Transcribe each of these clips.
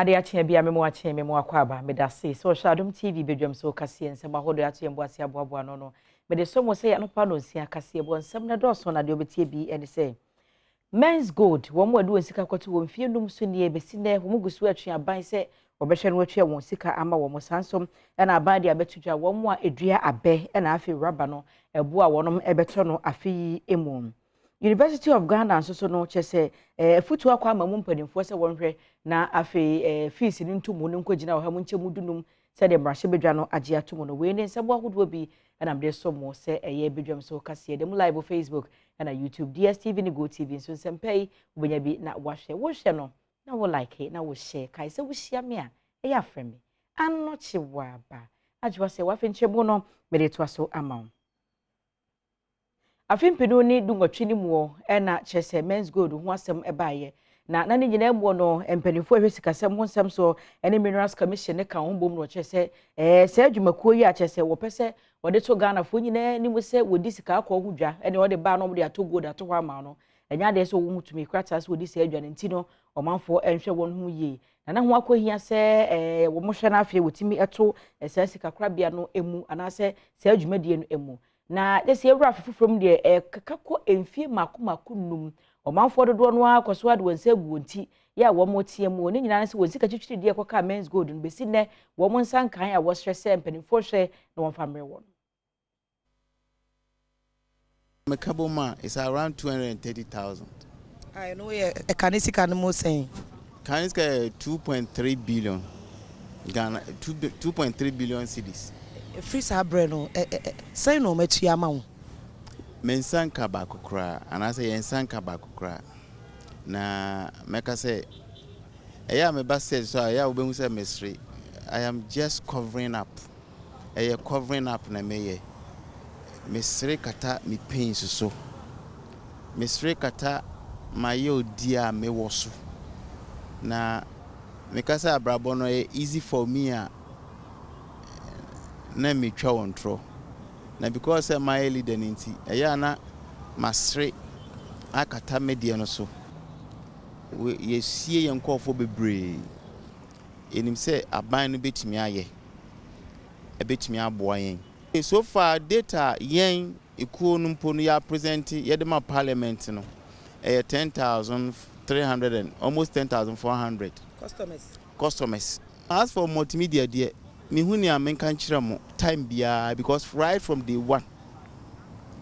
Ade ache bia memo ache memo akwaba medase so Adom TV bedwam so kase ensem ahodo ato yembo ase aboabo no mede so mo se ya no pa no nsia kase ebo ensem na do so na de obetie bi ene se men's gold wo mo adu nsika kwato wo mfie num so ne ebesi na wo mugusu atwe aban se obehwe no atwe won sika ama wo mo sansom na aban de abetudwa wo mo a edua abe na afi rubber no ebo a wonom ebeto no afi emu University of Ghana so no chese futu akwa ma mu mpanimfo se wonhwe na afi fees ni ntumu no nkogina wo ha mu nchemu dunum se de mrahye bedwa no age atomo no we ne nsebo ahodo bi na mde so mo se eye bedwam so kase dem live Facebook na YouTube DSTV ni Go TV so sempei ubenya bi na wahwe wo hwe no na wo like na wo share kai se wo hia me a eye afreme anoche waba ajwa se wafe nchemu no mede to aso amaw Afimpinu ni dungotwi ni muo na chese men's gold ho asem ebaye na ni nyina muo no empanifo ehwesikasem ho nsem so ene minerals commission ne kan ho bom no chese se adwumakuo yi a chese wo pese wode to Ghana fo nyina ni mu se wodi sika akọ hudwa ene wode ba no de ato gold ato ho ama no enya de so wo mutumi krata se wodi se adwa ne ntino omanfo enhwe won ho yi na ho akohia se wo mo hwe na afie wotimi eto se sika krabia no emu anase se adwumadie no emu na desi ewura fufufrom de kakako emfie makomako num omanfo dodo no akoso ade wonse guonti ya wo motie mu ni nyina se wonsi ka chichiri de ekoka men's gold no besi ne wo mo nsankan a wo stresse empanifo hwe na won famre won Mekaboma is around 230,000. I know kanisika no mo saying Kanisika 2.3 billion Ghana 2.3 billion cedis. Free sabre no say no metua ma wo Mensanka ba kokra anase yensanka ba kokra na meka say eya me ba say so eya wo behu say mesri I am just covering up covering up na meye mesri kata mi pain so mesri kata maye odia me woso na meka say abrabo no easy for me na me twa wontro na because my leader ninti eya na masre akata media no so ye sie ye nkofo bebre enim se aban no betimi aye ebetimi aboa yen so far data yen ekuo no mpo no ya present ye de ma parliament no 10,300 and almost 10,400 customers as for multimedia there me huni amenkan chiramo time bia because right from day one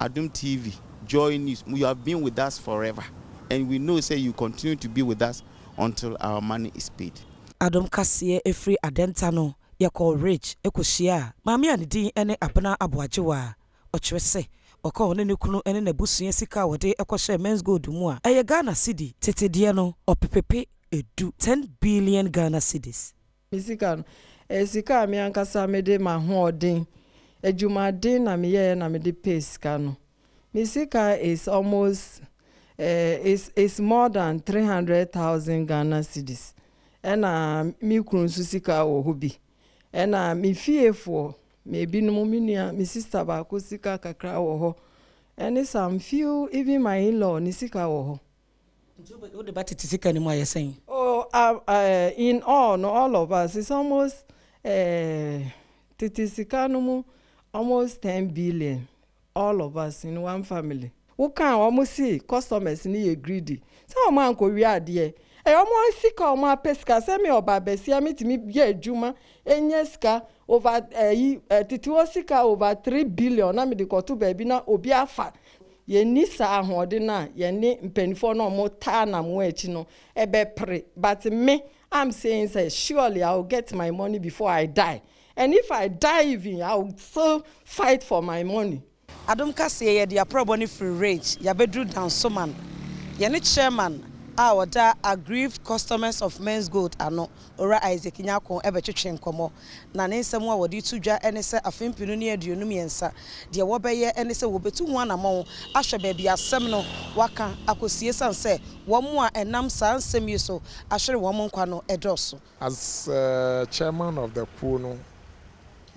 Adom TV join news you have been with us forever and we know say you continue to be with us until our money is paid. Adom kase efri adenta no ye call rich ekohia maami anidi ene abna aboajewa ochwese okọ ne kunu ene na busua sika wode ekohye men's gold mu a eye Ghana cedi tetedie no opepepe edu 10 billion Ghana cedis misika sika mi ankasa me de ma hoodin adwumaden na me ye na me de pace ka no misika is almost is more than 300,000 Ghana cedis ena mi kunu sika wo hobi ena mi fiefo me binum minua mi sister ba ko sika kakra wo ho ene some few even my in-law ni sika wo ho what the batty sika ni mo are saying in all no all of us it's almost titisika no mu almost 10 billion all of us in one family who can almost see customers ni greedy so man ko wi ade omo sika omo pesika se me oba besia metimi ye adwuma enye sika over titiwo sika over 3 billion na me de koto ba bi na obi afa ye ni sa ahode na ye ni mpanifo na omo ta na mo echi no ebe pre but me I'm saying say surely I'll get my money before I die and if I die even I'll still fight for my money. Adom kase ye dia proboni free range ya bedru down so man ye ni chairman oda aggrieved customers of men's gold ano ora Isaac Nyako ebetwetwe nkomo na ne nsem a wodi tudwa ene se afempinu ne aduonum yensa de wo beye ene se wo betu ho anamon ahwe ba bia asem no waka akosie sanse wo mo a enam sa nsem yeso ahwere wo mo nkwa no edoso as chairman of the pool no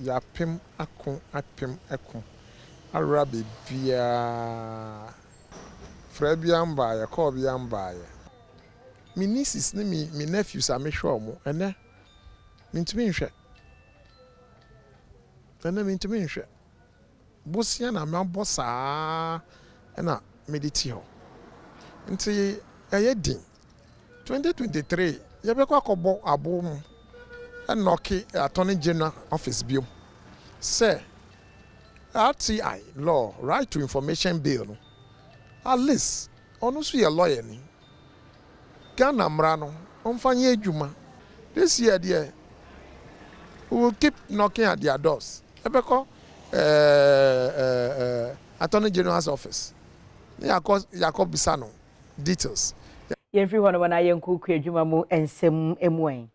ya pem akon arabe bia Frebiamba ya ko biamba ya me nieces ni me nephews are me sure mo ene mintimi nhwe ene mintimi nhwe bosia na me bossa ena mediti ho nti eye din 2023 ye be kwa kobo abo mu enoki attorney general office biom say RTI law right to information bill no at least onu so ye lawyer ni Ghana mrano onfanye adwuma this year there we will keep knocking at their doors ebeko attorney general's office Yakob Bisano details Yemfri hono wana yenku ku adwuma mu ensem emuan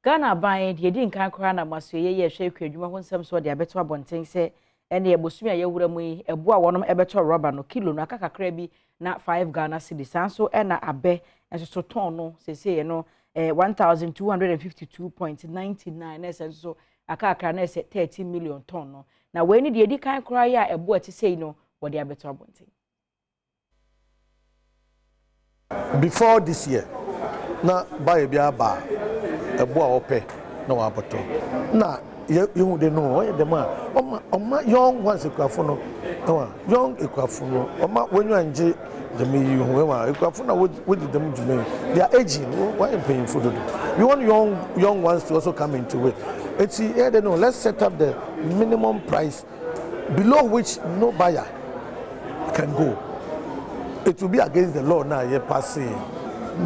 Ghana ban de di nkan kora na maso ye hwe ku adwuma ho nsem so de abeto abonten se ene ebosumi a yewura mu yi ebo a wonom ebeto rubber no kilo no akakakra bi na 5 Ghana cedis so ena abe enso ton no sese no 1252.99 enso akakra na ese 13 million ton no na we ni de di kan kora ya ebo ati sei no wo de abeto abonten before this year na buy bia ba ebo a ope na wa boto na you dey know the man oma young ones ekwafo no young ekwafo no oma wenyu anje the me you wa ekwafo na with them jume they are aging why am paying for them we want young ones to also come into it it's here they know let's set up the minimum price below which no buyer can go. It will be against the law now. You're passing.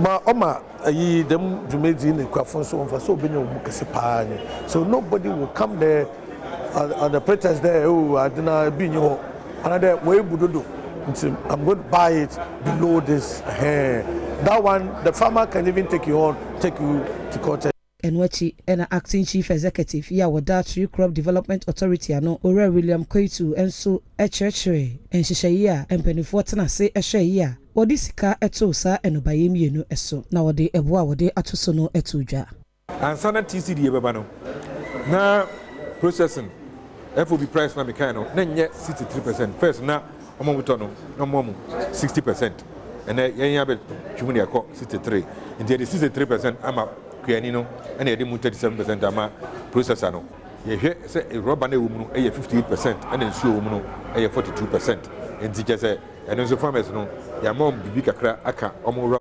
Ma oma yi dem jumedi in the so so nobody will come there on the pretext there. Oh, I didn't be you. Another way bududu. I'm going to buy it below this. That one, the farmer can even take you to court. Enwachi ena acting chief executive ya wada Tree Crop Development Authority ano Ora William Koitu enso echechere enhyehyeye a empanifo tena se ehye a wodi sika eto sa enobaye mienu eso na wodi ebo a wodi atoso no eto dwa ansana TCD beba no na processing FOB price na mekan no na nye 63% first na omobuto no na momu 60% ene yenya be twumuni akọ 63 ndi the 63% ama Kuani no and they did 37% ama processor no ye hwe say rubber na ewum no 58% and then show no 42% enti je say eno so farmers no ya mom bibi kakra aka omo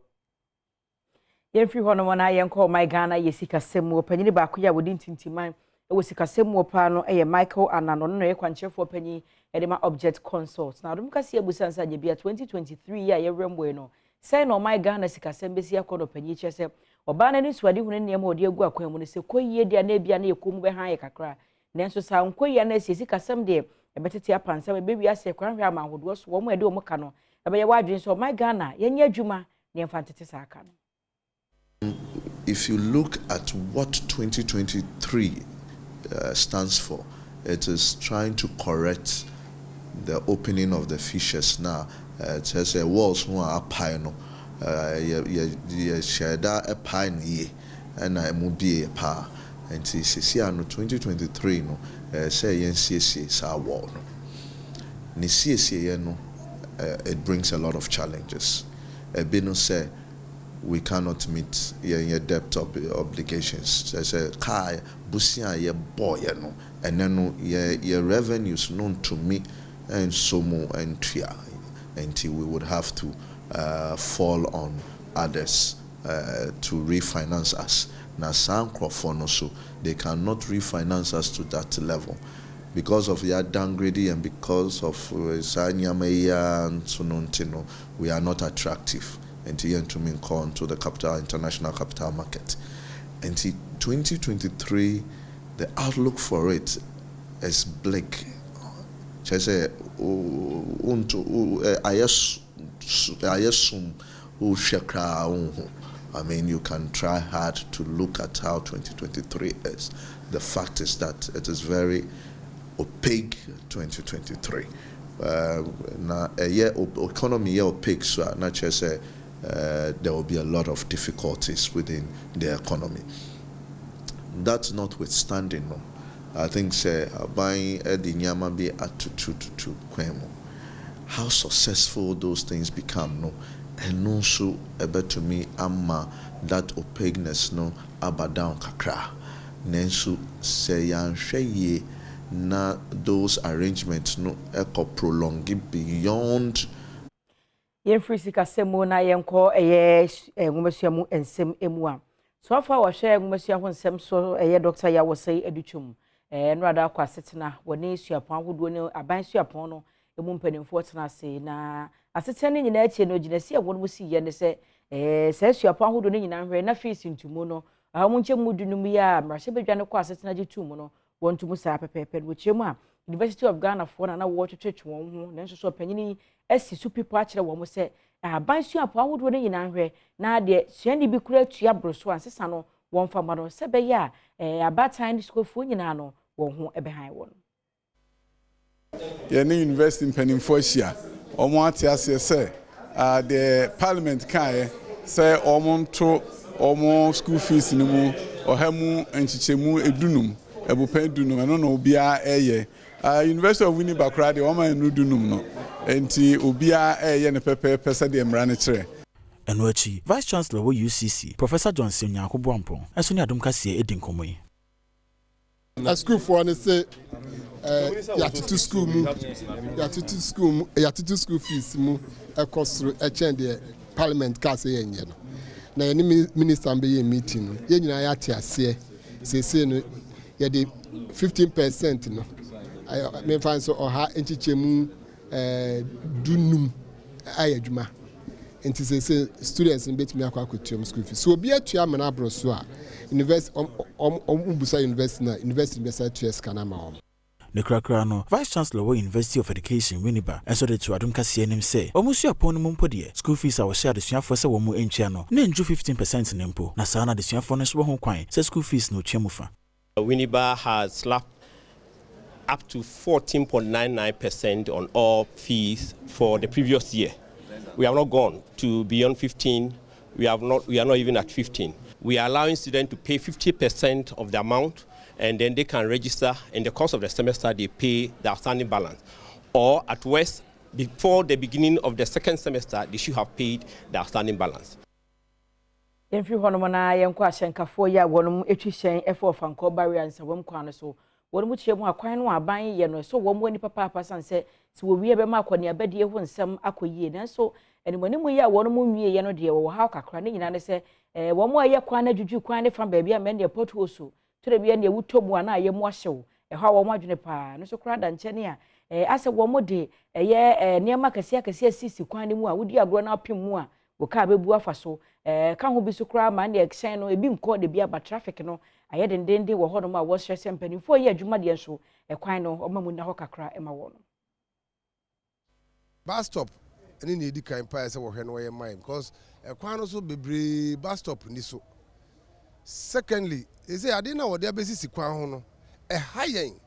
Yemfri hono wana yenko my Ghana yesika semu opanyini ba ko ya wodi ntintiman e wosika semu opa no Michael Anano no ye kwanchefo opanyi edema object consult na dum kase abusansa je bia 2023 ya ye remwe no say no my Ghana sika sembesi akodo panyi chese oba na ni suade hunu ne ma odi agu akwan mu ne se koyie dia na bia na yekom be han ye kakra nenso sa nkoyie na sisi kasem de ebetete apansa be wi ase kwan hwe amahodo so wo mu ede o muka no ebe ye wadwen so my Ghana yenye adwuma ne emfantete sa aka no. If you look at what 2023 stands for, it is trying to correct the opening of the fissures now. It says walls who are pine. You share that a pine ye, and I will be a pa. And see, no 2023 no say NCSA sa wall no. Ni CSA no it brings a lot of challenges. Bino say we cannot meet your debt obligations. Say kai busia ye boy no, and then your revenues known to me and somo and tria, until we would have to fall on others to refinance us. Now, some crowdfunders so they cannot refinance us to that level because of their downgrading and because of Sanyameya and Sunontino. We are not attractive until to mean come to the international capital market. Until 2023, the outlook for it is bleak. I mean, you can try hard to look at how 2023 is. The fact is that it is very opaque 2023. Now, a year economy year opaque, so not just say there will be a lot of difficulties within the economy. That's notwithstanding, no. I think say buying the nyama be at to kwemo. How successful those things become, no, ɛno nso ɛbɛtumi ama that opaqueness no aba down kakra. Nanso sɛ yɛanhwɛ yie na those arrangements no echo prolong beyond Free Sikasemo na yenko eye ngumasuamu ensem emu a so afa wa hwe ngumasuamu ensem so eye doctor ya wo sei aduchum no ada kwa setena woni suapon ahodo ne aban suapon no emu mpanimfo tena se na asetena ne nyina achi no ginasi e won mu si ye ne se se suapon ahodo ne nyina hwe na fees ntumu no ahamu nchemu dunum ya mrahye bedwane kwa asetena gitumu no wontumu sa pepepe wo chemu a University of Ghana for na wo twetwe won ho nenso so panyini asi su people akere wo mo se aban suapon ahodo ne nyina hwe na de suani bi kura tua broso ansesa no won fa ma no se be ya abatan school fo nyina no won ho ebehan won ye ne university mpanimfo ahia omo ate ase se the parliament kan say omo omo school fees ni mu ohamu enchichemu edunum ebupen dunum eno no obia eye University of Winnipeg bakra de o man dunum no enti obia eye ne pepe pese de mra ne kire eno achi Vice Chancellor wo UCC Professor Johnson Nyankobwampon eso ne Adom kasie edin komoyi a school for an say ya to school mu ya to school fees mu e cost e change the parliament ka say yenye no na any minister be meeting no ye nyina ya te ase say no ye dey 15% no me fan so oha enchichemu dunum ayadwuma enti say students in betimi akwakotium school fees so obi atua mana abro so a university busa university na university besa tua kana ma om ne krakra no Vice Chancellor wo University of Education Winnipeg enso de to Adom kasie nim say omusuapon no mpo de school fees a wo share de suafo se wo mu entua no na nju 15% ne mpo na saa na de suafo no so ho kwan say school fees no twa mu fa Winnipeg has slapped up to 14.99% on all fees for the previous year. We have not gone to beyond 15. We are not even at 15. We are allowing students to pay 50% of the amount, and then they can register. In the course of the semester, they pay the outstanding balance. Or at worst, before the beginning of the second semester, they should have paid the outstanding balance. Every one of my young question, Kafoya, one etrishan, effort from Cobari and Sawam Kwana so. One which you want quite no buying ye no so one when papa and say so we have a mark on your bed ye when some aqua and so and when we are one moon ye no dear or how cranning and I say one more year quana juju quine from baby and mend your pot also to the end ye would top one eye more show a how a margin pa no so crowd and chenia as a one more day a year near Macasia sissy quine more would you have grown up in more will carry bua so can't be so crowd man the exchange no a beam called the beer but traffic no I had in Dendi were Hodoma was stress and penny 4 year Jumadian show, a quino or Mamuna Hokakra, Emma Won. Bus stop, any need kind pies or Henry mind, because a quino so be bus stop in this. Secondly, they say I didn't know what their basis is quano, a high end.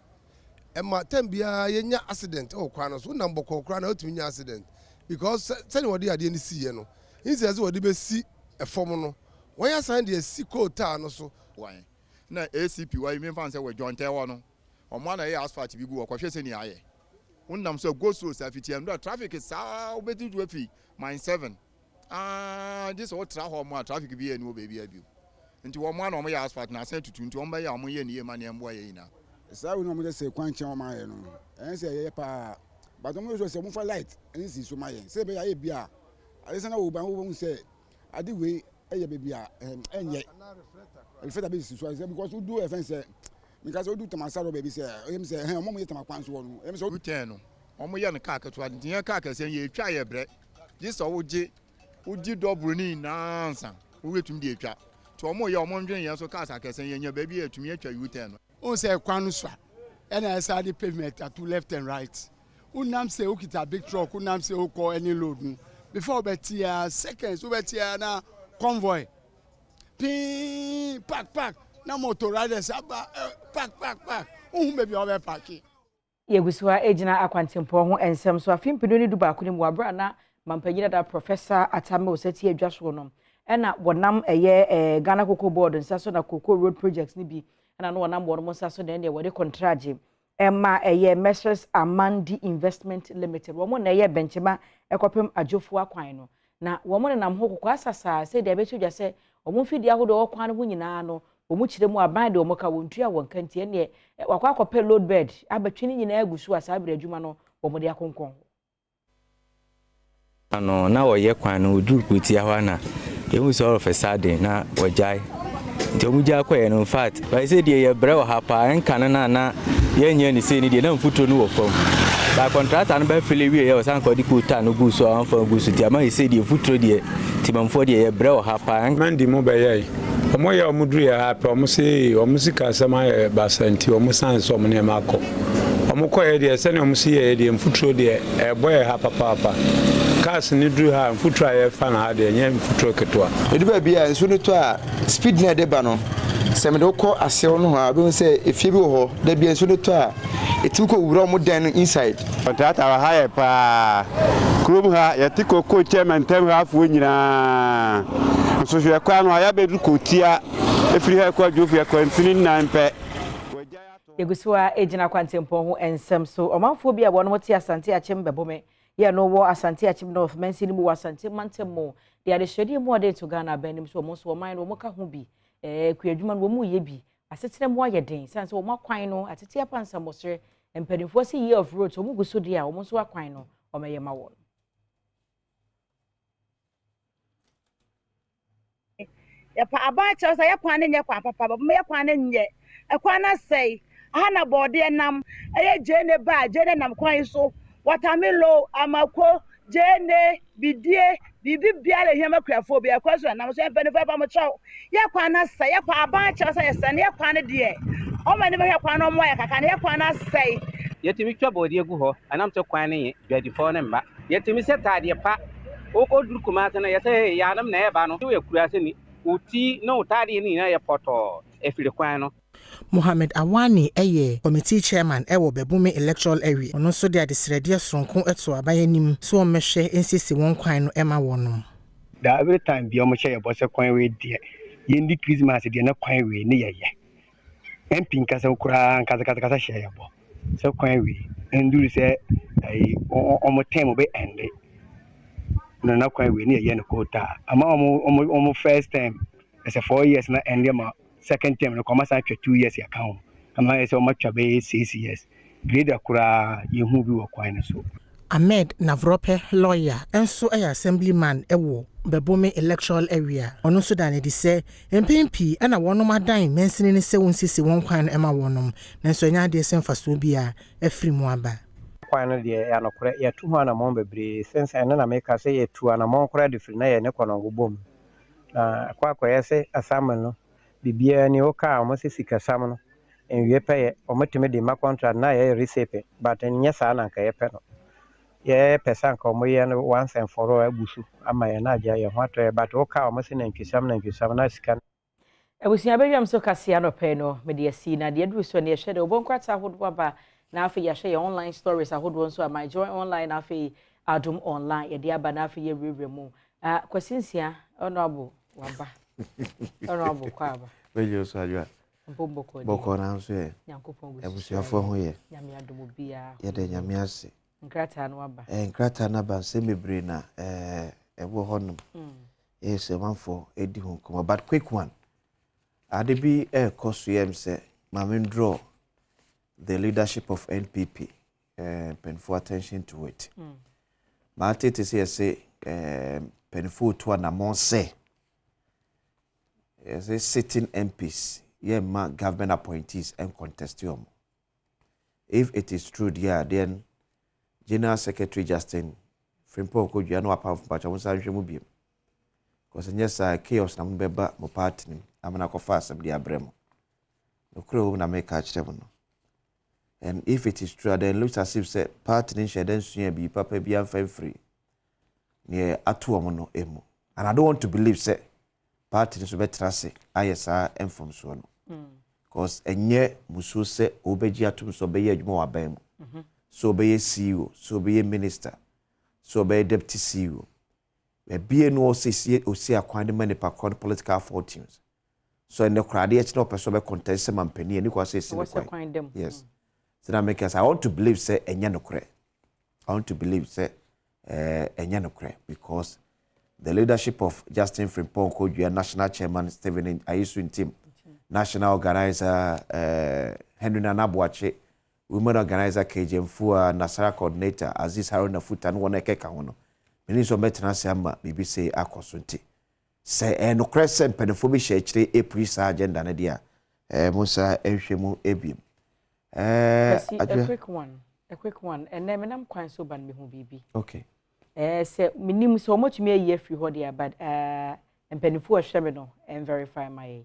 And my tempia yenya accident or quanos, one number called crano to me accident. Because tell what they didn't see, you know. He says what they see a formal. Why I signed the Seco town also? Why? Na ACP why me fan say we John Tewa no o ma na e asphalt bi gu o kwhwe se ni aye unnam so go slow safety am do traffic is so beti do afi mine 7 this what tra ho mo traffic bi e ni o baby abi nti wo ma na o mo ya asphalt na say tutu nti o mba ya o mo ye ni e ma na embo ye ina sa we no mo say kwan chen o ma ye no en say ye pa but o mo so say mo fa light en si so ma ye say be ya e bia ale say na wo ban wo say ade we e ye be bia enye if that be situation because we do offense because we do tamasaro baby say him say hey omo yetama kwanso wo no him say we ten no omo ye no car keto ade ye car kese ye twa ye bre this o wogi double ni na ansa wo wetum de etwa to omo ye omo ndwen ye so car kese ye nya baby etumi etwa you ten no o say kwanu so na say the pavement to left and right unam say ukita big truck unam say o call any load before betia seconds we betia na convoy pack na motor riders pack baby over parking ye gusua ejina akwantempo ho ensem so afimpino ni duba akuni mu abra na mampanyina da professor atame oseti adwaso no ena wonam eye Ghana Cocoa Board nsaso na Cocoa Road projects ni bi ena no wonam board mo nsaso na ene wode contract emma eye Messrs Amandi Investment Limited wo mo na eye benchema ekopem adwofo akwan no na wo mo nam ho kokwa asasa se de betu dwa se wo mo fidi ahodo okwan ho nyina no wo mo kire mu aban de wo mo ka wontua won kantie ne wakwa akopɛ load bed abatwini nyina agusu asabere adwuma no wo mo de akonkon ano na wo ye kwan no duru kutia ho na ehu so of a sudden na wajai nti omuja akwa no in fact by say de ye bre wo hapa enka na ye ni se ni de na mfuturo no wo fam ba contractor no ba fili wie ye o san ko di kuta no gu so an fa gu so ti ama ye se de mfuturo de ti mamfo de ye bre wo hapa mandi mo ba ye omo ye omuduru ye hapa omo se ka sama ba santi omo san so omo ne mako omo ko ye de se ne omo se ye de mfuturo de e boy hapa papa cars ni duru ha mfuturo ye fa na ha de nye mfuturo ketwa edu ba bia nso no to a speed na de ba no se me do ko asew no ha be se efie bi ho da bia nso no to a etim ko wura mo den inside contractor ha ye pa krom ha ye tiko ko chairman tem ha fu nyina so hwe kwa no ya be du ko tia efiri ha kwa jofu ya kwa mfini nan pe Yegusiwa ejina kwantempo ho ensem so omanfo bi abo no mote asante achim bebome ye no wo asante achim north mensi ni mu asante mantemo de ade hwede mu ade to Ghana banim so mo so man no mo ka ho bi kuadwuma no mu ye bi asetene mu aye den sanse wo makwan no atete apansa mosre empadinfo si year of road so mu guso dia wo so akwan no o meye ma wo ya pa abacha so ya kwan nye kwa papa ba me kwan nye ekwan na sei ana bode nam eye jene ba jene nam kwan so watamilo amako jene bidie bibi biale hema kwafo bi akwaso nam so empanifo ba mo chaw ya kwan na sei ya pa abacha so ya sane ya kwan de o ma ne be kwan no mo ya kaka ne ya kwan na sei yetimi twa bode gu ho anam to kwan ne dwadifo ne mba yetimi se tade pa o duru kuma se na yese ya nam na e ba no we kura se ni uti no tade ni na ye poto efire kwan no Mohammed Awani eye committee chairman ewo Badwam electoral area ono so de adesrede sonko eto abayanim so omehwe nsisi won kwan no ema wonom da every time bi omo che ye bose kwan we de ye ndi Christmas de na kwan we ne ye MP nkasa kura nkasa hye ye bo so kwan we nduru se omo time be ende na kwan we ne ye ne kota ama omo first time it's a 4 years na ende ma second term no commerce 2 years account ama ese o matwa be 6 years grade akura yehu bi wo kwan so Ahmed Navrope lawyer enso assemblyman ewo Badwam electoral area ono so da ne di se MPP ana wonom adan mensini ne se wonsisi won kwan no ema wonom nanso nya de se mfaso bia afiri mu aba kwan no de ya no kore ya tu ho na mon bebre sense ene na meka se ye tu na mon kore de firi na ye ne kono gbom na kwa yese assignment no bibia ni oka o sika sam no enwie pɛ o matime de ma contract na ye receipt but nya sa na nka ye pɛ no ye pesa nka o ye no once and for all abusu ama ye na agya ye ho atɔ but oka o se na nkisam na sika Abusia bewam so kasia no pɛ no me de asi na de duru so na ye hwede obonkwata ahodo aba na afi ya hwe ye online stories ahodo nso ama join online na afi Adom online ye de aba na afi ye rewre mu kwasinsia honorable waba honorable kwaba Bejo so adwa boko na nso ye abusuafo ho ye nyame adom bia ye de nyame ase nkrata no aba nkrata na ba se mebre na ebo honum yes manfo edi ho kuma but quick one ade bi cost yem se mamen draw the leadership of NPP pen for attention to it ma tete say pen for to na mon say as a sitting MPs, government appointees and contestium. If it is true, then General Secretary Justin Frimpo could you know apart from Pachamusa Mubium. Because yes, chaos na mbeba mo party nim amana ko fa asem dia brem. No crow na make catch them. And if it is true, then looks as if say party nin share then soon be papa be free. Near atuomo no emo. And I don't want to believe say party so better say ayesa enfom so no because enye muso se obeji atum so be adwuma wa ban mu so be CEO so be minister so be deputy CEO e bie no osi akwan de manipa political fortunes so in the crowd e no person be contest mampani ani kwa say yes so that make us I want to believe say enye no kre I want to believe say enye no kre because the leadership of Justin Frimpong Kodua, National Chairman Stephen Ayisu Team, National Organizer Henry Nanabuache, Women Organizer KJ Mfua, Nasara Coordinator Aziz Haruna Futa, no one ekeka hono. Minister Metna Sama, BBC Akosunti. Say, no crescent penophobic share a pre agenda nadia. Musa Eshemu Ebim. A quick one. And then I'm quite so bad me who BB. Okay. Say, minim so much me a year free hodia, but and penifo shemino and verify my.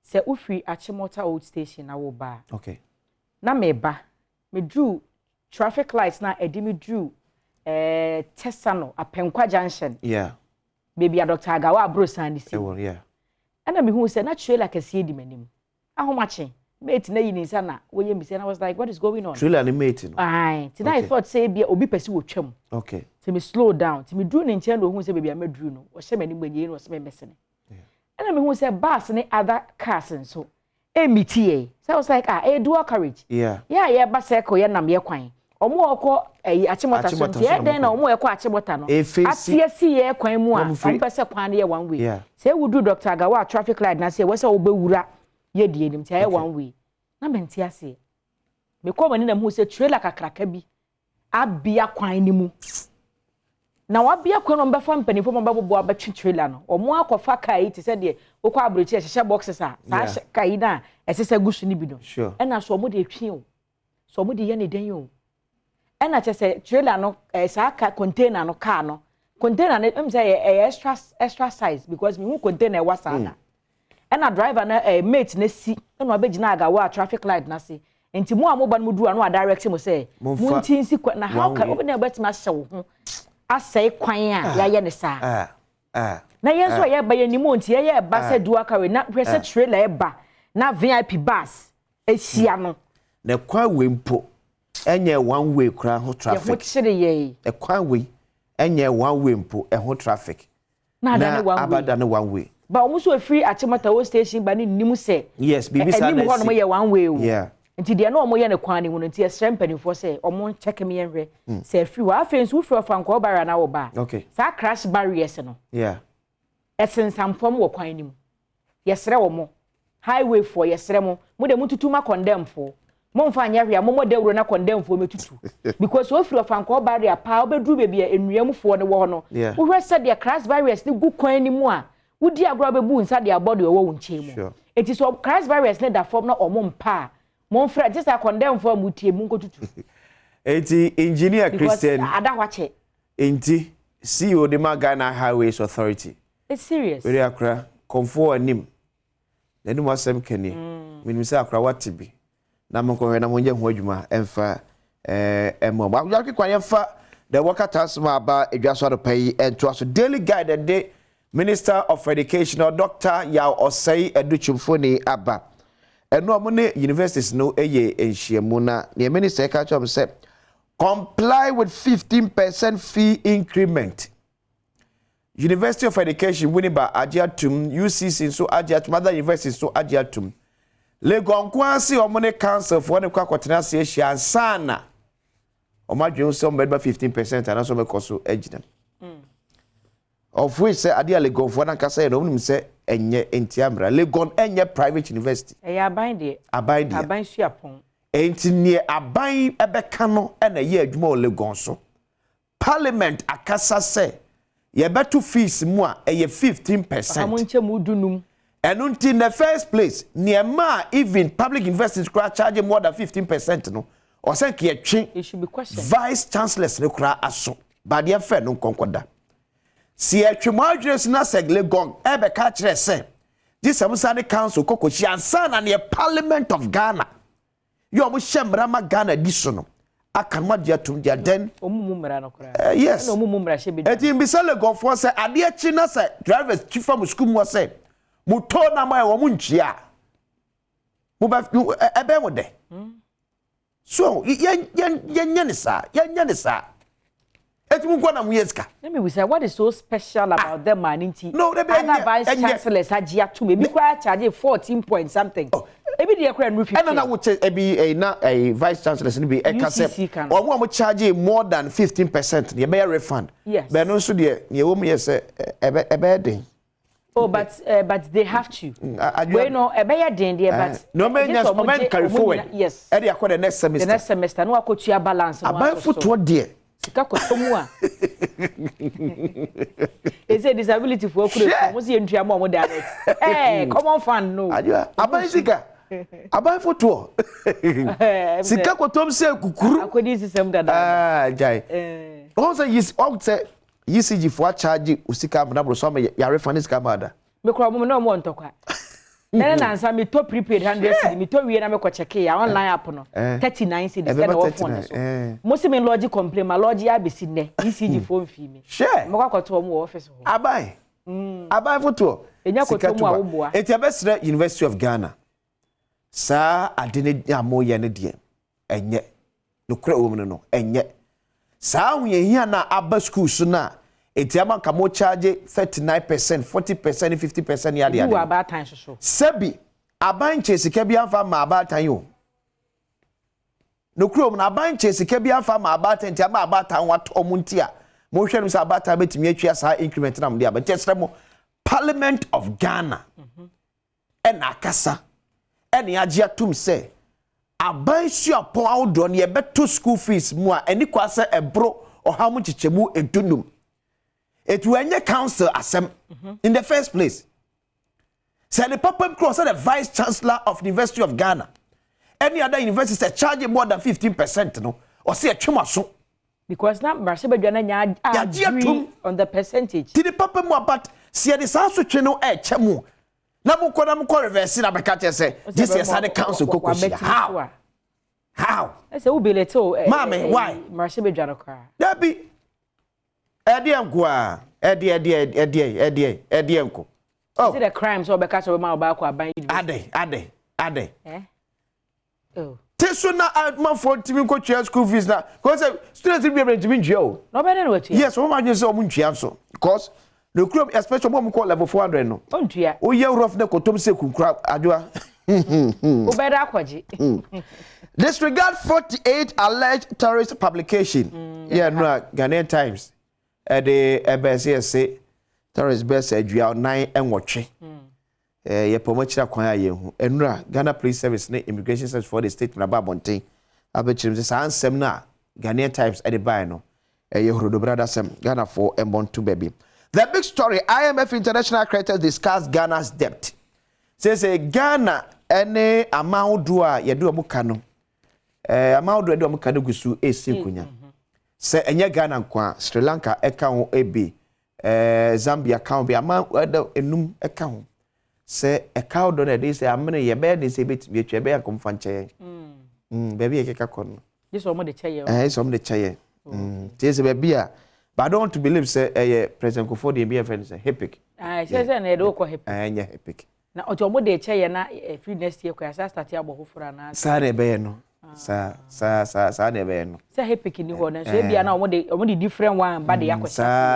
Say, Ufri Achimota Old Station, I will bar. Okay. Na me ba. Me drew traffic lights na edimi drew Tesano a Penkwa Junction. Yeah. Baby a Dr. Agawa bro sandi si. Yeah. And I me who said not trailer like a see di menim. How much? Mate na yin sana. When you and I was like, what is going on? Trailer animating. Aye. Tonight I thought say be obi pesi wo twam. Okay. So me slow down. To me drew ne nchen do who say baby I me drew no. Wo hye mani gbenye no wo say me messing. And I me who say bus ne other cars and so. MTA. So I was like, dual carriage. Yeah. Yeah, bus echo ya nam ye kwan. Omo okọ Achimota so tie den na omo ekọ Achimota no. Atie si ye kwan mu a, on pese kwan ye one way. Yeah. Say we do Dr. Agawa traffic light na say we say obewura ye die nim tie one way. Na menti ase. Me ko mani na mu say trailer kakraka bi abia kwan ni mu. Na wabia kwan no mbefa mpanifo mbabobo abatwi trailer no. Omo akofa kai te say de okọ abrochi ehye boxes a. Sa kai na esese gusu ni bi no. Sure. E na so omo de twi o. So omo de ye ne den yo. And I just say trailer no saka container no car no container no say extra size because me who container was ana and a driver na mate na si no abegina agawa traffic light na si enti mo amoba no du no direct mo say munti nsi na how can obi na betima hye wo ho asai kwan a ya ye ne sa na yenso ye ba ye ni mo nti ye ba say dual carry na press trailer e ba na VIP bus ehia no na kwa wempo enye one way kra ho traffic. Ye ho chire ye. E kwan way enye one way mpo e ho traffic. Na abada ne one way. Ba omo so free Achimota Old Station ba ni nimu se. Yes, bibi sa na. Ni ho no ye one way o. Yeah. Nti de na omo ye ne kwan ni hu nti e srempanifo se omo check me enhwe. Se free wa afensu wo free of anko bara na wo ba. Okay. Sa crash barriers no. Yeah. Esensampom wo kwan ni mu. Ye sre wo mo. Highway for ye sre mo. Mo de mututuma condemn for. Monfa anyahwe amomo dawro na condemn for metutu because wo free of anko barrier pa obedru bebi enuamfo ne wo no wo hwe se de crash barriers ne gu kwan ni mu a wodi agro bebu nsa de abode wo wo nche mu enti so crash barriers ne da form na omompa monfra just a condemn for mutie mu nkotutu enti engineer Christian adawache enti CEO de Ghana Highways Authority it's serious very akra komfo anim nani mo asem kani minimisa akra watibi na monko na monje ho adwuma emfa emo ba ya kwakwa yemfa the worker task ma ba edwaso do pay ento aso daily guide the day Minister of Education Dr. Yao Osei Educhumfoni aba eno amone universities no eye enhyiamu na the minister ka chom say comply with 15% fee increment. University of Education Winneba Ajiatum UCC so Ajiatum other universities so Ajiatum Legon kwasi omone council for ne kwakotena se ehia ansana omadwen so mbeba 15% anaso mekoso agina of which say adia Legon for na kasa no nim say enye entiamra Legon enye private university aban de aban suapon enti ne aban ebeka no na ye adwuma o Legon so parliament akasa say ye betu fees mu a eye 15% amonche mu dunum. And in the first place, near even public universities charge more than 15% no. Or say it should be questioned. Vice chancellors no kra aso. But the affair no konkoda. Si etwemodwes na segle gong ebe ka kire say. This Amusani Council kokochi ansa na near Parliament of Ghana. You mo shemra ma Ghana diso no. Akan ma dia tum dia den. Omumumra no kra. Yes. No omumumra she be. Eti mbisale gong for say ade chi na say drivers chifa mu school mo say muto na ma wo munchia mu ba ebe wo de so yen ne sa eti mu kwa na mu yeska let me say what is so special about them man nti no they be vice chancellors agia to me bi kwa charge 14 point something ebi de ekra no 50 na wo che ebi na vice chancellor ni bi e ka se omo charge more than 15% ye be refund be no so de ye wo mu ye se ebe den. Oh, but they have to. We know a better den there, but no men carry forward. Yes. E dey akọ the next semester. The next semester no akotua balance no. Aban foto there. Sika kotomu a. They say disability for okuro. Mo see ntua mo direct. Common fund no. Aban sika. Aban foto. Sika kotom se kukuru. Akodi system dada. Jai. Also yes, all say ECG for charge usika abnabro so me ya refund sika bada. Me kura mo no mo ntokwa. Na nsa me to prepaid 100 cedi me to wie na me ko check ya online app no 39 cedi na wo phone so. Mo se me lodge complain ma lodge ya be sinne ECG phone fi me. Share. Mo kwa to mo office ho. Abai. Abai photo. Enya ko to mo awoboa. Eti abesre University of Ghana. Sa adene amo ye ne de. Enye. No kura wo no enye. Sa ahun hia na aba school so na etiama kamo charge 39%, 40%, 50% ya de. Wo abatan so. Sebi abanche sika bia fa ma abatan yo. No krom na abanche sika bia fa ma abatan etiama abatan wato muntia. Mo hwenu sa abatan betimi atwa sa increment na mo de abantesremo Parliament of Ghana. En akasa. En yaje atum se aban suapon awdo ne beto school fees mu a eni kwasa ebro ohamu chichemu edunum. It will any council assem in the first place. Say the Papa Cross, the Vice Chancellor of the University of Ghana. Any other university is charging more than 15%, no? Or say a chumaso. Because now Marcelo Jana agree on the percentage. Did the Papa more but see the South channel a chemu. Namu reverse na bekache say this is the council kokoshi. How? I say ubi leto. Mama, why? Marcelo Jana cry. That be Edianko. Edianko. Oh. Is it a crime so because of my back or buying? Ade. Eh? Oh. Tesuna man for team coach school fees now. Because students will be able to win jail. No better know it. Yes, what just so much so. Because the club, especially one call level 400 no. Oh dear. Oh yeah, rough the kotom se kunkra adwa. Disregard 48 alleged terrorist publication. Yeah, no Ghanaian Times. The EBSC terrorist best adua 9 enwotwe ye pomochira kwan ayehu enura Ghana Police Service ne Immigration Service for the state na babonten abechirim se ansem na Ghanaian Times at the buy no ye horodo brother sem Ghana for embontu baby. The big story, IMF international creditors discuss Ghana's debt. Says Ghana any amount do a yedu amuka no amount do yedu amuka no gusu esinkunya. Se enye Ghana kwa Sri Lanka eka ho ebi Zambia ka ho bi ama enum eka ho se eka ho do na dey say amene ye be dey say betimi atwa be akomfa nche baby ekeka kono this one de chaye some de chaye this baby a but I don't want to believe say President Kofo dey be friend say epic say na do ko epic nya epic na ojo de chaye na free next year kwa sa start abo hofura na sa na be no sa na be no say epic ni ho na so bia na omo de different one ba de yakwa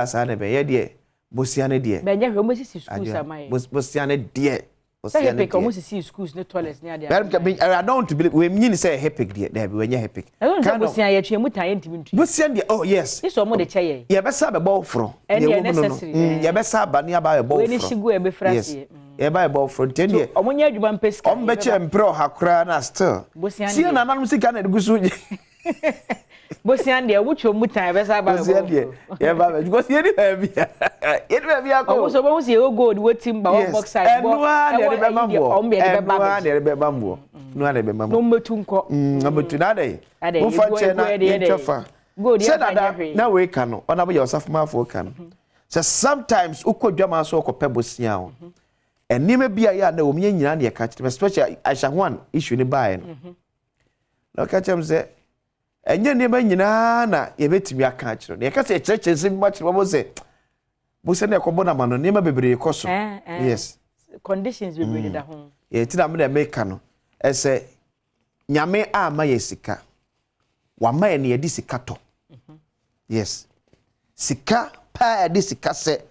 sa na be ye de bosiane de be nya hwe omo sisi schools amai bosiane de say epic omo sisi schools ne toilets ne ade I don't want to believe we mean say epic de there be we nya epic kan bosiane ye twa mutan ntimi ntu bosiane de oh yes this omo de chaye ye be sa be bo fro ye be sa ba ne aba be bo fro we ni shigu e be frase ye ba be bo fro tendie omo nya adwuma mpeska omo be che mpro hakura na still see na nanum sika na gusu bosiane de wucho mutan be sa ba bosiane ye ba be because ye ni be bia ye ni be bia ko so bo se o gold wo timba wo box size bo e be mambo de be mambo no de be mambo no metu nko metu na de mo fa che na introfa se na we ka no ona bo yourself ma fo ka no so sometimes ukodwama so okope bosia o enime bia ya na omye nyina na ye ka che especially Aisha one issue ni bae no no ka chem se enye ne ba nyina na ye betimi aka kire no ye ka se churches bi ma kire bo se bo se na ekobo na ma no ne ma bebre koso yes conditions bebre da ho ye ti na me make no ese nyame ama ye sika wa ma ye ne ye di sika to yes sika pa ye di sika se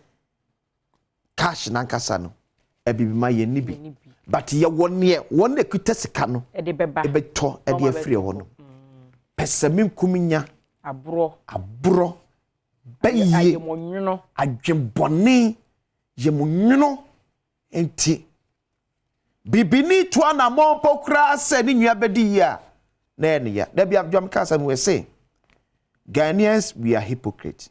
cash na nkasa no ebibi ma ye nibi but ye one ekuta sika no e de beba e beto e de afiri ho no pesami nkuminya abro bayi adwembone yemunwono enti bibini to ana mo pokra se ni nua bedi ya na ene ya da bia dwam kasa mu say Ghanaians we are hypocrites.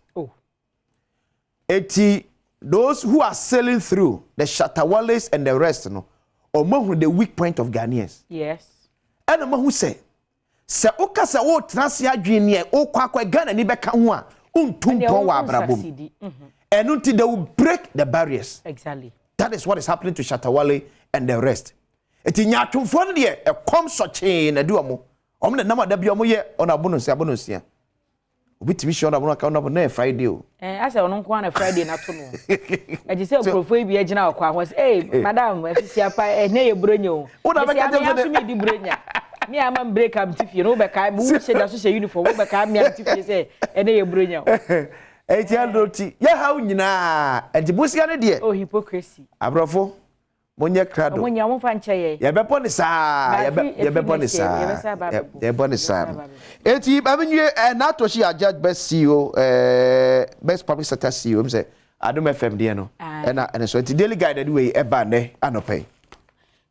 Eti those who are sailing through the Shatawales and the rest no omo the weak point of Ghanaians. Yes. And omo say se okasa wo transi adwene e okwa Ghana ni beka ho a untumpo wa abrabom. And until they will break the barriers. Exactly. That is what is happening to Shatawale and the rest. Eti nyatumfo no de e kom so chain na du omo. Omo na nam da bi omo ye on abonosia. Obitimi sure na bono account na Friday o. Asa ono nko na Friday na to no. E ji say profo e bi agina akwa ho say madam afisia pa na ye bronya o. Una be ka de me di bronya. Me ama break am tifie no be ka mu she da so she uniform wo be ka me am tifie say na ye bronya o. Eti andoti ye ha nyina enti busia ne de. Oh hypocrisy. Abrofo monye krado. Monye mo fa nche ye. Ye be poni sa, ye be poni sa. Ye poni sa. Eti babenye na to shi judge best CEO best public sector CEO me say Adom FM de no. And so enti daily guide we e ba ne anope.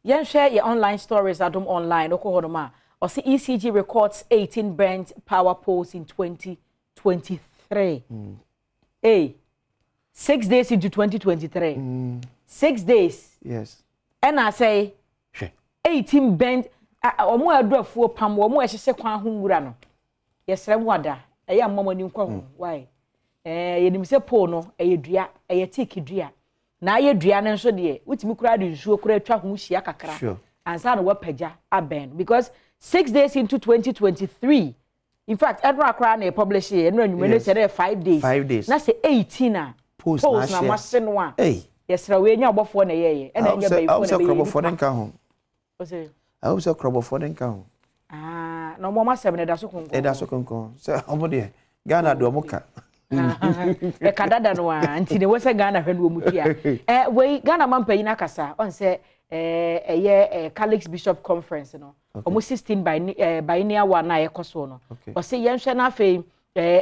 Yen share your online stories Adom online okohodoma. Or see ECG records 18 burnt power poles in 2023. Hey, 6 days into 2023. 6 days. Yes. And I say 18 bend omo aduafuo pam omo ehye kwan ho nwura no. Yesre mwada eya mmamo ni nkwa ho. Why? Yenim se po no eyedua eyetiki dua. Na ayedua ne nso de utimi kura de nsuo kura atwa ho hia kakra. Ansa no wapaja aben because 6 days into 2023. In fact, Edra Akra na publish here no anwumene say 5 days. 5 days. Na say 18 a post na mase no a. Hey. Yes, we nya obofo na ye e na nya bayi fo na krobofo den ka ho. O say I hope so krobofo den ka ho. No mo masem na da so konko. E da so konko. Say omo de Ghana do mo ka. E kadada no a anti ne wo say Ghana hwe no mutua. We Ghana man payi na kasa on say Catholic Bishop Conference no. Omo 16 by near one na ye koso no. O say yen hwe na afei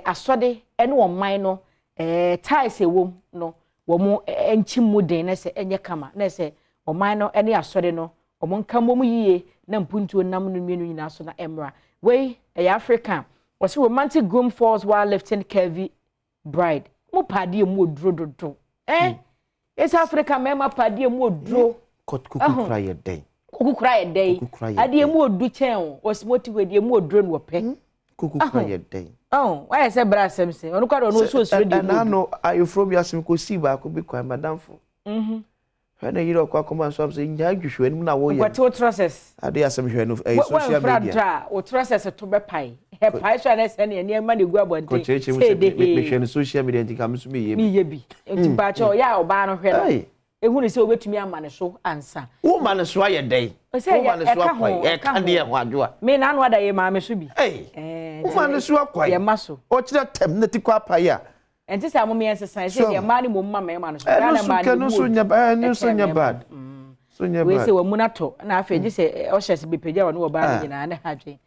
asode ene wo man no ties ewom no. Womo enchimu den na se enye kama na se oman no ene asode no omo nkamom yiye na mpuntuo nam no mienu nyina so na emra we African was romantic groom falls while lifting curvy bride mo pade mu odrododo it's Africa mema pade mu odro kukukura ye den kukukura ye den ade mu odu chen o osmoti we de mu odro no pe kukukura ye den oh why say bra semse onu kwado no so so de na no ayofrobia sim ko si ba ko bi kwan madamfo na yiro kwa koma so say nya adwhwe nim na wo ye what process ade asem hwe no social media o process to be pai he pai so na se ne ma ne gu abonte say de me hwe no social media ntika me so me ye bi nti ba cho ya oba no hwe no ehunu se obetumi ama ne so ansa wo ma ne so aye dai wo ma ne so akwai e kan de ho adwoa me na no ada ye ma me so bi wo ma ne so akwai ye ma so o kire tem na ti kwa pai a enti se amome ensesa se ye ma ne mo ma me ma no so ya na ma ne so nya no so nya bad so nya bad we se wo munato na afa ji se o hye se bepeja wo no wo ba ne na ne hadwe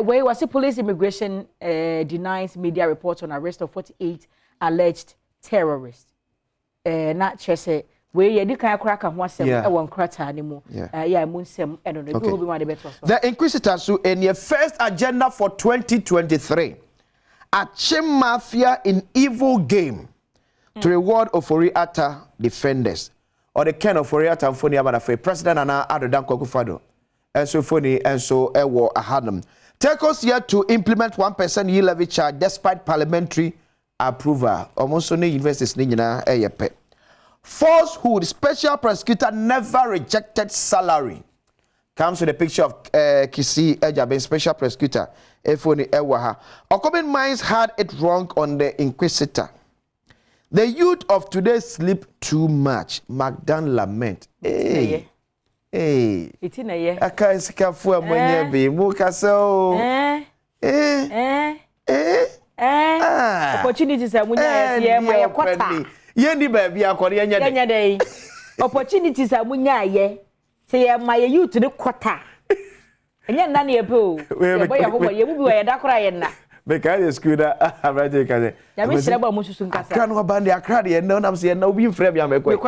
we was police immigration denies media report on arrest of 48 alleged terrorists na chese we ye di kan akra ka ho asem e won krata ne mu ya mu nsem e no bi obi ma de beto so the inquisitors so in your first agenda for 2023 a chim mafia in evil game to reward Ofori Atta defenders or the kind of Ofori Atta Mfoni Abanafe president Nana Addo Dankwa Akufo-Addo and so Foni and so ewo ahadam take us here to implement 1% yield levy charge despite parliamentary approval almost no universities ni nyina eyepe falsehood special prosecutor never rejected salary comes with a picture of Kisi Ejabe special prosecutor Efoni Ewaha. Okoben Mines had it wrong on the inquisitor. The youth of today sleep too much. Magdan lament. Hey. It's in a year. I can't see a fool when you be Mukaso. Opportunities are munya quota. Yendi baby, I call you. Opportunities are munya ye. say my youth the quarter. And yet none of you, boy, you will be a dark crying. Because school that I'm ready. I wish I was soon. I can't go band the crowd and none of saying no being frame. I'm a quick.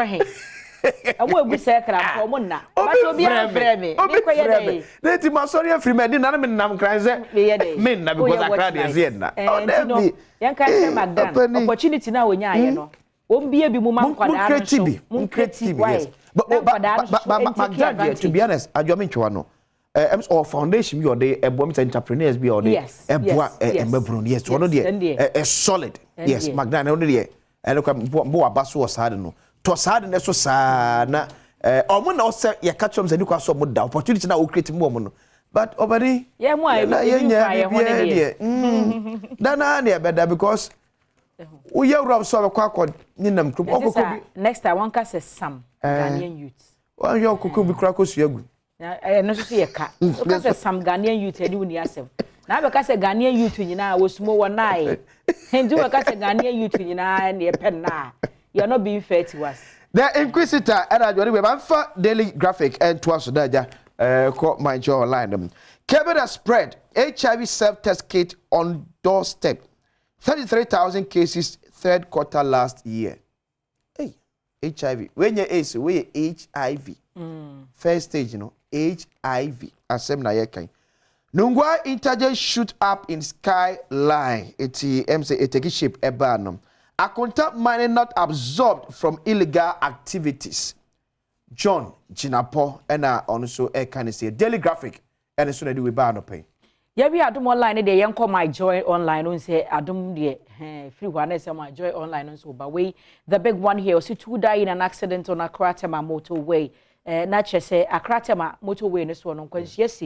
I will be second for Mona. But be a frame. Let him sorry free men. None of them now cries. Men, because I cried as yet. Oh, young can't Magdalene. Opportunity now when you know. Won't be a woman creative. But Magdalene, to be honest, I don't mean to know. Or foundation be or the entrepreneurs be or the yes, one of the solid. Yes, Magdalene only there. And look at more basso was hard no. To sad and so sad na or when I say you catch them and you can so much opportunity now create more. But already yeah, why Dana near better because we are rob so quack next time one can say some Ghanaian youths. Well, your could be crackers you. No see a cat. Because some Ghanaian youth and you yourself. Now because a Ghanaian youth in I was more one night. And do a Ghanaian youth in and your pen now. You're not being fair to us. The Inquisitor and I do for daily graphic and twice a day. Caught my jaw online. Canada spread HIV self-test kit on doorstep. 33,000 cases third quarter last year. Hey, HIV. When you ace, we HIV. First stage, you know, HIV. Asem na yekan. Nungwa intelligence shoot up in skyline. Eti MC eteki shape ebanum. A contact money not absorbed from illegal activities. John Jinapo and also a kind of say daily graphic and so do we ban pay. Yeah, we Adom online they young call my joy online and say Adom the free one say my joy online and so but way the big one here also 2 died in an accident on Accra Tema motorway. Nature say Accra Tema motorway no so on yes.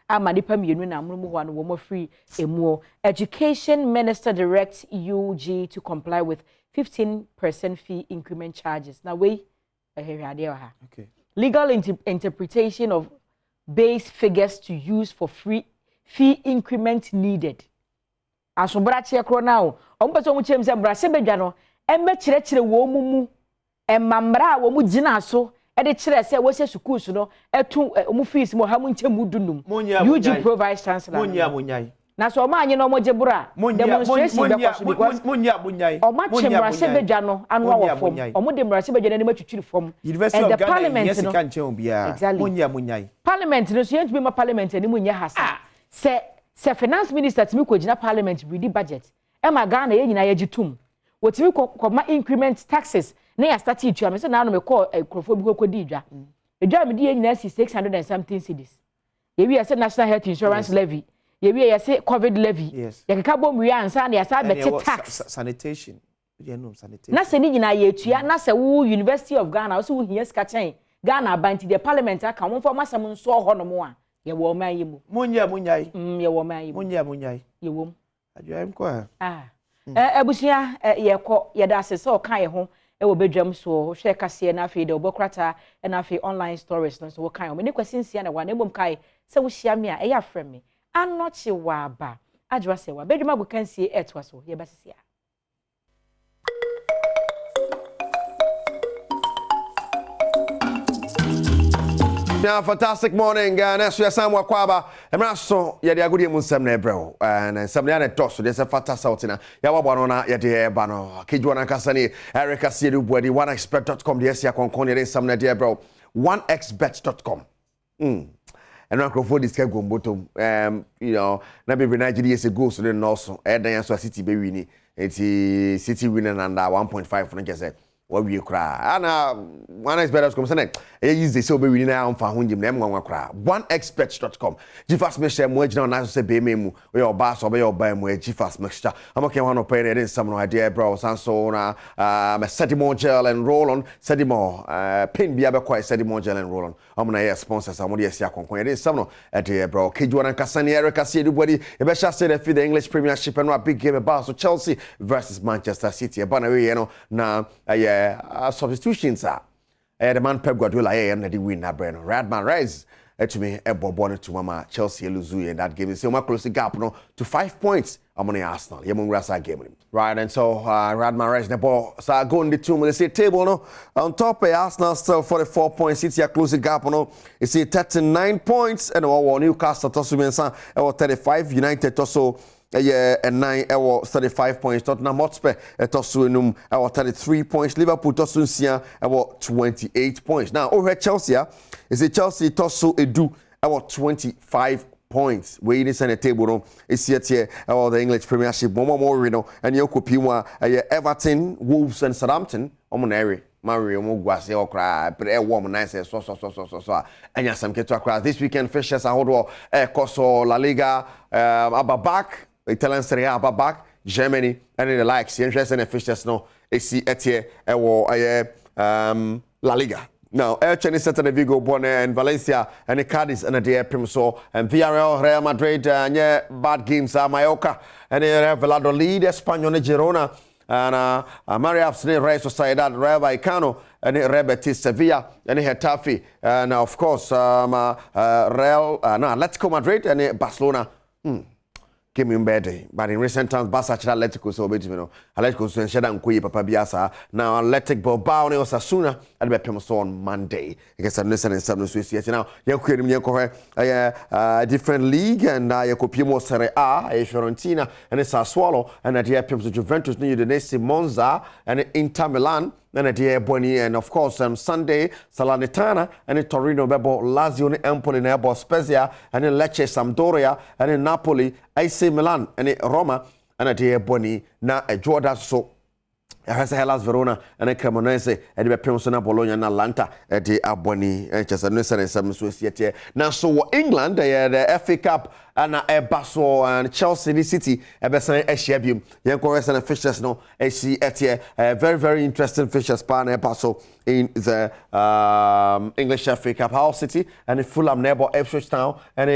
Amanipa mienu na amumu ho no wo free emu. Education Minister directs UG to comply with 15% fee increment charges. Now we okay. Legal interpretation of base figures to use for free fee increment needed. Aso brache ekro now. Ompeso mu chem se brache bedwa no embe kire wo mumu emamra wo mu gina so e de kire se wo se schools no etu omu fees mo ha mu nchemu dunum. UG provides chancellor. Munyai. Na so ma anyi no mo jebura demonstration be kwaso because munyai o ma chemra se bedwa no anu awo fom o mo de mra se bedwa na ma twitwiri fom University of Ghana yes kan chen bia munyai parliament no so yent be ma parliament ani munya hasa se finance minister timi ko gina parliament ready budget e ma Ghana ye nyina ye gitum wotimi ko ma increment taxes na ya start itu am se na no me call krofo bi ko di dwa edwa me di ye nyina 600 and something cedis ye wi say national health insurance levy ye wi say covid levy ye keka bom wi ansa na ya sa be tax sanitation ye no sanitation na se ni nyina ye tua na se wo University of Ghana so wo hia ska chen Ghana banti the parliament aka won for masam nso ho no mo a ye wo man yi mu munyai ye wo man yi munyai ye wo adwa ko abusia ye ko ye da se so kan ye ho e wo bedwam so hwe kase na afi de obokrata na afi online stories no so wo kan o me ne kwasinsia na wa na mbom kai se wo hia me a e ya frɛ me anochi wa ba adwa se wa bedwam agu kansie etwa so ye basisia. Yeah, fantastic morning. Next we are Samuel Kwaba. So yeah, the agudi munsem na ebro. And some na toss. There's a fantastic outina. Ya wabano na ya de bano. Kijwana kasani Erica Siedu Bwedi oneexpert.com. The SCA konkoni de some na de ebro. oneexpert.com. And microphone this guy go bottom. You know, na be 90 years ago so then also. Dan so City be winning. It's City winning under 1.5 for just say. What we cry and one expert come say e use the so be winning na amfa ho njim na emwa cry oneexpert.com gifas mixture mo agina na so say be memu we your boss or be your buy mo gifas mixture amake one no pay there some no idea bro sanso na sedimo gel and roll on sedimo pin bia be kwa sedimo gel and roll on amna here sponsors amodi esi akonkon there some no idea bro kejuana kasani Erica Siedu Bwedi e be sha say the English Premiership and a big game about so Chelsea versus Manchester City e bana we you know na substitutions are the man Pep Guardiola and the win na brand Radman Reyes to me a bobon to mama Chelsea lose in that game. So my close gap no to 5 points among Arsenal. Yemon Rasa game. Right, and so Radman Reyes the ball so go in the 2 minutes table no on top Arsenal still 44 points. City a close gap no. It's 39 points and Newcastle to Mensa 35 United also and 9 35 points. Tottenham Hotspur Tosunum 33 points. Liverpool Tosunsia 28 points. Now over Chelsea is a Chelsea Tosu Edu 25 points. We in the table no is here the English Premiership more no and Yokopiwa Everton, Wolves and Southampton Omoneri Mario Mugwase okra but warm nice so and some get to across this weekend fixtures hold Coso La Liga back Italian Serie A back Germany and the likes interest in fixtures no AC etie La Liga. Now, Elche is set on the Vigo, Bonne and Valencia and Cadiz and the Primso and Villarreal, Real Madrid and bad games Mallorca and Valladolid, Espanyol, Girona and Maria Absne, Real Sociedad, Real Vallecano and Real Betis, Sevilla and Getafe and of course Atletico Madrid and Barcelona. Came in bed, but in recent times, Barca Atletico so bit, Atletico so Shedan Kui Papa Biasa. Now Athletic Bilbao ne Osasuna and be Pemso on Monday. I guess I'm listening to some Swiss now. You a different league and you could Pimo Serie A, Fiorentina and it's Sassuolo and at the Pemso Juventus new Udinese Monza and Inter Milan. And at the Boni and of course Sunday Salernitana and Torino Bebo Lazio Empoli Nebo Spezia and in Lecce Sampdoria and in Napoli AC Milan and in Roma and at the Boni na Jordan so Hellas Verona and Cremonese and the Pemsona Bologna and Atlanta at the Aboni and Chester and some Swiss yet. Now so England the FA Cup and Basso and Chelsea City Ebesan Eshiabium young chorus and fishers no AC etie very very interesting fishers pan Basso in the English FA Cup Hull City and Fulham neighbor Ipswich Town and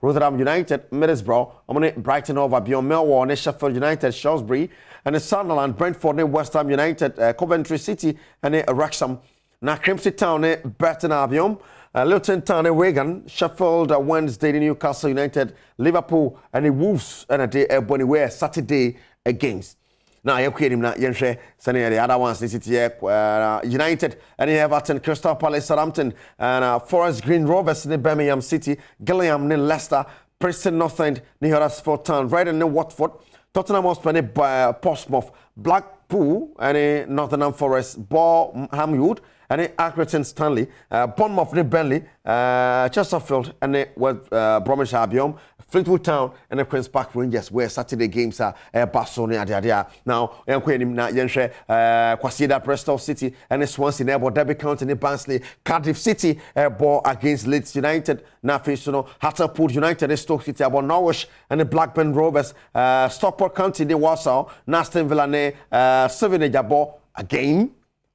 Rotherham United Middlesbrough Brighton over beyond Millwall and Sheffield United Shrewsbury and Sunderland Brentford and West Ham United Coventry City and Wrexham now Crimson Town Burton Albion Luton Town and Wigan, Sheffield Wednesday, Newcastle United, Liverpool and the Wolves and a day Bonnie Saturday against. Now you hear him now Yenche sending the other ones City United and Everton, Crystal Palace, Southampton and Forest Green Rovers in Birmingham City, Gillingham in Leicester, Preston North End, Huddersfield Town, Reading in Watford, Tottenham Hotspur by Portsmouth, Blackpool and Nottingham Forest, Bournemouth and Accrington Stanley, Bournemouth and Burnley, Chesterfield and Bromwich Albion, Fleetwood Town and the Queen's Park Rangers where Saturday games are Barcelona. Now, Yenche, Quasida Bristol City and Swansea Neighbour Derby County and Barnsley, Cardiff City ball against Leeds United, Nafisono, Hartlepool United, Stoke City about Norwich and the Blackburn Rovers, Stockport County, the Warsaw, Aston Villa, Stevenage ball again,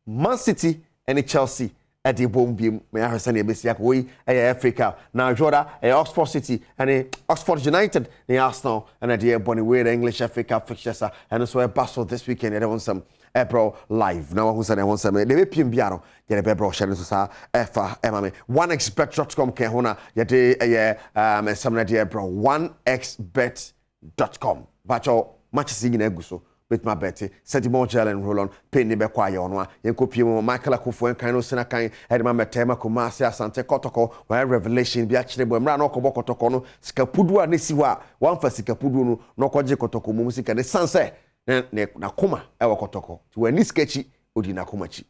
Man City and Chelsea at the Boom may I send a basic way Africa. Now Jordan, Oxford City and Oxford United, the Arsenal and a Bonnie Way, the English Africa fixtures and also a Basel this weekend. I want some April live. Now who said I want some the PM Biano, get a Bebro Shannon Efa Emame 1xbet.com Kehona Yade some idea bro 1xbet.com. Bacho much singing Eguso. With my Betty, Sedimo Gel and Roland, Penny Bequay on one, Yankopio, Michael Akufu and Kano Senakai, Edma Metema, Kumasia, Santa Kotoko, where revelation be actually when Ranoko Bokotokono, Skapudua Nisiwa, one for Sikapudu, no Koji Kotoko music and the sunset, Nakuma, our Kotoko, to any sketchy Udina Kumachi.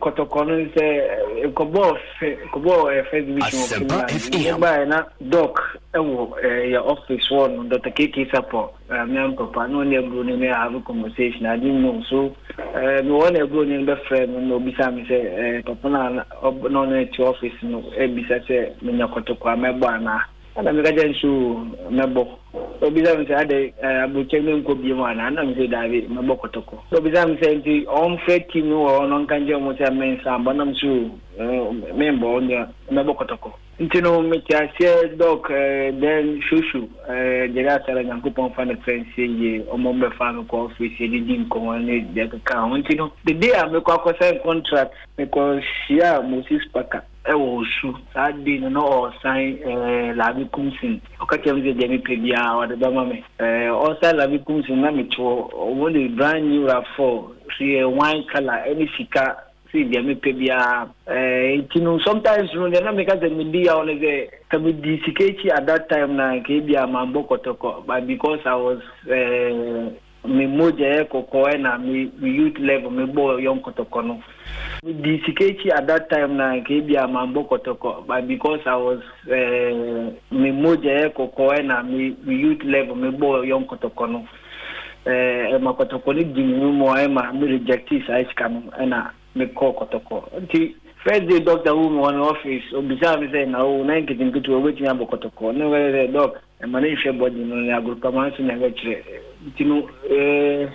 Kotokolo is a Kobo first division by Doc, your office one, Dr. KK support. I'm Papa, no near Bruno, have a conversation. I didn't know so. No one ever Bruno, the friend, no, besides, Papa, no, to office, no, besides, Minakotoko, Mabana, ana me gaje nsu mebo obiza me say ade abuche me nko bi ma na me say david mebo kotoko obiza me say nti on fe team wo no kanje mo say men sa bonam su member on mebo kotoko nti no me tia share doc then shushu jega sala nyanko pon fa na friends ye omo me fa ko office ye di nko ne de ka nti no the day I me ko sign contract because share Moses Paka Osu, Sadi, no, sign Lavi Kumsin. Okatem the Demi Pebia or the Bamame. Also, Lavi Kumsin, Namicho, only brand new RAV4, see a wine color, any sika, see Demi Pebia. Sometimes when they make us the media on the DCKT at that time, Kebia Mambo Kotoko, but because I was me moja koko na me youth level me boy young kotokono the CKT at that time na kebia mambo kotoko but because I was me moja koko na me youth level me boy young kotokono ma kotokoni dinu mo ma me reject is ice cam na me ko kotoko until first day doctor who on office obisa me say na o na nkitin kitu wetin abo kotoko no we doc e mane hwe body no na agrupaman so na we kire tinu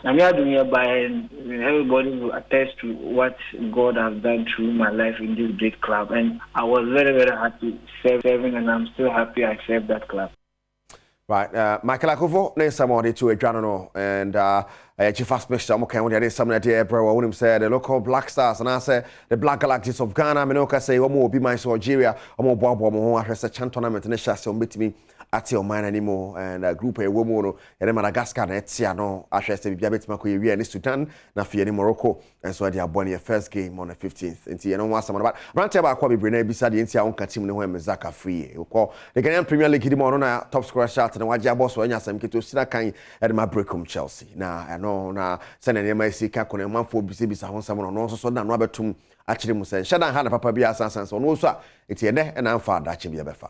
I'm here doing by everybody will attest to what God has done through my life in this great club, and I was very, very happy serving, and I'm still happy I served that club. Right, Michael Akufo, next somebody to a journal, and Chief Aspect, I'm okay with that. Some of the bro, when him said the local Black Stars, and I say the Black Galactics of Ghana, Minoka say, one more be my Algeria, one more Badwam, I has a chant tournament, and a chassis on me. At your mind anymore, and a group a woman and Madagascar, Etiano, Ashes to be Mako, and Sudan, Nafi in Morocco, and so they are born your first game on the 15th. And see, I don't want someone about Rantaba Kwabi Brene beside the Intia on Katim when Zaka free. You call the Ghanaian Premier League Dimona top scorer shot and Wajia boss or Yasam Kito Sinakai at my breakum Chelsea. Now, I know now, sending MIC Kakon and 1 4 BCB on someone on also Sudan Robert Tum actually Musa, Shadan Hana Papa Bia Sans on also, it's here and I'm far that be a befa.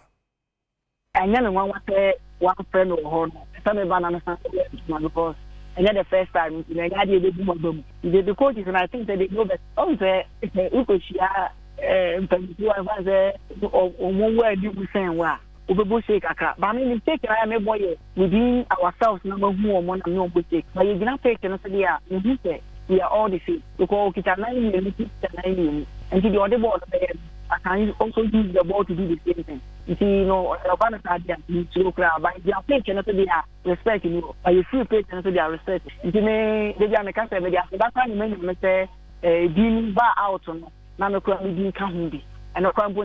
And then one friend or home, some banana because and then the first time in a idea they do the coaches and I think that they know that also but I mean, take I am boy within ourselves number one no mistake. But you cannot take and say we are all the same because it's a 9 million and the other ball I can also use the ball to do the same thing. You see, you know, Alabama Stadium, you but they are playing cannot be respect you, but you feel playing cannot be respect. You see, they are making say that time you say, being bar out on now no crime being candy, and no crime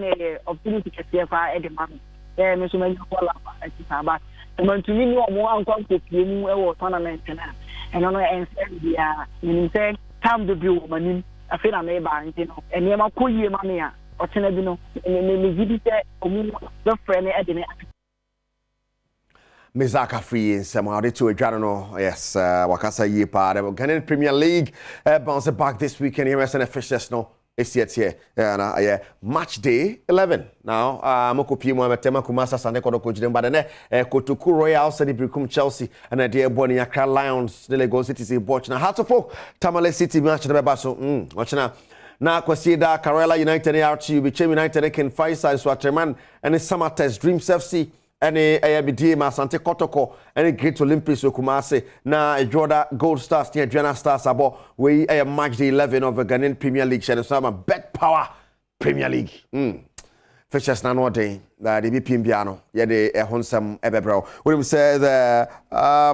opportunity to see if I had the money. Me so many call up, but when to me no more uncle to you or tournament and on and you say time to do money. I feel I'm able, you know, and you are cool, you money. Or Tenebino, and the friend Edine. Mizaka free in some to a journal, yes, Wakasa Ye part of Ghanaian Premier League bounce back this weekend here as an official no. It's yet here, and match day 11. Now, Moko Pimo, Tema Kumasa, Sande Kodoko, but then Kotuku Royal, Sadibricum Chelsea, and a dear Bonnie Accra Lions, the Lagos City, watching a heart of folk, Tamale City, match the Basso, watching a na kwasieda Karela United RTU Bichem United can Faisal Swaterman and the Summer Test Dreams FC and ABD Masante Kotoko and Great Olympics Kumase na Jordan Gold Stars near Adriana Stars abo we match the 11 of the Ghanaian Premier League and some bet power Premier League. Fishers na no day that the BPM piano yeah the honsam ebebro we say the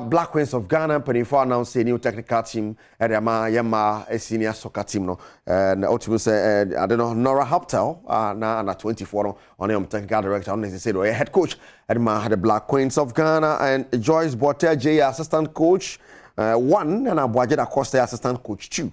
Black Queens of Ghana for announced a new technical team at Yama a senior soccer team no and ultimately say I don't know Nora Hoptel na under 24 on the technical director on the said head coach at had the Black Queens of Ghana and Joyce Botter J assistant coach 1 and Abwajeda Costa assistant coach 2.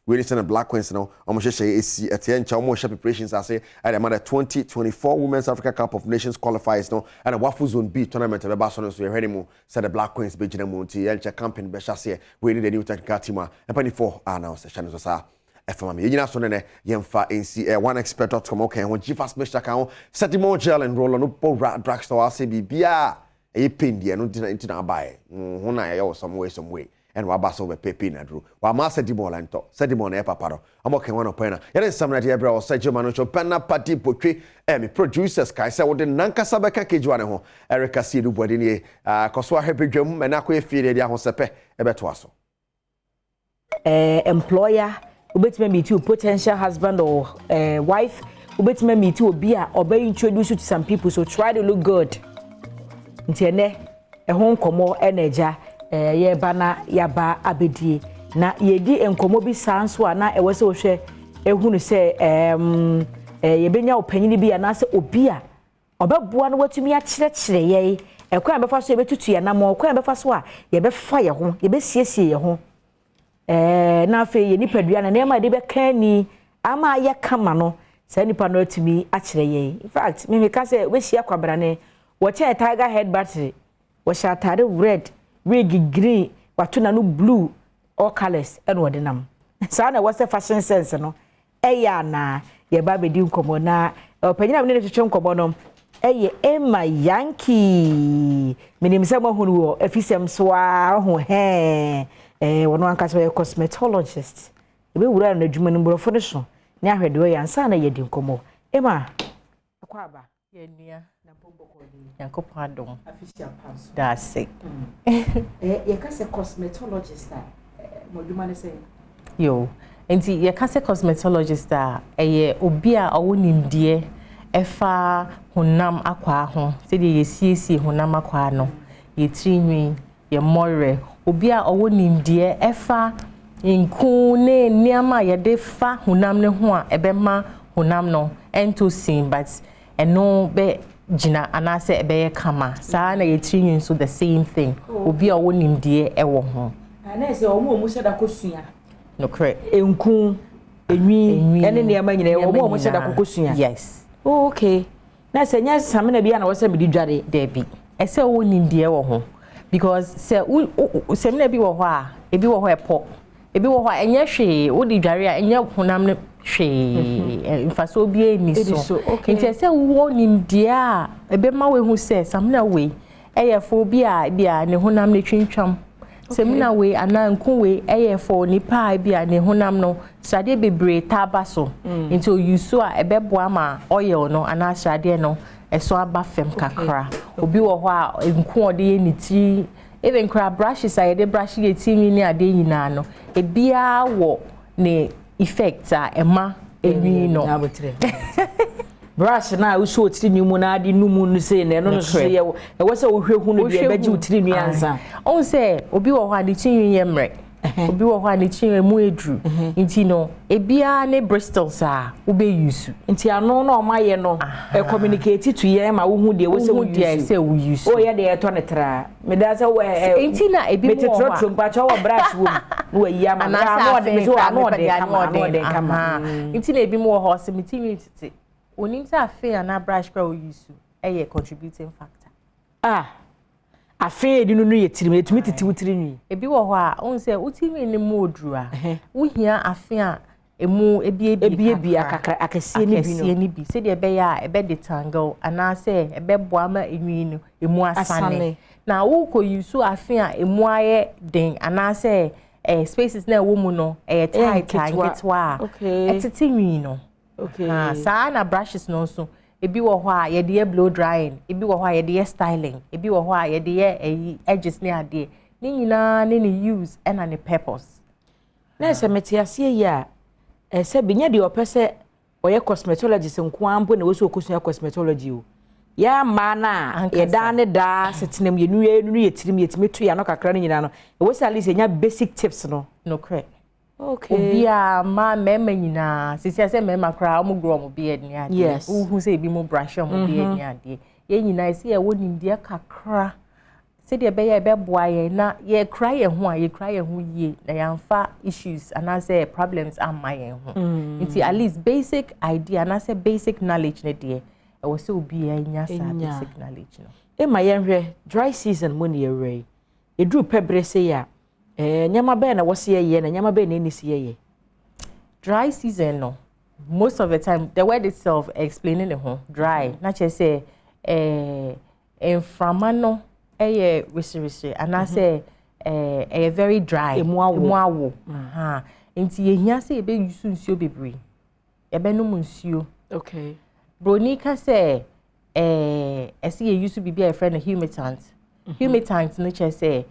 We listen to Black Queens now. Almost say AC at the end. Almost preparations. I say at the 2024 Women's Africa Cup of Nations qualifiers now. And a Wafu Zone B tournament at the Barcelona. So you're ready more. Said the Black Queens. Beijing Monti. Elcha campaign. Beshase. We need a new technical team. And 24 now. Session is a FMA. You know so ne. Yemfa NC. One expert dot com. Okay. When Jifas Mr. Kao. Set the more gel and roll on up. Drugstore. I say be a pin. No dinner into our buy. Hona yo some way. and wabaso be pepe na dru wa ma se dimo lanto se dimo na e papa ro amo ken wano pena yere samna de ebra o se jema no chopana party potwe me producers kai se wo de nankasa beka kejuwa ne ho Erica Siedu body ni koso ahebedwam me na ko efie de ahosepe e beto aso employer ubetime meet you potential husband or wife ubetime meet you obi a obe introduce you to some people, so try to look good ntiene ehon komo energy ye bana yaba abedie na yedi enkomo bi sanso ana ewese wo hwe ehunu se ye benya opanyini bi ana se obi a obeboa no watumi a kyerɛkyerɛ ye ekwan befa so ye betutu ye na mo ekwan befa so a ye befa ye ho ye besiesie ye ho na fe ye nipadua na nema de beka ni ama ye kama no sa nipa no atumi a kyerɛ ye. In fact me ka se we hia kwabra ne wo che tiger head battery wo sha tare red wig green watuna no blue all colors and wo de nam sa na wo se fashion sense no eya na ye ba bedi nkomo na opanyina me ne twetwe nkomo no eye Emma Yankee minim se mo hunu wo afisem so a ho wono anka so cosmetologist ebe wura na adwuma no brofo ne so ne ahwede o yansa na ye di nkomo Emma akwa aba ye nua na bomboko ni yankopon adom official pass that's it ye ka se cosmetologist mo adwuma ne se yo enti ye ka se cosmetologist eye obi a owonimdie efa honam akwa ho se de ye siesie honam akwa no ye trinwi ye more obi a owonimdie efa nku ne niama ye de fa honam ne ho a ebema honam no entosin but eno be jina anase ebe kama saa na ye trinwi so the same thing obi a owonimdie ewo ho na se omo sheda kosua no correct enku enwi ene niama nyina omo sheda kokosua yes. Oh, okay. Na se nya samena bia na wo se bidi dware debi. Ese wo nimdie wo ho because se semena bi wo ho a ebi wo ho epo. Ebi wo ho a enya hwe wo di dware a enya honam ne hwe mfaso bi eni so. Nti se wo nimdie a ebe ma we hu se samena we eyefo bi a bia ne honam ne twintwam. Semina we ananku we eyefo nipa bia ne honam no sade bebre tabaso into you so a ebeboa ma oil no ana sade no eso aba fem kakra obi wo ho a nku ode ye niti even kra brushes a ye de brush ye timi ni ade nyina no ebia wo ne effect a ema enwi no brush na uso otiri ni mu na adi numu no se na no so ye e wo se wo hwehu no de beji otiri ni ansa on se obi wo ho ade chinwi ye mre obi wo ho ade chinwi mu edru nti no ebia ne bristles a wo be use nti ano na o maye no e communicate to ye ma wo hu de wo se wo use o ye de e to ne tra me da se wo nti na ebi wo ho metro pa cha wo brush wo no yi ama na no de so ano de kama nti na ebi mo wo ho se mitimi titi onimsa afi ana brush kwa use eye contributing factor afi edi no ye tirim etumi titi wutiri nwi ebi wo ho a on se utimi ni modru a wo hia afi a emu ebi akakra akasie ni bi se de ebe ya ebe detangle ana se ebe boama enwi no emu asane na wo ko use afi a emu aye den ana se spaces na wo mu no tight angetwa etiti nwi no. Okay. Sa na brushes no so ebi wo ho a ye de blow drying ebi wo ho a ye de styling ebi wo ho a ye de edges ne ade ni nyina ne use and an purpose na se metiasie ya se binya de opese oye cosmetologist nko ambo na wo so okosua cosmetology o ya ma na ye da ne da setinem ye nu ye tirim ye timetu ya no kakra ne nyina no e wo se at least nya basic tips no correct. Okay. Obia ma mema nyina sisi se mema kra omo grow omo beard ni ade. Yes. Who say bi mo brush omo beard ni ade. Ye nyina se ye wonim de kakra. Se de be ye be boa ye na ye kra ye ho a ye kra ye ho ye na yamfa issues and I say problems am my ye ho. Nti at least basic idea and I say basic knowledge ne de. E wo se obi ye nya sa basic knowledge no. E ma ye hwe dry season mo ne ye re. E dru pebre se ya nyama be na wose ye na nyama be na ni se ye dry season no most of the time the word itself explaining the whole dry na che say inframa no eye resirisi and I say very dry. Emuawo. Nti yehia say ebe use nsuo bebre. Ebe no nsuo. Okay. Bronika say ese ye use be a friend of humectant. Humectant nature say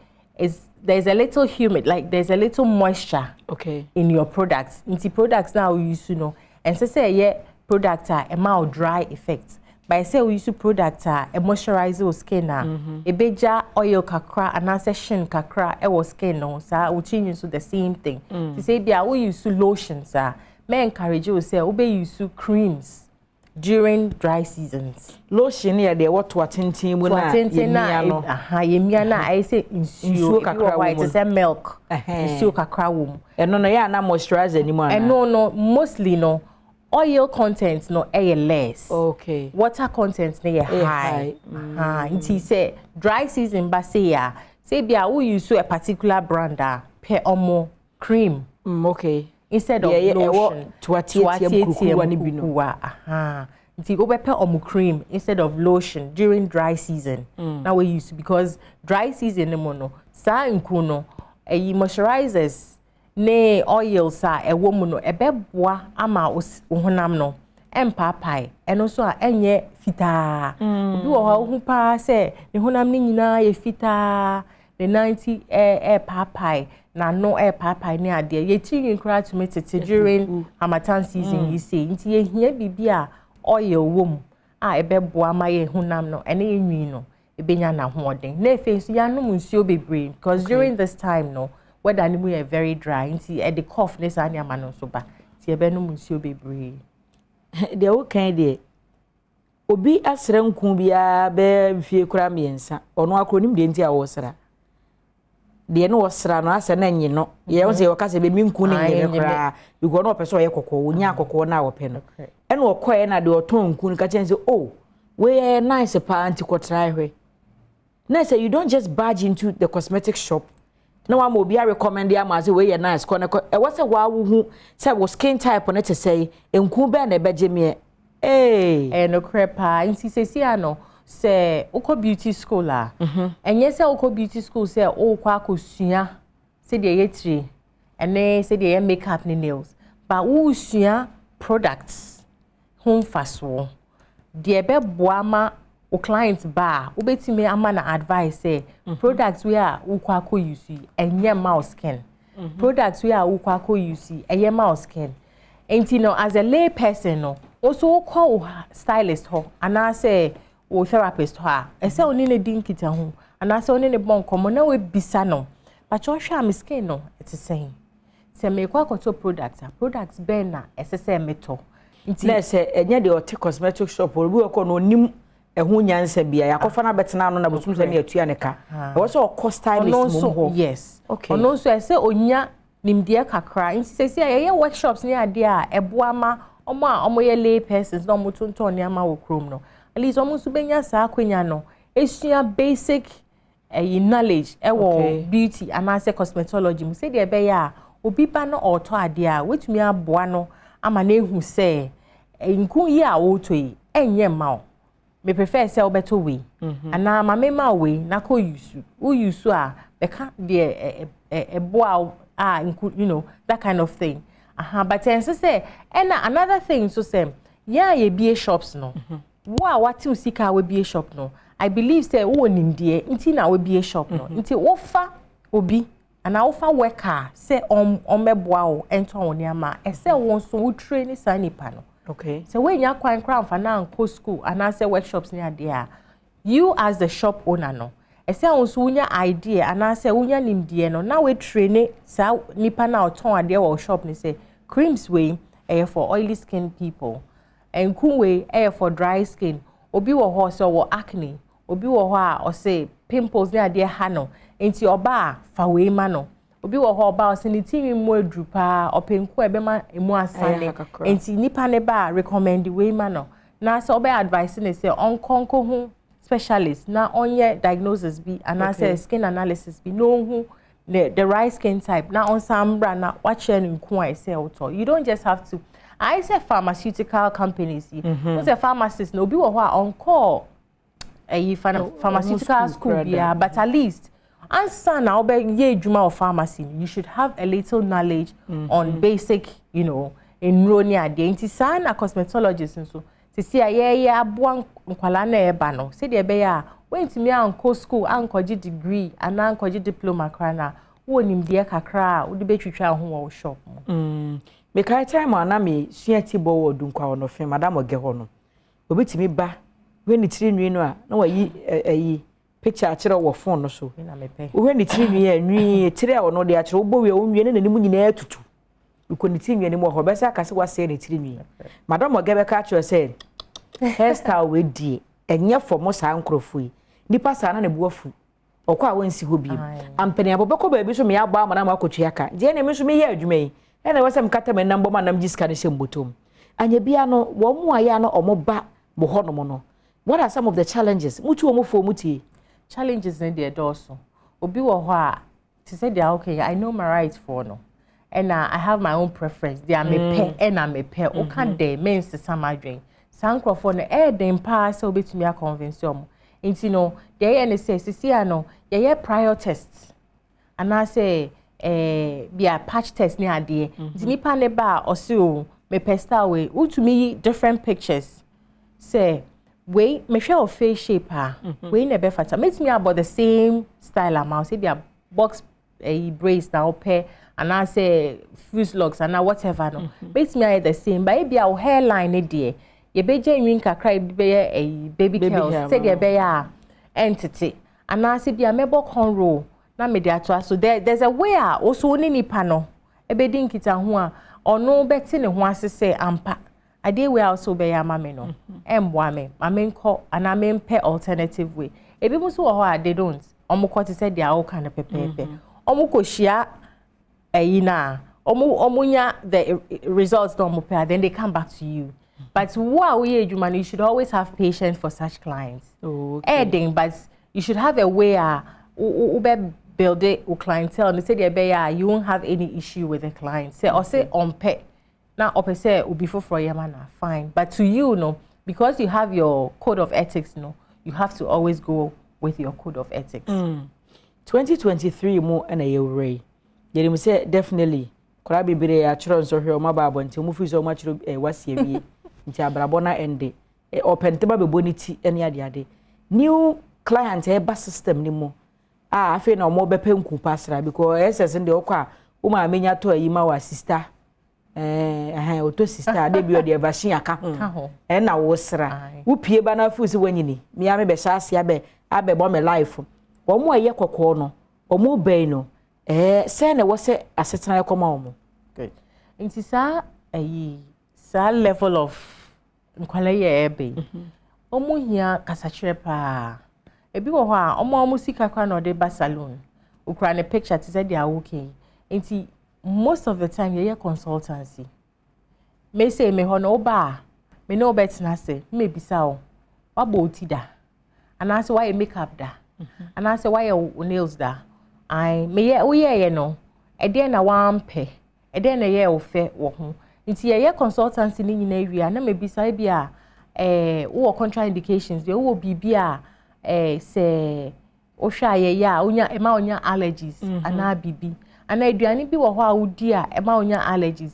there's a little humid, like there's a little moisture in your products. Nti products now we use know. And say yeah product a mild dry effect. But I say we use product a moisturize your skin a beja oil kakra and a session kakra e skin no sa we change to the same thing. To say be we use lotions may encourage you say we use creams during dry seasons. Lotion here they what tintin when I say insuo kakra it is a milk insuo kakra wom. And no ya na moisturize anymore. And no mostly no oil content no less. Okay. Water content no high. Nti say dry season ba say ya say bia we use a particular brand per omo cream. Okay. Instead of lotion to nti go be per omo cream instead of lotion during dry season. Now we use because dry season no sa nku no moisturizers ne oils ewo mu no ebeboa ama honam no empapai eno so enye fita obi wo hu pa se ne honam ni nyina ye fita the 90 papai na no papai ne ade ye tinyin kra to metete during harmattan season you say nti ye hia bibia oil wom ebeboa ma ye honam no ene enwi no ebenya na hoden na efe so ya no nsuo bebre because during this time no weather animu is very dry nti the cough ne sa nyama no so ba ti ebe no nsuo bebre de o kan de obi asra nku bia be fie kura miensa ono akronim de nti a wo sra de no wo sra no asa na nyi no ye wo se wo kase be minku ne nyi kura because no person ye kokko wo nya kokko na wo pe no ene wo koye na de oton nku ka chen say oh we nice pa anti ko try hwe na say you don't just barge into the cosmetic shop. No one will be recommend ya mazi we nice kone e wase wa hu say wo skin type on it say enku be na beje me no crepa nti sesi ano say uko beauty school enye say uko beauty school say o kwa akosua say de yetri ene say de makeup ni nails but wo sua products home faso de be boama o clients ba obetime ama na advice say products we are ukwako use enye mouse skin products we are ukwako use enye mouse skin enti no as a lay person no also call stylist ho ana say o therapist ho e say oni ne dinkita ho ana say oni ne bon komo na we bisa no but you hwa am skin no it is saying say me kwa to products ben na ese meto enti na say enye de o cosmetic shop obi we ko no nim ehu nyansa bia yakofa na betena no na botum se na atua ne ka e wo so o stylist mo yes okay ono so e se onya nimdia kakra nti se se ye workshops ni ade a eboa ma omo ye lay persons no mo tonton ni ama wo krom no at least omo so benya sa akwanya no esua basic knowledge wo beauty and as cosmetology mo se de be ya obi ba no auto ade a wetumi aboa no ama na ehu se nku yi a wo to yi enye ma me prefer say obeto we ana mama ma we na ko use a beka de boa you know that kind of thing but say and another thing so say yeah ye be shops no what you sika we be shop no I believe say wo nimdie nti na we be shop no nti wo fa obi ana wo fa worker say meboa wo ento woni ama e say won so wo train sanipa no. Okay. So when you are crown for now school and I say workshops near there, you as the shop owner no. I say also unya idea and I say unya nimdie no. Now we train it so nipa na oton ade or shop ni say creams way for oily skin people and cool way for dry skin. Obi wo ho so wo acne. Obi wo ho a or say pimples near there hano. Enti oba fa we ma no. Obi wo ho ba osinitimi mu adrupa openku ebema emu asane enti nipa ne ba recommend we ma no na so obe advice ne say onkonko hu specialist na onye diagnosis bi and say skin analysis bi no hu the right skin type na on sambra na wache nku I say auto you don't just have to I say pharmaceutical companies you say pharmacist no obi wo ho a on call pharmaceutical school bia but at least And son, now be ye juma of pharmacy. You should have a little knowledge on basic, you know, in ronia de. Inti son a cosmetologist and so. To see a ye abuan nkwala na eba no. Say de be ya. When to me anko school, anko degree, and anko diploma krana. Wo nim de kakra, wo de be twitwa ho wo shop. Me kai time ana me suati bo wo dunkwa wo no fe madam oge ho no. Obetimi ba when ni tiri nwi no a na wayi picture akere wo phone no so. Na me pe. When ni tiri nwi anwi tiri a wo no de akere wo bo we wo nwi ne nanim nyina atutu. Uko ni tiri nwi ne mo ho be se akase wase ni tiri nwi. Madam oge be ka akere say hairstyle we die enye for mo sa nkrofo yi. Nipa sa na ne buafu. Okwa wansi ho bi. Ampene abobeko ba bi so me aba amana ma akotwe aka. Je na me so me ye adwuma yi. Ena wasem kata me nambo ma nam jiska ne sembotom. Anya bia no wo mu aya no omoba bo hono no. What are some of the challenges? Mutu omo fo muti. Challenges in the doorso. Obi wo ho a to say they are okay. I know my rights for no. And I have my own preference. They are me pay and I me pay. O kan dey means the summer drain. Sankrofo no dem pa so obetumi a convince omo. Inti no dey any say sisi ano ye prior tests. And I say be a patch test ni ade. Inti nipa ne ba o se o me pesta we utumi different pictures. Say we me share of face shape we never fata. Makes me about the same style amount. Say be a box a brace now pair and I say fuse locks and whatever no. Makes me the same but be a hairline e dey. Ye be genuine kakra be a baby curls. Say there be a entity. And I say be a mebo cornrow. Na me dey ato so there's a way also ni nipa no. E be din kita ho a ono beti ne ho asese ampa. Ade we also be ya mame no. Emboa me. Mame nko ana me mpe alternative way. E bi mo so ho a they don't. Omo ko te say they are all kind of pepepe. Omo ko hia ayi na. Omo nya the results don't mo pay then they come back to you. But what we you should always have patience for such clients. Okay. But you should have a way build it with clientele and say you won't have any issue with the client. Say or say on pay. Now up say will be for yamana fine. But to you no, because you have your code of ethics no, you have to always go with your code of ethics. 2023 mo na ye ray. Ye say definitely kora bibire ya chiro nso hwe o mababo nti mu fi so ma chiro wasie wie. Nti abrabona ende open teba be boniti ene ade new client eba system ni mo afi na omo be penku pasra because SS nde okwa o ma menya to ayi ma wa sister oto sister de bi o de version aka ho na wo sra wo pie ba na fu si wanyini mi ya me be sha ase abe bo me life omo aye kokko no omo bai no say na wo se asetena ekoma omo good nti sa ayi sa level of nkwala ye ebe omo hia kasachire pa ebi wo ho a omo sika kwa no de ba salon ukra ne picture to say they are okay nti most of the time ye consultancy me say me ho no ba me no betina say me bisa o wabo otida and I say why makeup da and I say why nails da I me ye wo ye no e de na wampe e de na ye wo fe wo ho nti ye consultancy ni nyina wi na me bisa bia wo contraindications de wo bibia say o hwa ye ya onya ema onya allergies ana bibi ana aduane bi wo ho a wodi a ema onya allergies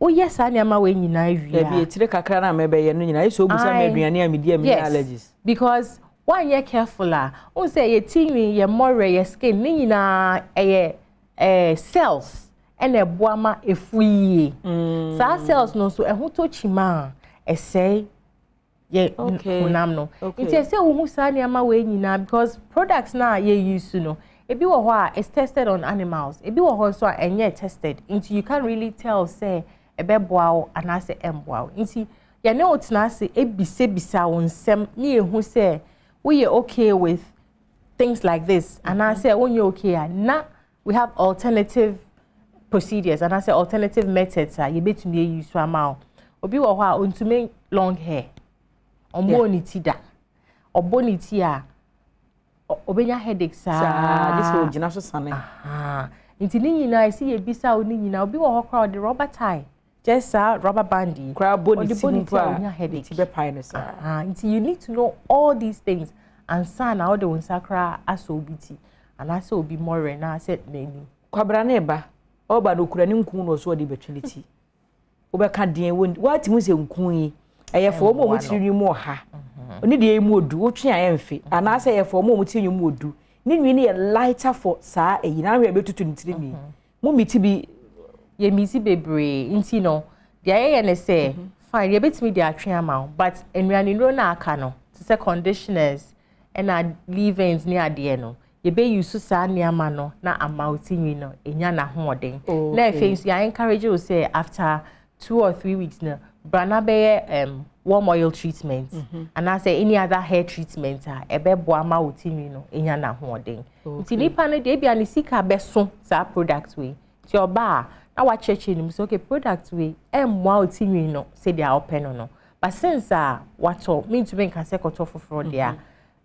o yes ani ama we nyina wi ya bi etire kakra na me be ye no nyina iso busa me aduane a medi am allergies because when you careful o say ye tinwi ye more ye skin ni nyina cells and a boama efuye sa cells no so ehun to chima say ye unam no it say wo hu sa niam we nyina because products na ye use no ebi wo ho a is tested on animals ebi wo ho so enye tested into you can't really tell say ebeboa ana say emboa into ye na otina say ebise wonsem ni ehu say we are okay with things like this and I say when you okay na we have alternative procedures and I say alternative methods you betumi use amount obi wo ho a ontumi long hair omoniti da oboniti a obenya headaches this will gina so sane nti ni nyina isi ye bisa o ni nyina obi wo ho crowd the rubber tie just rubber bandy crowd boniti onya headache be pie no nti you need to know all these things and sana all the unsakra asobiti and I say obi more na I said nani kwabra na eba oba no kura ni nkun no so de betweliti obeka den what mu se nkun yi eyefo mo mo tiri mu oha oni de emu odu otwe ayemfe ana say eyefo mo tiri mu odu ni nwi ne lighter for saa eyi na hwe betutu ntiri mi mo miti bi ye miti bebre nti no de aye ne say fine ye betimi de atwe ama but enwani no na aka no to say conditioners and leave-ins ni ade no ye be use saa niama no na amount nwi no enya na hoden na face ya encourage you say after 2 or 3 weeks na brana be warm oil treatment and I say any other hair treatment ebe boa ma otinwi no enya na hoden nti nipa no de bia ni sika beso saa product we ti oba na wa cheche ni so okay product we emwa otinwi no say they are open no but since wato mean to make say koto foforo dia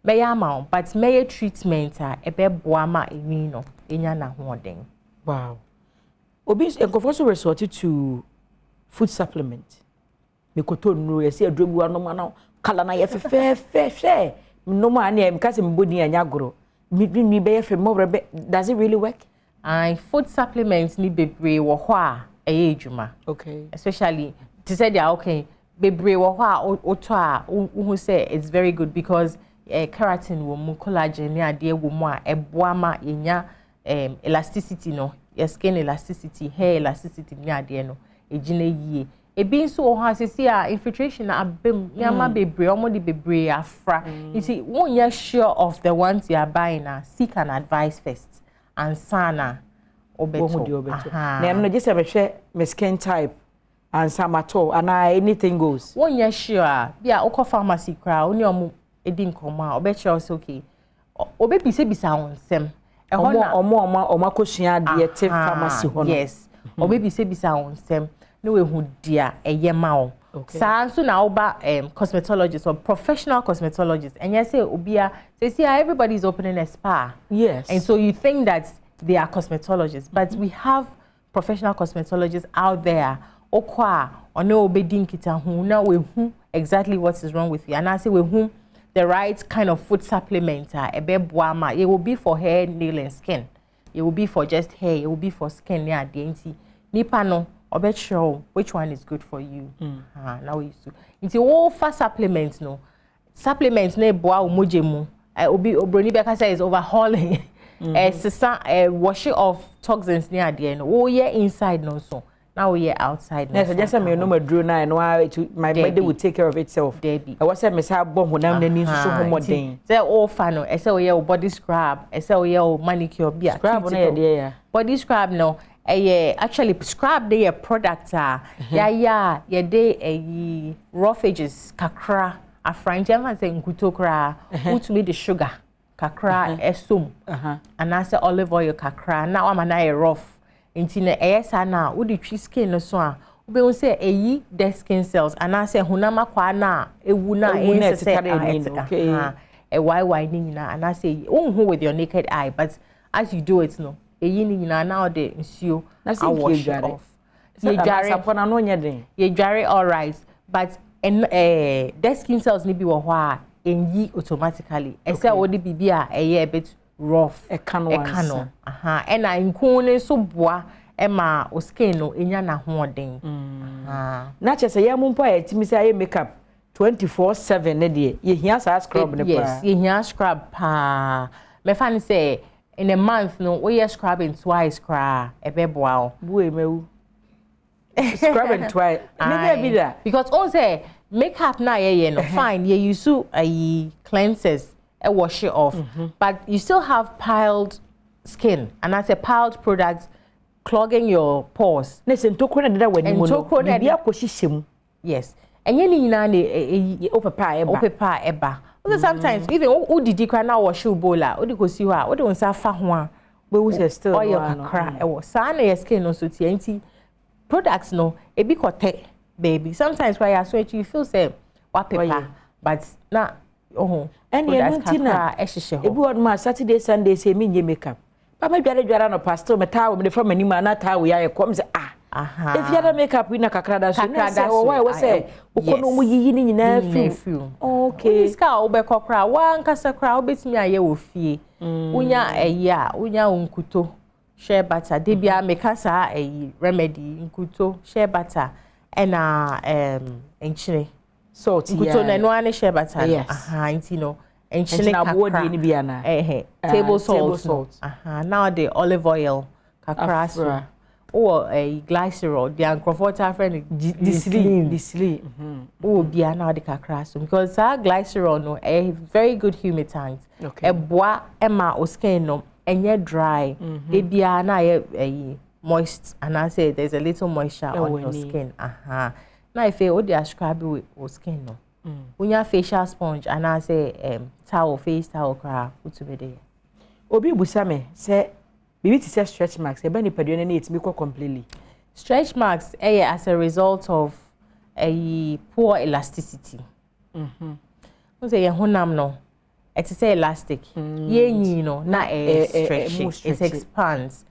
be ama but may treatment ebe boa ma enwi no enya na hoden. Wow. Obi enkofoso resort to food supplement. Me koto no yesi adrobu anoma na kala na ye fe no ma na em kase mbodi anya goro mi be ye fe mo rebe does it really work? Food supplements ni bebre wo ho a ejuma. Okay. Especially to say they are okay bebre wo ho a oto a who say it's very good because keratin wo mu collagen ni ade wo mu a eboa ma yenya elasticity no your skin elasticity hair elasticity ni ade no ejina yie ebi nso o ha sisi a infiltration na abem nyama bebre omo de bebre afra you when you're sure of the ones you are buying seek an advice first and sana obeto na em no just be my skin type and samato and anything goes when you're sure bia okọ pharmacy kra oni omo edin koma obeche also okay obebi se bisa onsem omo akosua de te pharmacy ho no yes obebi se bisa onsem no we hu dia eyema o sa so na oba cosmetologist or professional cosmetologist and you say obia say see everybody is opening a spa, yes, and so you think that they are cosmetologists, but we have professional cosmetologists out there okwa ono obedin kita hu na we hu exactly what is wrong with you and I say we hu the right kind of food supplement ebeboama it will be for hair, nail and skin, it will be for just hair, it will be for skin ya denti nipa no obet show which one is good for you. Now we used to it's all fast supplements no supplements na boa umojemu obi obroni beka say is overhauling washing off toxins near the end oh yeah inside no so now we are outside no so just me no madru na no my body will take care of itself Debbie I was say me say bom honam na ni so homoden say all fano say oh yeah body scrub say oh yeah manicure bia scrub na yeah body scrub no actually scrub dey a product yeah dey roughages kakra afranje man say nkutokra utumi the sugar kakra esum and I say olive oil kakra now am na rough nti na esa na wo di twi skin no so a wo be say eyi dead skin cells and I say hunama kwa na ewu na okay why ni na and I say unhu with your naked eye but as you do it no eyi ni na now the nsuo na say wash it off ye sapona no nya den ye dware all right but dead skin cells ni bi wo ho a enyi automatically ese wo di bibia a bit rough ekano and I nkune so boa ema o skin no enya na hoden na chese ye mumpo e timi say ye makeup 24/7 ne de ye hia sa scrub ne pa yes ye hia scrub pa me fan say in a month no we are scrubbing twice cra ebeboa o bu emewu scrubbing twice maybe be that because on say makeup na ye no fine ye use cleansers and wash it off but you still have piled skin and as a piled products clogging your pores listen to kona da wani mo no bia ko hihiem yes and ye ni na opepa eba so sometimes even who did cry now wash your bowl o di ko si ho a o di unsa fa ho a we will still oil kakra e wo sa na your skin no so ti products no e bi kote baby sometimes why you feel say what paper but na and you ntina e bi won ma Saturday Sunday say me nye makeup pa ma dware no pastor me tawo me from anima na tawo ya ye kom say aha if you makeup we na kakra da so na say why we say ukono mu yiyi ni nyina afi okay iska obekokra wa nkasa kra obetimi aye wo fie unya eya unya nkuto share butter de bia mekasa remedy nkuto share butter ena enchine salt nkuto na no ane share butter aha nti no enchine kakra ni bia na table salt aha now the olive oil kakra so or a glycerol the uncomfortable friend disli oh bia now the kakra so because glycerol no a very good humectant e boa ema o skin no enye dry they bia na moist and I say there's a little moisture on your skin aha now if you dey scrub with skin no unya facial sponge and I say towel face towel kra utume dey obi busame say bibi ti say stretch marks e ba ni padua na etimi ko completely stretch marks as a result of a poor elasticity we say honam no it is elastic yenyi no na stretch it expands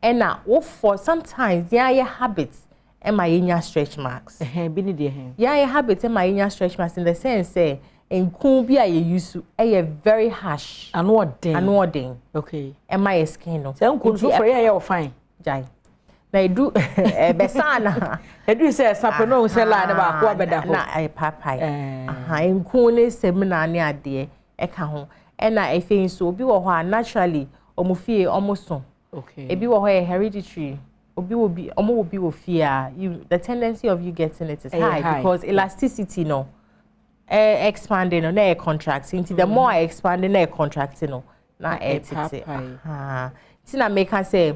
and now for sometimes your habits and my stretch marks bi ni de your habits and my stretch marks in the sense say en kun bi aye use very harsh anoording okay and my skin no say kun so for you fine jai na do besana do say sapo no say la na ba ko abeda ho na papai aha en kun ne semina ne ade e ka ho and na efin so obi wo ho naturally omufie omoso okay ebi wo ho hereditary obi wo fie the tendency of you getting it is high because elasticity no expanding no contracting the more I expanding na contracting no na tina make us say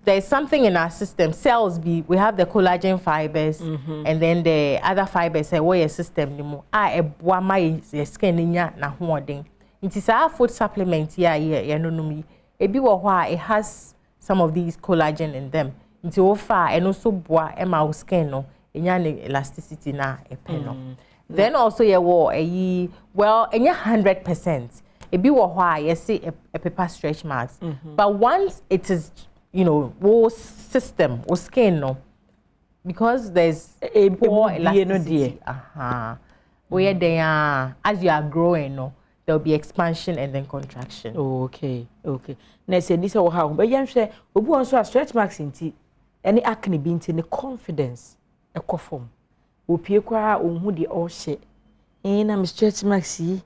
there's something in our system cells we have the collagen fibers and then the other fibers say where your system ni mo eboa my skin nya na hooding it is our food supplement here no mi ebi wo ho it has some of these collagen in them nti wo fa and also boa ema skin no nya elasticity na no. Then also well, in 100%, it be what you see a paper stretch marks. But once it is, whole system or skin, no, because there's a poor elasticity. Where they are, as you are growing, no, there will be expansion and then contraction. Okay. Now say this is how, but you say we also stretch marks in any acne being in the confidence a form. Opie kwa onhu de ohye na me stretch marks yi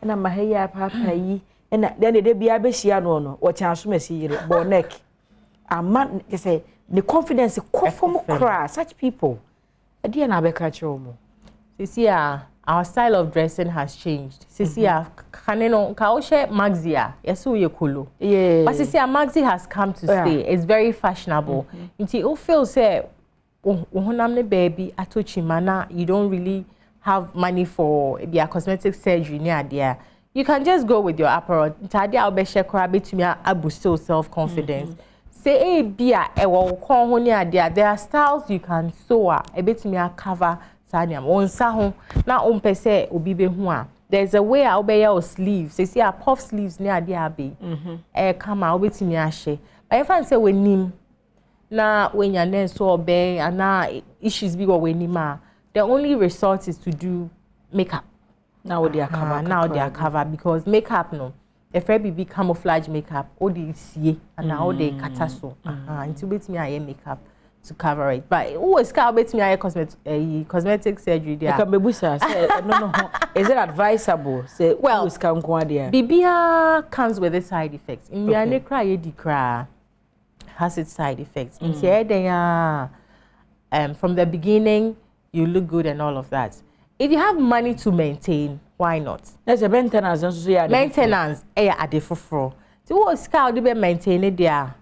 na maheya papa yi na de bia be hia no wo chan so masi yire bo neck ama say the confidence kofom cry such people ade na be ka kire mo sisi our style of dressing has changed sisi kaneno ka o she maxia yeso ye kolo but sisi maxi has come to stay it's very fashionable nti o feel say baby atochimana you don't really have money for a cosmetic surgery near there you can just go with your apparel tadia obeshe kra betumi abusto self confidence say bia e wo kon ho near there are styles you can sew a betumi cover saniam onsa ho na ompese obi be hu a there's a way I obey your sleeves say a puff sleeves near there be come out betumi ahye but if I say we nim na when you're then so obey and now issues be what we need the only resort is to do makeup now they are cover because makeup no if be camouflage makeup all the see and now they kataso until bet me I makeup to cover it but always can bet me I cosmetic surgery there can be busa no is it advisable say well can go there bibia comes with the side effects in we cry di cry has its side effects. From the beginning, you look good and all of that. If you have money to maintain, why not? There's a maintenance. Maintenance, at the for. So what scout you be maintain it there,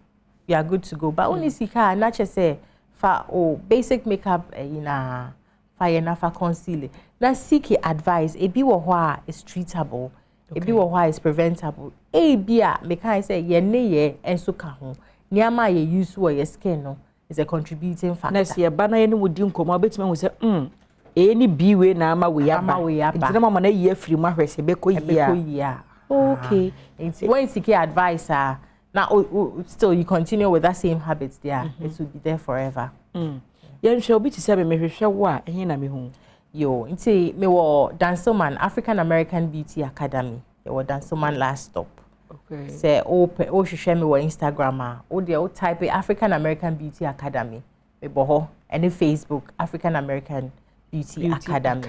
you are good to go. But only see car, not just say for basic makeup fire enough for concealer. Now seek advice. A be what is treatable. A be what is preventable. A be make I say ye and so kahon. Niama ye use for your skin no is a contributing factor. Next year, bana any would dim come bit me say any be way na ama we aba. It's mama na year free ma hwese be ko year. Okay. When seek advice now still you continue with that same habits there, it will be there forever. Yen shall be to say me hwehwe wo a ehe na me hu. Yo, nti me wo Dansoman African American Beauty Academy. Yo wo Dansoman last stop. Okay. Say o hwehwe me wo Instagram a o de o type African American Beauty Academy. Me bo ho and Facebook African American Beauty Academy.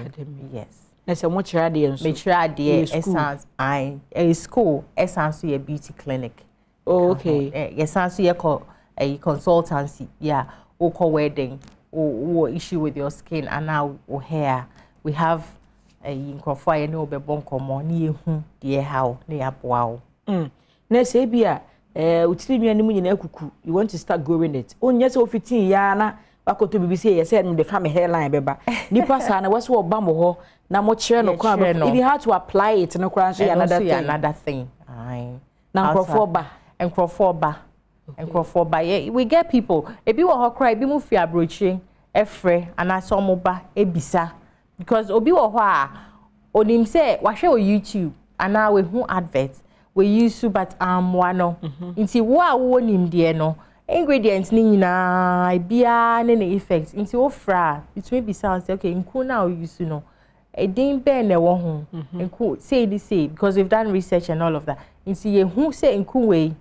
Yes. Na se mo kira de enso. Me kira de essence a school essence ye beauty clinic. Oh, okay. Essence ye call a consultancy. Yeah. O call wedding. Or issue with your skin and now or hair. We have a incorfire no be bon common dear how near wow. Na say bia utiri mi animu nyina kuku you want to start growing it. Onye so 15 ya na wakoto bibi say yes the family hairline beba. Nipa sa na waso oba mo ho na mo kire no kwa if you had to apply it no kwa so another thing. Aye. Na nkrofo ba. Nkrofo ba. Nkrofo ba. We get people. Ebi wo ho cry bi mu fi abrochi efre anasomoba ebisa because obi wo ho a onim say wa hwe o YouTube ana we hu adverts we use but amwano nti wo a wo nim de no ingredients ni nyina bia ne ne effect nti wo fra it may be sound say okay nku na o use no edin be na wo ho nku say because we've done research and all of that nti ye hu say nku we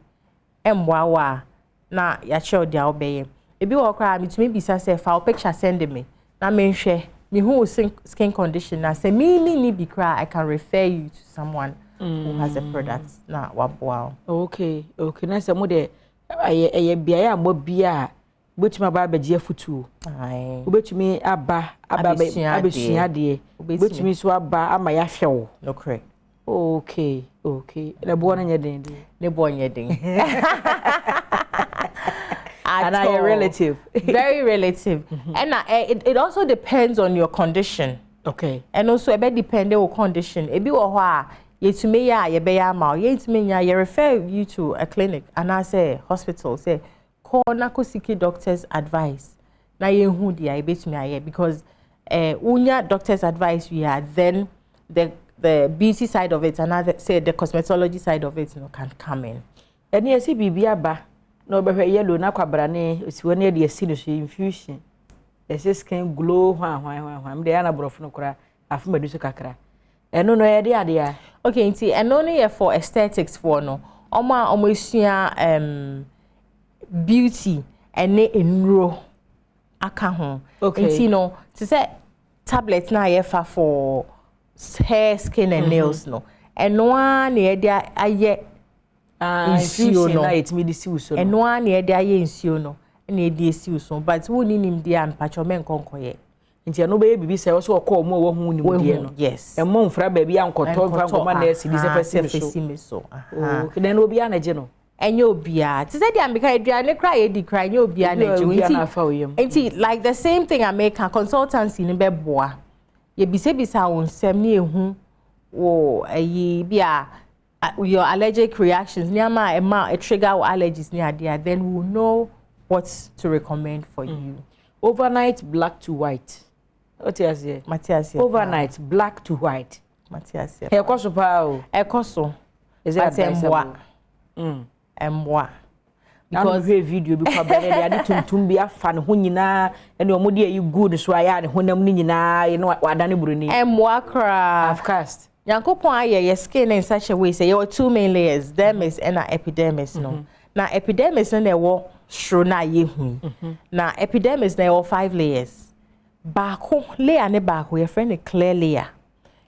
emwa na ya show dia obeye ebi wo kra me to me bisa say fa picture send me na me hwe me who skin condition na say me ni bi kra I can refer you to someone who has a product na waboa. Okay na say mo de eye bia ya mo bia betuma ba beje futu ai obetumi aba abesua de obetumi so aba ama ya hwewo no correct. Okay na bo na nyeden ne bo nyeden and are relative. Very relative. And it also depends on your condition. Okay. And also it depends on your condition. Ebi wo ho a yetume ya ye be ya ma yetume ya ye refer you to a clinic and I say hospital say call na ko seek doctor's advice. Na ye hu dia ebetumi aye because unya doctor's advice we are then the beauty side of it and I say the cosmetology side of it can come in. Any esi bibia ba no be yellow na kwabra ne osiwo ne de esi no infusion ese skin glow hwan de na brofo no kora afumadu so kakra eno no ye de ade a okay nti eno no ye for aesthetics for no omo esua beauty ene enro aka ho nti no to say tablet na ye fa for hair skin and nails no eno a na ye de aye infusion na etimi di si uso no eno a na e de aye nsuo no na e di esi uso but wo ni nim dia mpacho men konkoye nti eno be bibi se so okọ mo wo hu nim die no yes emo mfra ba bia nkoto mfa nkoma na esi di se fesi so oh kede no obi anaje no enye obia ti se dia mbika aduane kra ye di kra enye obia anaje nti like the same thing American consultancy ni be boa ye bisa won sem ni ehu wo ayi bia your allergic reactions near a trigger or allergies near there, then we'll know what to recommend for you. Overnight black to white. What is it? Matthias. Overnight black to white. Matthias. Hey, koso pa. Koso. Is it advisable? Mwa. Because we video because they are tuntum bi afa ne ho nyina ene omo de you good so aya ne honam ni nyina ye no wadane buruni. Mwa kra. Of course. Yankopon aye your skin in such a way say you have two main layers, dermis and epidermis no. Now epidermis na wo shro na ye hu. Now epidermis na wo 5 layers. Baako layer ne baako your friend a clear layer.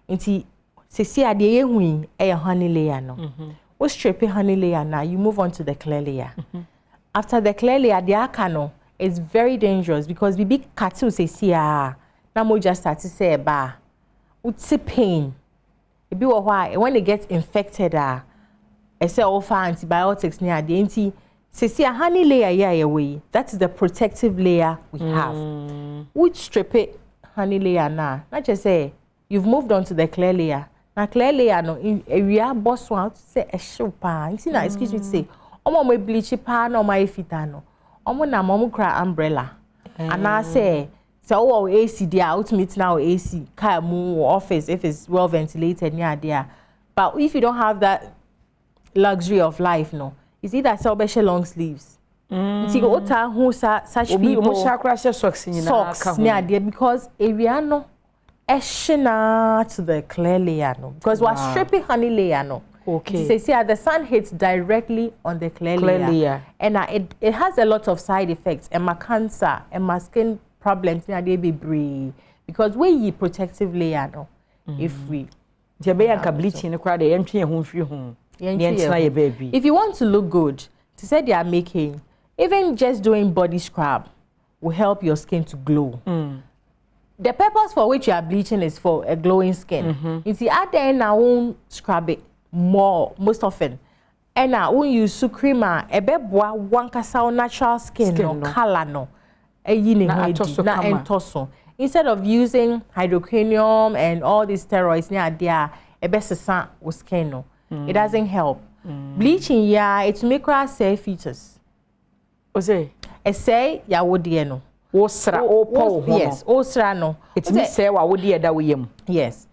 Nti sesi ade ye hu e honey layer no. We strip honey layer now you move on to the clear layer. After the clear layer the aka no is very dangerous because bibi katu sesi a na mo just start to say ba uti pain. It be why when it gets infected, I say offer antibiotics near the anti. See a honey layer away. That is the protective layer we have. We strip it honey layer now. Not just say you've moved on to the clear layer. Now clear layer no in area boss one say a show pa. You see now excuse me to say, omo my bleach pa no my fitano. Omo na momu cry umbrella. And I say. So our AC there out meet now AC car move office if it's well ventilated near there. But if you don't have that luxury of life, no, it's either sell special long sleeves Nti ota hu such people obi shakra socks near there because area no eshina to the clear layer no because we're stripping honey layer no. Okay. So see, the sun hits directly on the clear layer. And it has a lot of side effects. And my cancer and my skin problems near they be breathe because we protective layer no. If we bleaching if you want to look good, to say they are making, even just doing body scrub will help your skin to glow. The purpose for which you are bleaching is for a glowing skin. You see, at the end, I won't scrub it most often. And I won't use sucrema, a beboa, one casal natural skin no color no. Instead of using hydroquinone and all these steroids near there, a best skin no. It doesn't help. Bleaching, yeah, it's make us say fetus. Ose, say ya wodieno. Osra, yes, osra no. It's me say wa wodie da we yes.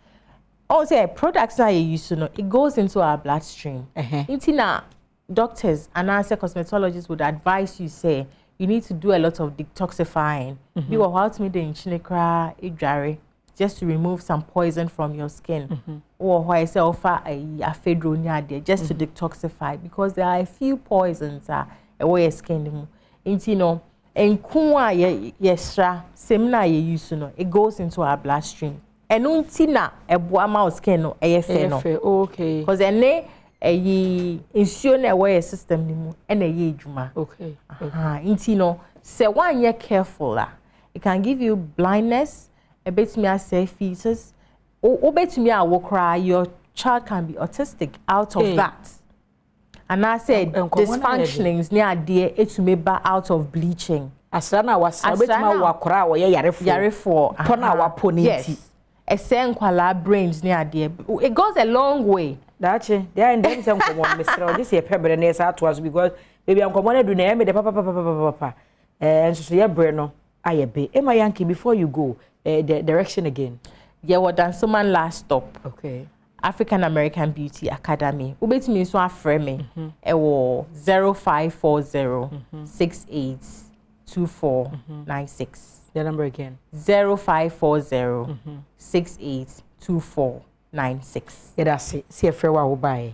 Also, products that you use to know, it goes into our bloodstream. Intina doctors and answer cosmetologists would advise you say you need to do a lot of detoxifying. You will help me the chinekra idjare just to remove some poison from your skin. Or why I say offer a fedronia there just to detoxify because there are a few poisons away your skin. Intino and kuwa yesra semna ye use no it goes into our bloodstream. And untina a boama skin no okay. Because ene insure away system nimu and a ye juma. Okay. Intino say one year careful it can give you blindness, a bit me say fetus, or bet me I will cry your child can be autistic out of that. And I said dysfunctionings near dear it's me out of bleaching. Asana was a bit my wakra or yarefo. Pona waponi. Yes. A senquala brains near dear. It goes a long way. That's it. There and then some Mr. This year pebble near South was because maybe I'm commanded to name the papa. And so your breno, I be. Emma Yankee, before you go, the direction again. Yeah, what done someone last stop. Okay. African American Beauty Academy. Ubet me so frame. Ewo 0540 682496. The number again. 0540 682496. Yeah, that's it. See a fair while by.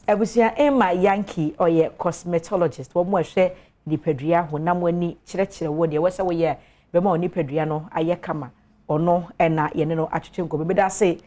Ebusia Emma Yankee or ye cosmetologist. What more share the pedria who namweni chire word ye wasa we ye bema oni pedria no aye kama or no ena ye no achuchenko. Maybe that say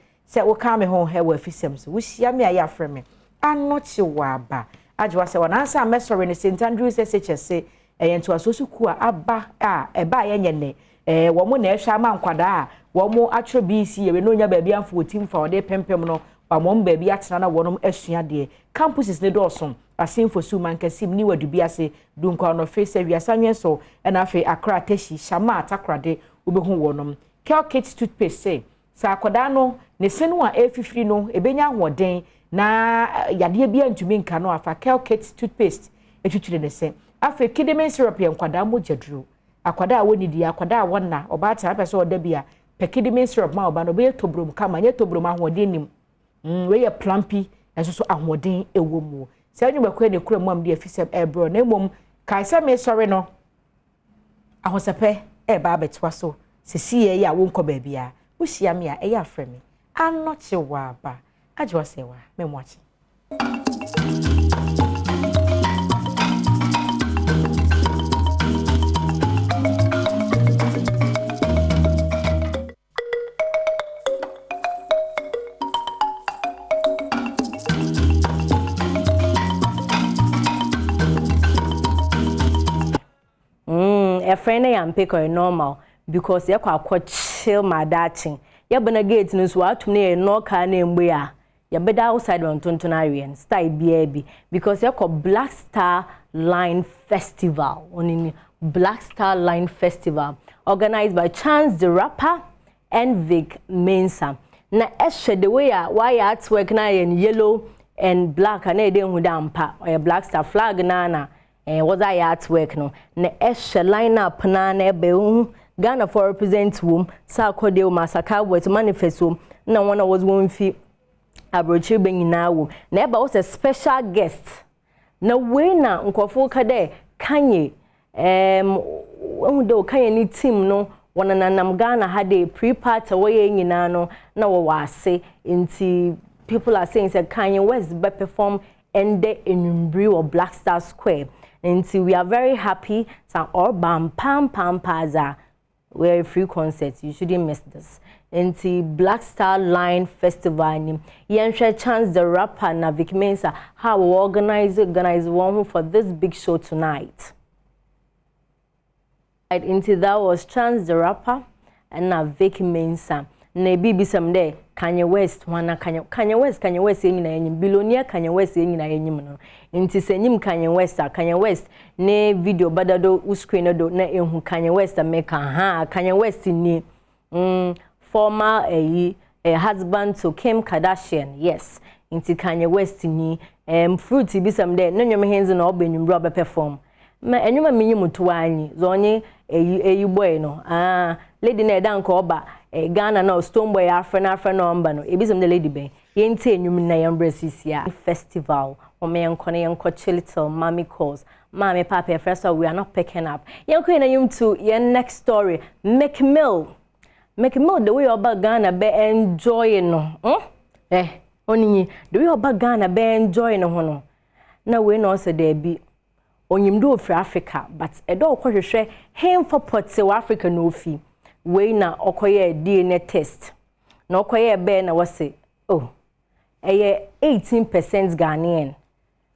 we come home here with fishems. We see me a friend me. I'm not sure waba. Ajwa say one answer I'm sorry in St. Andrews SHS and to Asosukua Abba eba yenye womo na ehwa ma nkwada womo atro BC we no nya ba bia mfo team for de pempem no wamom ba bia atena na wonom asua de campuses ne dawson asim for su man kasim ni wadu bia se dunkwa no face wi asanwe so na afi akra tashi shama atakrade obehu wonom Kelkit toothpaste say sa akwada no ne senu a efifiri no ebenya hoden na yade bia ntumi nka no afa Kelkit toothpaste etwitwire ne se afi kidney syrup ya nkwada mo jadru akwada woni di akwada wonna obata apese oda bia kidney syrup ma oba no be tobrom kama nye tobrom ahoden nim we ye plumpy enso so ahoden ewo mu se anyu bakwa ne kura mu am de afisem ebro na mom kaisa me sori no ahosepe ba betwa so sisi ye ya wonko ba bia wuhia me a eya afre me anoche wa ba ajwa sewa me mwachi a friend I am pick or normal because you quite chill my datching. You been a gate news what near no car name where you better outside on Tontonarian style baby because you call Black Star Line Festival on Black Star Line Festival organized by Chance the Rapper and Vic Mensa. Na eshe the way why artwork na in yellow and black and then who dampa or a Black Star flag nana. Was I artwork no na eshe line up na ebe Ghana for represent wom sa kodeo masaka with manifesto na one was one fee abrochi be nyina wo na eba was a special guest na we na nkofo ka de Kanye do Kanye ni team no wananam Ghana had a pre-party way nyina no na wo wase nti people are saying that Kanye West be perform ende enumbri or Black Star Square. Nti we are very happy so all bam pam pam paza we're a free concert. You shouldn't miss this. Nti Black Star Line Festival ni yenhwe Chance the Rapper na Vic Mensa how we organize one for this big show tonight. Into that was Chance the Rapper and na Vic Mensa. Na bibi someday Kanye West wana Kanye West yenina yenyim billionaire Kanye West yenina yenyim no. Nti senyim Kanye West ne video badado u screen do na ehu Kanye West make Kanye West ni former a husband to Kim Kardashian. Yes. Nti Kanye West ni fruity bi someday no nyom hands na obenum bro be perform. Ma enyuma minyi mutu anyi zonye eyi boy no lady na edan ko oba Ghana na Stone Boy afra number no ebi some the lady ben yente enyum na yambrasisia festival o me yankone yanko chillitel mommy calls mommy papa first we are not picking up yanko na yum to your next story McMill the way oba Ghana be enjoy no oni the way oba Ghana be enjoy no ho no na we no so there be onyimdo for Africa but edo kwhwehwe hem for ports Africa no fi we na okoye DNA test na okoye be na wase eye 18% Ghanaian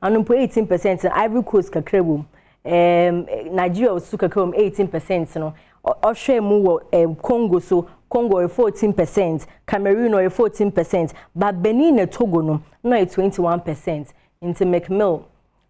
anumpo 18% Ivory Coast kakrabum Nigeria osu kakram 18% no ohwe mu wo Congo so Congo 14%, Cameroon 14%, but Benin and Togo no 21%. Into McMill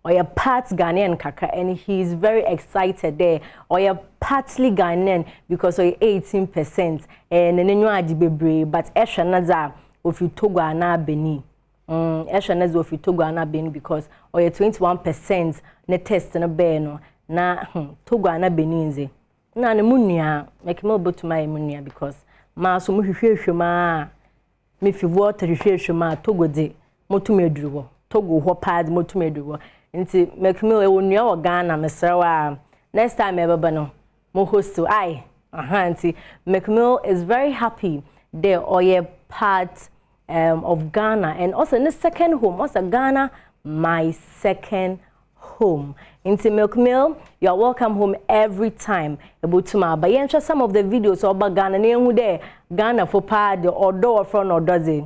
or your part Ghanaian kaka, and he's very excited there. Or your partly Ghanaian because of 18%, and then you are bebre, but Eshanaza of you Togo and Benin. Eshanaza of you Togo and Benin because or your 21% ne test na beno na Togo and Benin. Na ne munia McMill but to my munia because ma so mu hwehwehwe ma me fi water hwehwehwe ma Togo de motumeduru Togo ho pad motumeduru nti McMill e wonua wo Ghana mesrewa next time ebeba no mo host to nti McMill is very happy there or a part of Ghana and also in the second home also Ghana my second home. Into McMill, you are welcome home every time. Ebutuma, but you some of the videos about Ghana. Nehu there, Ghana for pad or door front or does it?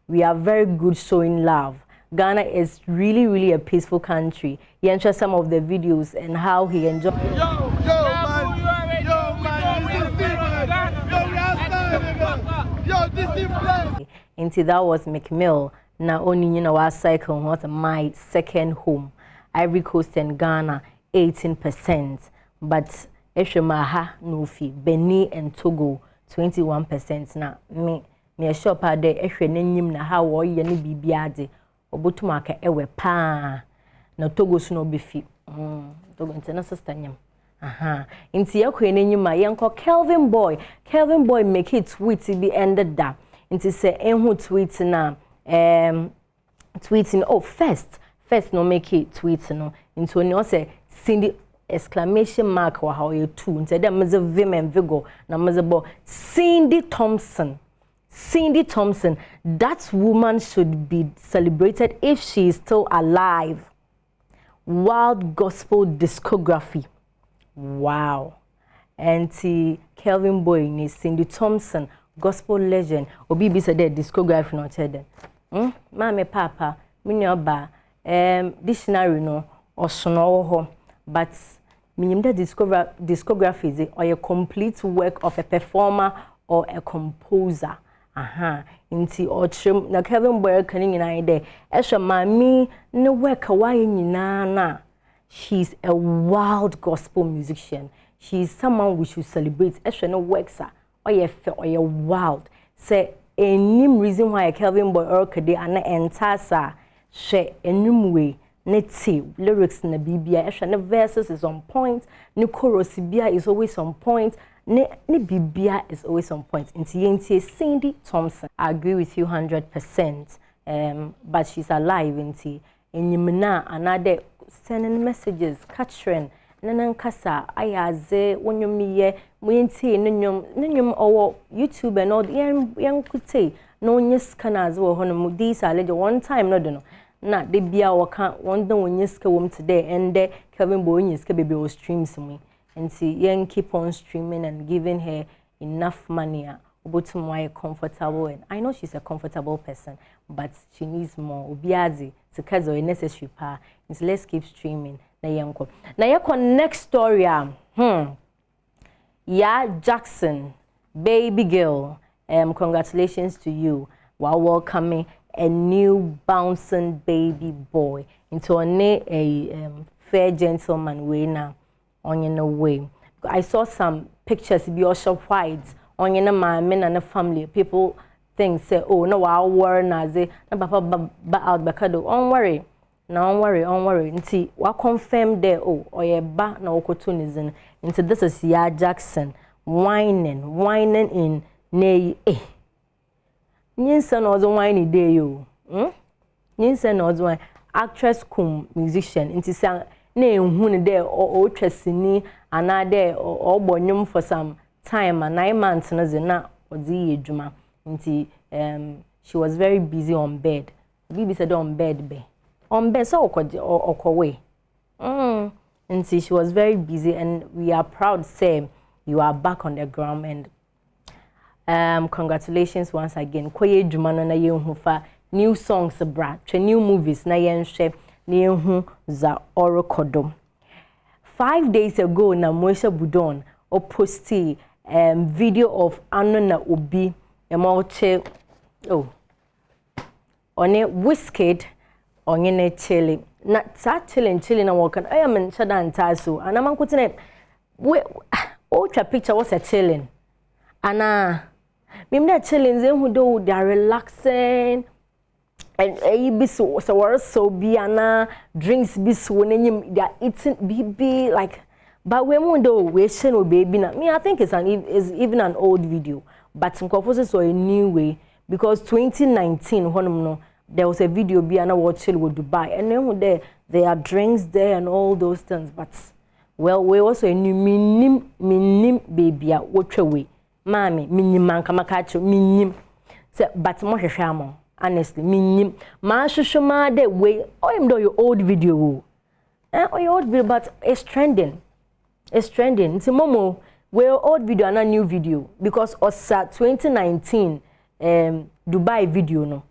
We are very good showing love. Ghana is really, really a peaceful country. You enter some of the videos and how he enjoys. Into that was McMill. Now only our cycle was my second home. Ivory Coast and Ghana 18%, but Eshemaha no fee. Benin and Togo 21%. Na me a shop out there Eshenim na how or ye ni bibiade obutumaka ewe pa na Togo no be fee. Togo international stanyam. Inti yakwe nenyuma yanko Kelvin Boy make it tweet be ended da. Inti se enhu tweet na tweeting first no make it tweet no into no say Cindy exclamation mark or how you two into them as a vim and vigor na mazabo Cindy Thompson, that woman should be celebrated if she is still alive. Wild gospel discography, wow. And Kelvin Boy ni Cindy Thompson gospel legend obi be said discography no tell them mama papa minyoba dictionary no or sono but meaning that discography is or a complete work of a performer or a composer. Inti or trim na Kevin Boy canning in ide esha mami no work away na she's a wild gospel musician. She's someone we should celebrate. Esha no works or a wild say any reason why Kevin Boy or kade ana entasa she enumwe neti lyrics na bibia ehwa na verses is on point, ni chorus bia is always on point, ni bibia is always on point. Inti Cindy Thompson, I agree with you 100%. But she's alive inti enyimna another sending messages, capturing nanan kasa ayaze wonyomiye muyenti nenyom owo YouTube and all yan kute no nyeska na aze wo hono mu these are legend one time no do no na de bia waka one don nyeska wom today and Kevin Boy nyeska baby was streams me and see yan keep on streaming and giving her enough money but more comfortable, and I know she's a comfortable person, but she needs more. Obiazi to cause a necessary power. So let's keep streaming. Na yako next story. Ya Jackson, baby girl. Congratulations to you while welcoming a new bouncing baby boy into a fair gentleman way now on your way. I saw some pictures be also white. On your man and the family, people think say, oh no, I'll worry nazi, na papa ba out bakado. Don't worry, don't worry. Nti wa confirm there. Oh, or ye ba na opportunism. Into this is Ya Jackson whining in nay. Nyinsa no the whiny day yo. Nyinsa no the actress cum musician. Into sang nay huni there or tressini another or bonyum for some time and 9 months na odi ejuma nti she was very busy on bed. Bibi said on bed so okowe nti she was very busy, and we are proud to say you are back on the ground, and congratulations once again. Koye ejuma no na yenhu fa new songs bra twa new movies na yenhwe na yenhu za orokodom. 5 days ago na Moesha Budon o posti video of Anona Obi emoche one Wizkid onye chilling na chilling na wokan I am in shadan taso and I'm kutine ultra picture was a chilling ana mimna chilling ze hu do they are relaxing and be so be ana drinks be so they are eating be like. But when we show baby now, I think it's even an old video, but Nkofo saw a new way because 2019 there was a video be and I watched with Dubai, and then there are drinks there and all those things. But well, we also a new minim baby watch away, mommy minim man kamakacho minim. But more shamo honestly minim ma shushuma de way. Oh, I'm doing your old video, your old video, but it's trending. It's trending. It's momo. Well, old video and a new video because osa 2019 Dubai video no.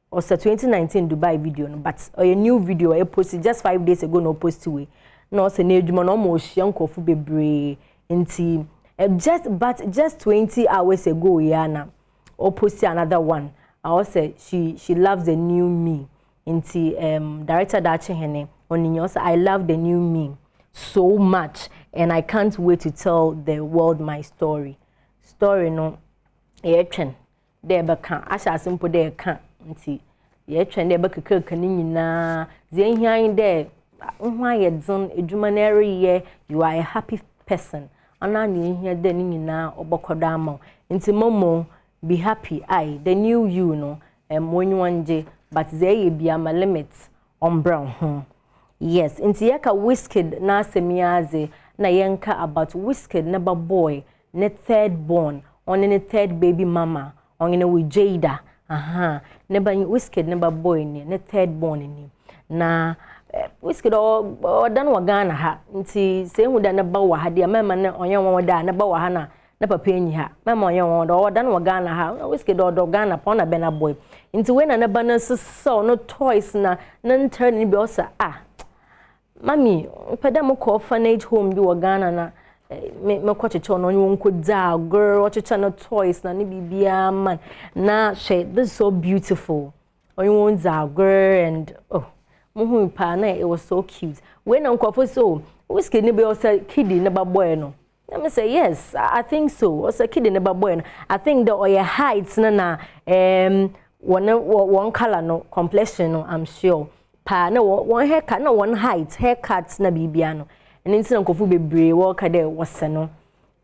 Osa 2019 Dubai video no. But a new video I posted just 5 days ago no post away. No se ne juma no mo hyanko fu bebre nti just 20 hours ago yana or post another one. I also she loves the new me. Nti director Dachi Hene oninyo say I love the new me so much, and I can't wait to tell the world my story. Story no, trend. There beka asha simple there can't. Nti trend there beka kani na zenhian there. Unwa zone edumanary ye. You are a happy person. Ana ni here there ni na obokodamo. Nti momo be happy. The new you no. When you wanje, but there be a limit on brown. Yes, inti yaka Wizkid na semiaze na yenka about Wizkid neba boy ne third born on ne third baby mama on ne with Jada neba Wizkid neba boy ne third born ni na Wizkid o dan wa Ghana ha nti se hu da neba wa ha dia mema ne onye won da neba wa ha na papa enyi ha mema onye won da o dan wa Ghana ha Wizkid do Ghana pa na be na boy nti we na neba na so no toys na nter ni be osa Mami, pedamo ko orphanage home bi Ghana na me ko cheche no nyo nko da girl cheche no toys na ni bibia man na she this is so beautiful. Onyo won za girl and muhu pa na it was so cute. When Nkofo so Wizkid ni be osa kid na ba boy no. Let me say yes, I think so. Osa kid na ba boy no. I think the oya heights na one color no complexion no I'm sure. Pa na one haircut na one height haircuts na bibia no and nti na Nkofo bebre wo ka de wose no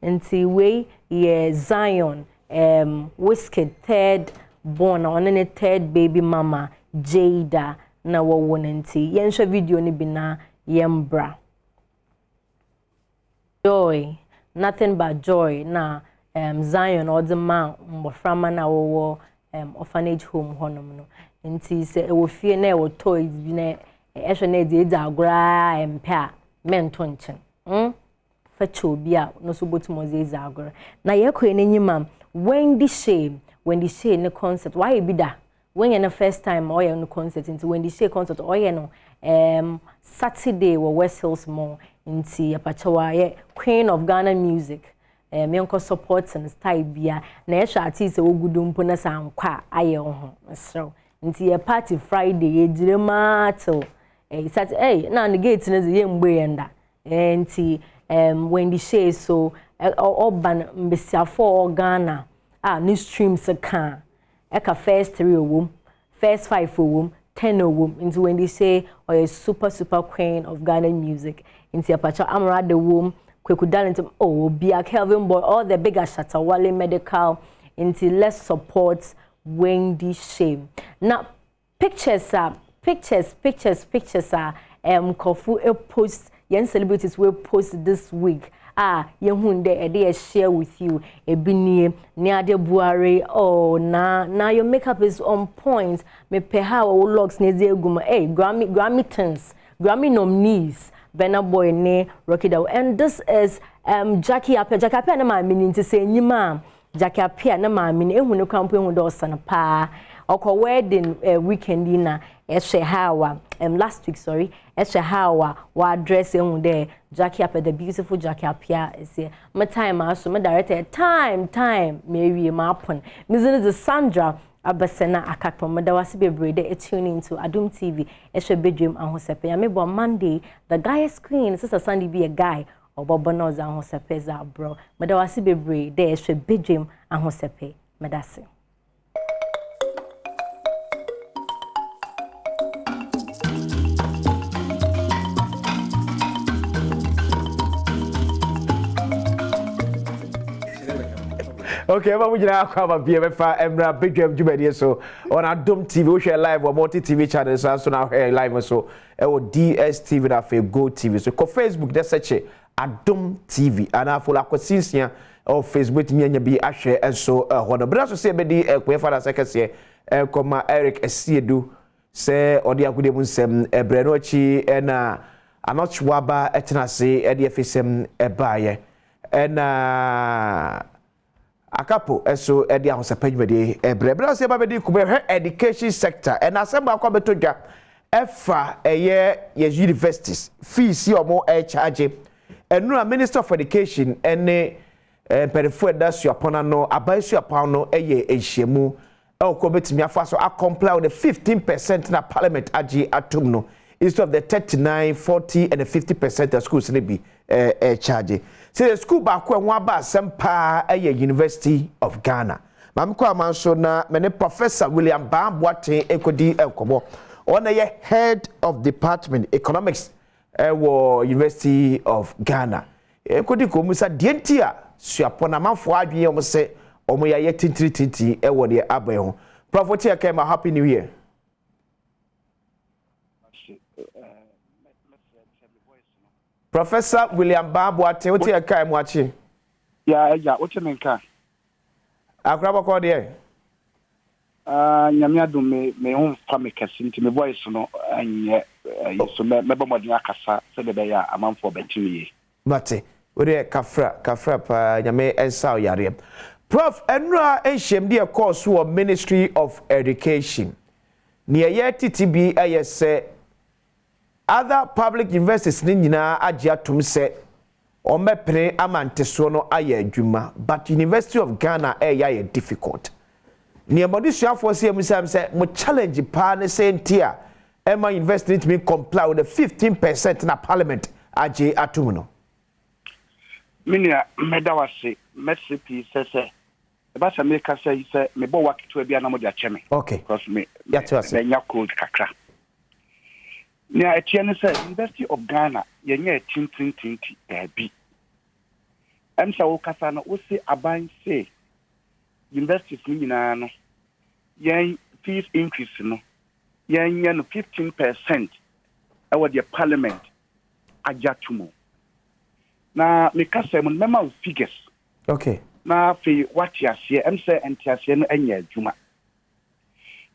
nti we ye Zion Wizkid third born on ne third baby mama Jada na wo nti yenhwe video ni bi na yembra joy, nothing but joy. Na Zion or the man mboframa na wo orphanage home honom no. Nti se e wo fie na e wo toys bi na ehwe na de agora empe a mento nchen. Facho bi a no so botumo ze agora. Na ye ko enyima Wendy Shea ne concert why be da when you the first time or you no concert into Wendy Shea concert or you no Saturday we West Hills Mall into apachawa ye Queen of Ghana music me onko support and style bia na ehwa artist ogudumpo na sankwa aye ho so into ye party Friday ye jirema till Saturday na the gate na ye mgbe yenda enti Wendy Shea so oban mbesiafo Ghana new streams can eka first 3 owom first 5 owom 10 owom into when they say or a super queen of Ghana music into apacha amara the womb kweku talent be a Kelvin boy all the bigger Shatawale medical into let's support Wendy Shea now pictures are kofu a post young celebrities will post this week yehunde e dey share with you ebinie ni ade buare na your makeup is on point me pe how locks ne dey gum Grammy nominees Burna Boy ne Rocky Dow and this is Jackie Apia na ma meaning to say nyima Jackie Apia na ma meaning ehunu kampo ehunu do sana pa okọ wedding weekend na eshe hawa last week sorry eshe hawa wa address ehun there Jackie Apia the beautiful Jackie Apia is here my time aso my director time Mary Mapon Mrs. is Sandra Abasena akakpo madawasi bebre de tune into Adom TV eshe bedroom ahosepe ya mebo Monday the guy is queen sister Sunday be a guy obobono za ahosepe za bro madawasi bebre de eshe bedroom ahosepe medase. Okay, we jina akwa bia befa emra bedwam djumadi so on Adom TV we share live or multi TV channels so now live so e wo DSTV na fe Go TV so ko Facebook de search Adom TV ana follow akosinsia o Facebook nyanya bi ahwe enso hono bra so se be di ekwe fada sekese koma Eric Esiedu se odi akude mu nsem ebre no chi na anochwaba etenase e de efesem ebaye na akapo eso edi ahosepanwede ebrebra se ba bedi kume education sector and asem akwa betodwa efa eye universities fees yomo charge enura Minister of Education ene perifo da suapona no abansu apon no eye ehyiemu ko betimi afa so comply with the 15% na parliament agi atum no instead of the 39 40 and the 50% of schools ne bi charge. Say the school back when one bar sempa University of Ghana. Mamko amanso na mene Professor William Badwam ekodi ekobo. On a head of department economics University of Ghana. Ekodi ko musa dientia suapona manfo adwen omo se omo ya yetinti ewo de abaye. Prof Otia Kema, happy new year. Professor William Badwam what you kai mwachi ya what you menka akraba ko de nyame adom me hon fa me kase nti me voice no anye so me ba modin akasa se be ya amanfo betimi mate ore kafra pa nyame ensa yare Prof enra enhyem de course wo Ministry of Education ne ye TTB ayese other public universities ni nyina agi atum se o mepre amanteso no aye adwuma but University of Ghana ya difficult ne modisuafo se emusam se mo challenge pa ne sentia Emma university to comply with the 15% na parliament agi atum no minia medawase messipi se ba sa me ka se me bo wakitu bia na mo dia cheme okay because me ya twase nya code kakra. Now, at University of Ghana, you're tinti be. I'm so Casano, we say Aban say universities no yen fees increase no yen 15% over the parliament ajatumo. na me ka say mon mema figures okay na fe what ya see em say entiase no anya adwuma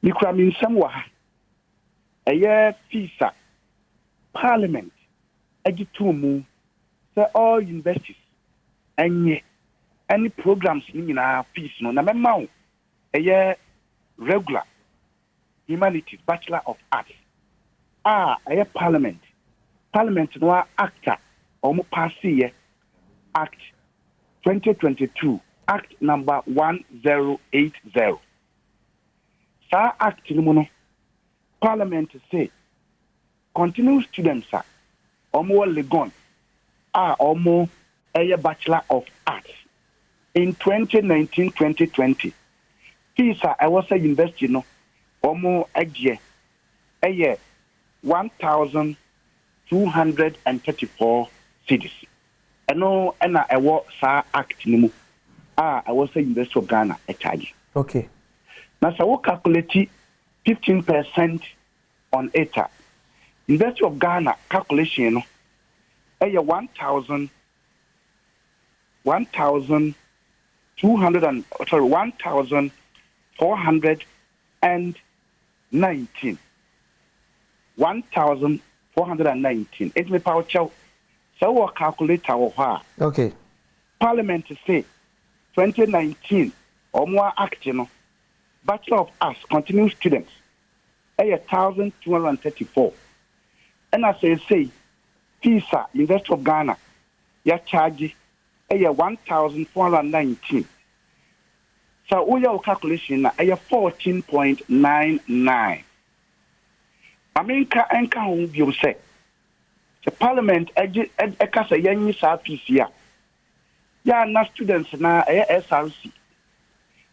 ni kura mi nsam wa ha eye fisa parliament agitumu say all universities anye any programs ni nyina fees no na mema wo eye regular humanities bachelor of arts eye parliament no acta omo pass here act 2022 act number 1080 sa act ni mo no parliament say continue students omo legon omo eye bachelor of arts in 2019-2020 fees I was a university no omo agye eye 1,234 cedis. Eno ena ewo sa act ni mu. I was a University of Ghana a charge. Okay. Now so we calculate 15% on it. University of Ghana calculation no eye 1,419 1,419. It's me power chow. So we calculate our okay. Parliament say 2019 or more action. Bachelor of Arts continuing students 1,234. And as I say, FISA University of Ghana ya charge 1,419. So we have calculation na 14.99. America enka hon bi say the parliament eka say yanyi sa PCA ya na students na SRC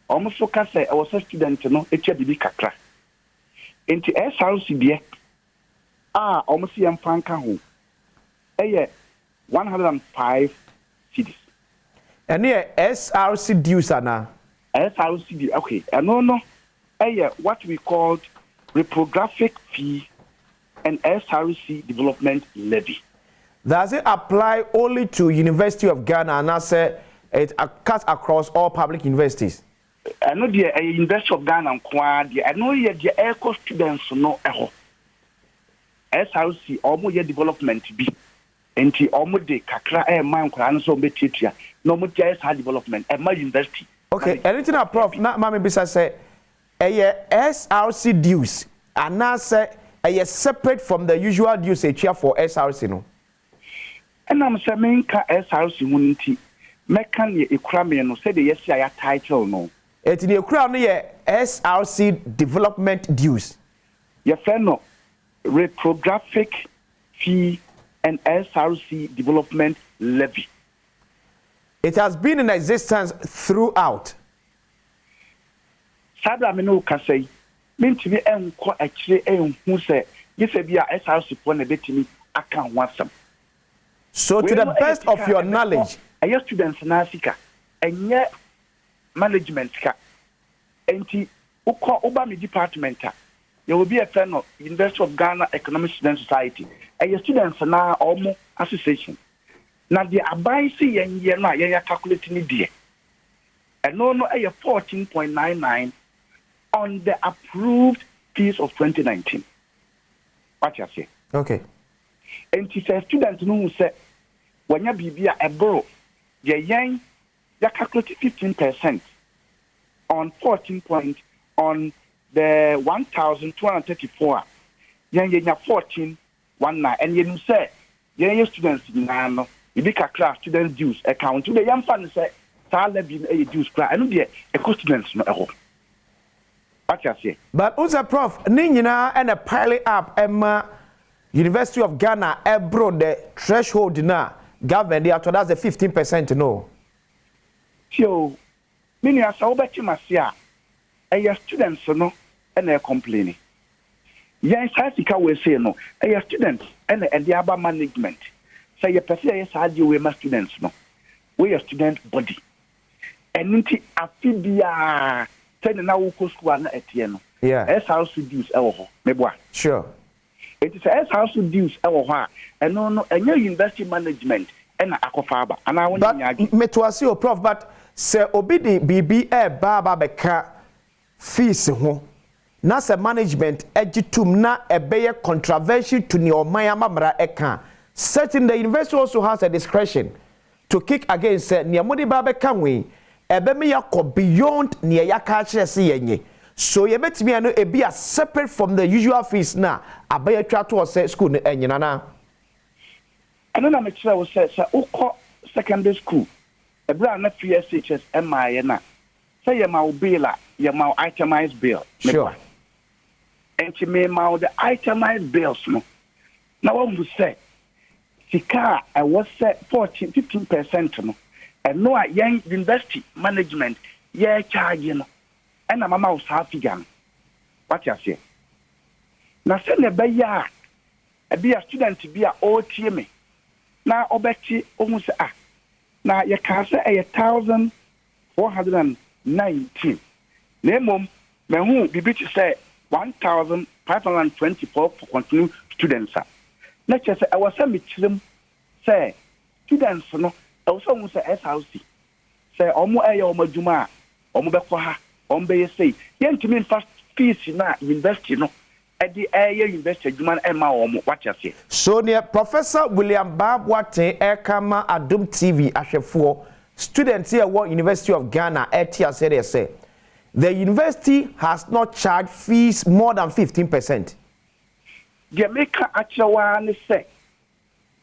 almost ka say I was a student no etia bibi kakra enti SRC de almost yam fanka ho 105 cedis and here SRC dues ana SRC okay no what we called reprographic fee and SRC development levy. Does it apply only to University of Ghana and as it cuts across all public universities? I know the University of Ghana I know the eco students no SRC almost development be and the almost the kakra man kwan so betitia no mo SRC development at my university. Okay, anything a prof na mama bisa say SRC dues and now say separate from the usual dues for SRC no. And I'm saying SRC muniti mekan ye ekrame no say the yes ya title no. It the ekra no ye SRC development dues. Ye friend no reprographic fee and SRC development levy. It has been in existence throughout. Sabra me no ka say mentimi enko akire enhu say yese bia SRC po na betimi aka ho asam. So to the best of your knowledge, aye students na sika enye management ka enti ukọ oba me department there will be a friend of University of Ghana Economic Student Society aye students na omo association na the abai si yenye na yenye calculate ni die eno no aye 14.99 on the approved fees of 2019. What you say? Okay. And she says students who say when you be a borrow, the yen you calculate 15% on 14 point on the 1,234. Yen you 14.19 and you say yen students no you be class student dues account to the young fan say ta levy a dues cry and the students no. But also prof ninyina and a pilot up Emma University of Ghana ebro the threshold na government they that's the 15% no. So many as obeti masia a students no and they complaining. Yes, sika we say no a students and the aba management. Say you person yes adi we ma students no. We a student body. And nti afibia ten na wo school na etie no. Yeah. SRC dues ewo ho. Meboa. Sure. It is SRC dues ewo ho a eno no enye university management ena akofa aba ana won nyagi metuase o prof but se obi di bibi baba beka fees ho na se management egitum na ebeye controversial to ne oman amamra eka certain the university also has a discretion to kick against ne modi baba kan we ebe me yakọ beyond ne yaka kire se yenye so ye betimi ano e be separate from the usual fees na abaya twa to say school no enyina na ano na me kire wo say ukọ secondary school ebra na PSHS MI na say ye ma bill ye ma itemized bill sure and she may ma the itemized bills no na what you say sika I was set 15% no and no young university management ye charge no and mama was happy gan what you say na say ne be ya e be a student be a OT me na obeti ohu say na ye can say 1,419 na mom me hu bibi to say 1,524 for continuing students. Let's just say I was saying say students no I was saying say SRC say omo eye omo juma omo be kwa ha omo be say yentimi fast fees na university no at the area university juma ema omo what you say. So near Professor William Badwam Ekama Adom TV ahwefo students here at University of Ghana etia say the university has not charged fees more than 15%. Jamaica actually say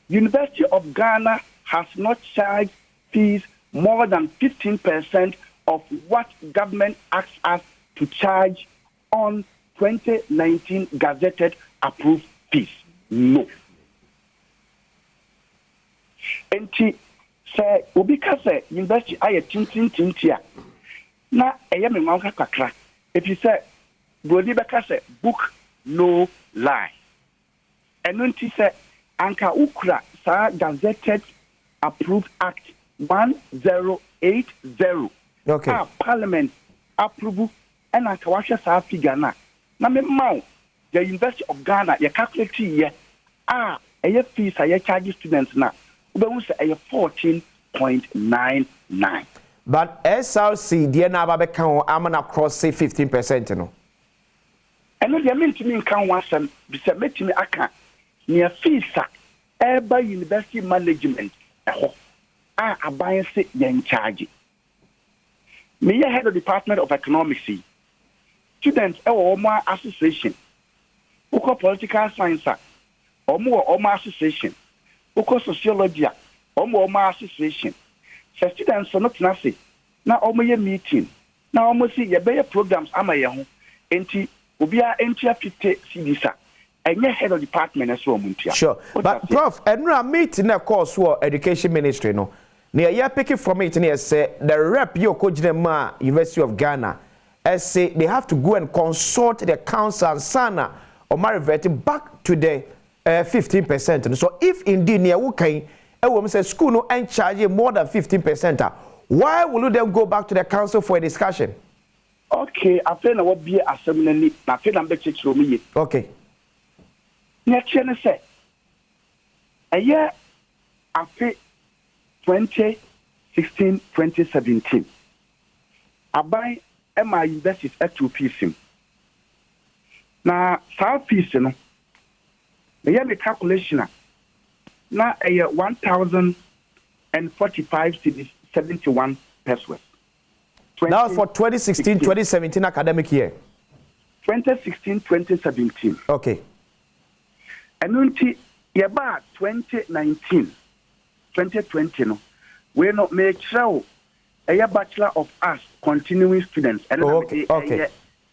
University of Ghana has not charged fees more than 15% of what government asks us to charge on 2019 gazetted approved fees. No. And she say, because university I tintia. Na eye me manka kakra if you say brodi beka say book no lie enunti say anka ukra sa gazetted approved act 1080 okay parliament approve and anka washa sa figure na me maw the University of Ghana ye calculate ye eye fees eye charge students na ube say eye 14.99. But SRC, dear Nababe can amana cross say 15% no. And no, they mean to me can once and be submit to me aka near fees by university management. I buy say in charge. Me head of Department of Economics, students or more association, Uko political science, or more association, Uko sociology, or more association. So students are not nasi. Na omoye meeting. Na omosi ye be programs ama ye ho. Enti obia entia 50 cedisa. Enye head of department as well muntia. Sure. But prof, enra meeting na course for education ministry no. Ne ye pick from it ne say the rep yo kojine ma University of Ghana say they have to go and consult the council and sana or reverting back to the 15%. So if indeed near wukai say school no and charge more than 15%. Why will you then go back to the council for a discussion? Okay, I feel what be a assembly. I feel I'm better to me. Okay. Next year, say a year after 2016, 2017, I buy my universities at 2 pieces. Now, 5 pieces, no, the year the calculation. Now, 1,045 cities, 71 pesos. Now for 2016, 2017 academic year. 2016, 2017. Okay. And until 2019, 2020, no, we not make sure a Bachelor of Arts continuing students and okay.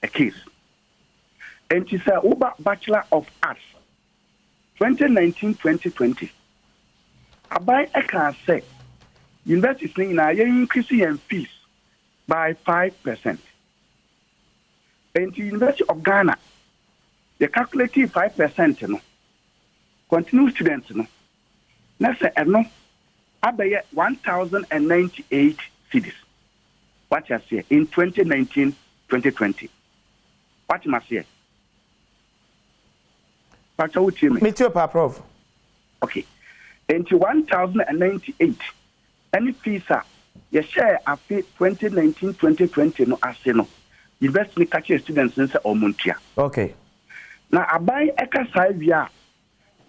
A case. And it's a Bachelor of Arts 2019-2020. Abai can say universities in increasing fees by 5%. And the University of Ghana, they calculated 5%. No, continue students. No, let's say no, abai 1,098 cities. What you say in 2019-2020? What you must say? Me too, Prof. Okay. Into 1,098. Any fees are your share of 2019-2020 no aseno. University catch students in Omuntia. Okay. Now I buy eka saivia.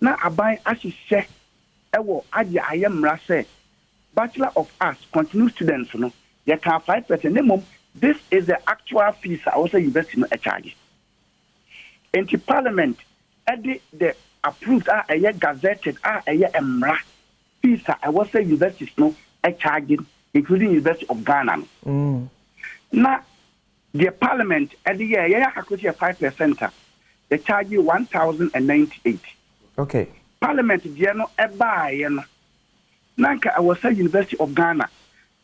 Now I buy asise. Ewo aje ayem rase. Bachelor of Arts continue students no. You can 5% minimum. This is the actual fees I also invest in a charge. Into Parliament, the approved a year gazetted a year emra fees I was say universities no a charging, including University of Ghana. Now the Parliament at the year yeah 5%. They charge you 1,098. Okay. Parliament no a buy Nanka I was say University of Ghana.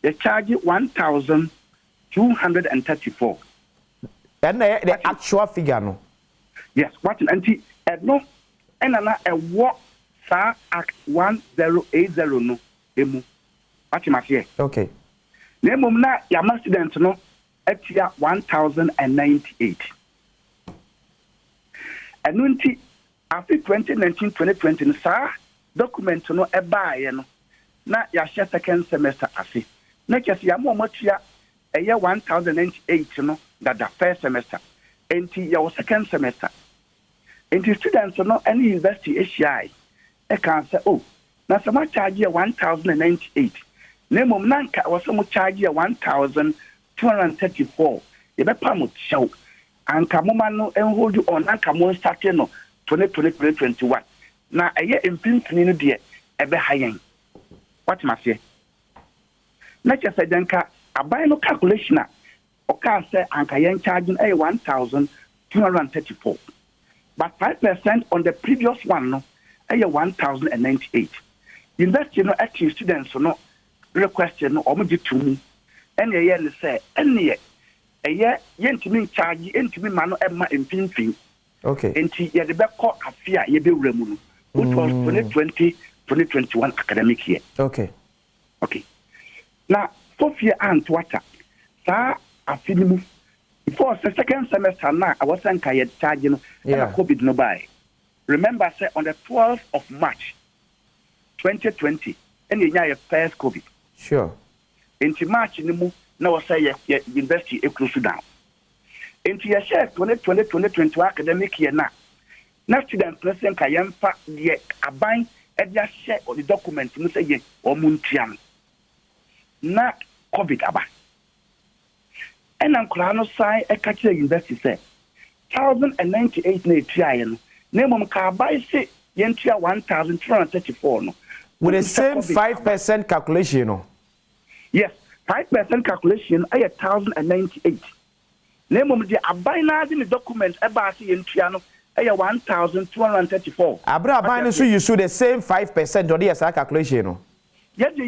They charge you 1,234. And the actual figure no. Yes, what anti no and a what sa act 1080 no emu. What you must hear. Okay. Name na your student no at 1,098. And nunti after 2019-2020 sa document no e buy no na ya share second semester afi. Na kesi ya mo motia a year 1,098 no that the first semester. Enti your second semester. Enti students no any university ACI. I can say, oh, now some charge 1,098. Name nanka was some charge 1,234. You be pamut show. And Kamumano and hold you on Nanka Mon Statino 2020-2021. Now a year in Pinfin dear, a be high. What must say? Not just a denka, a buy no calculation. Or can say Ankayan charging a 1,234. But 5% on the previous one, no, a 1,098. University no active students no request no omoji to me. And a year say, any a year yentimi charge yentimi mano emma impinfin. Okay. Enti ye de be call afia ye be remunu. Which was 2020-2021 academic year. Okay. Okay. Now, 4th year and water. Sa afinimu. Before the second semester now, I wasn't charging COVID no buy. Remember, say on the 12th of March, 2020, and you have first COVID. Sure. Into March, you now say university is closed down. Into your share 2020-2021 academic year now. Now, students present Kayam fa the abine and just share on the document, you say ye or Muntian. Not COVID aba. And I'm Krano sign a catcher university say 1,098 na trial. Name of Carby say Yentia 1,234. No. With the same 5% calculation, no? Yes, 5% calculation, 1,098. Name of the Abina in the document about the Yentiano, 1,234. Abra Abina, so you should the same 5% or the calculation, no? Yes, the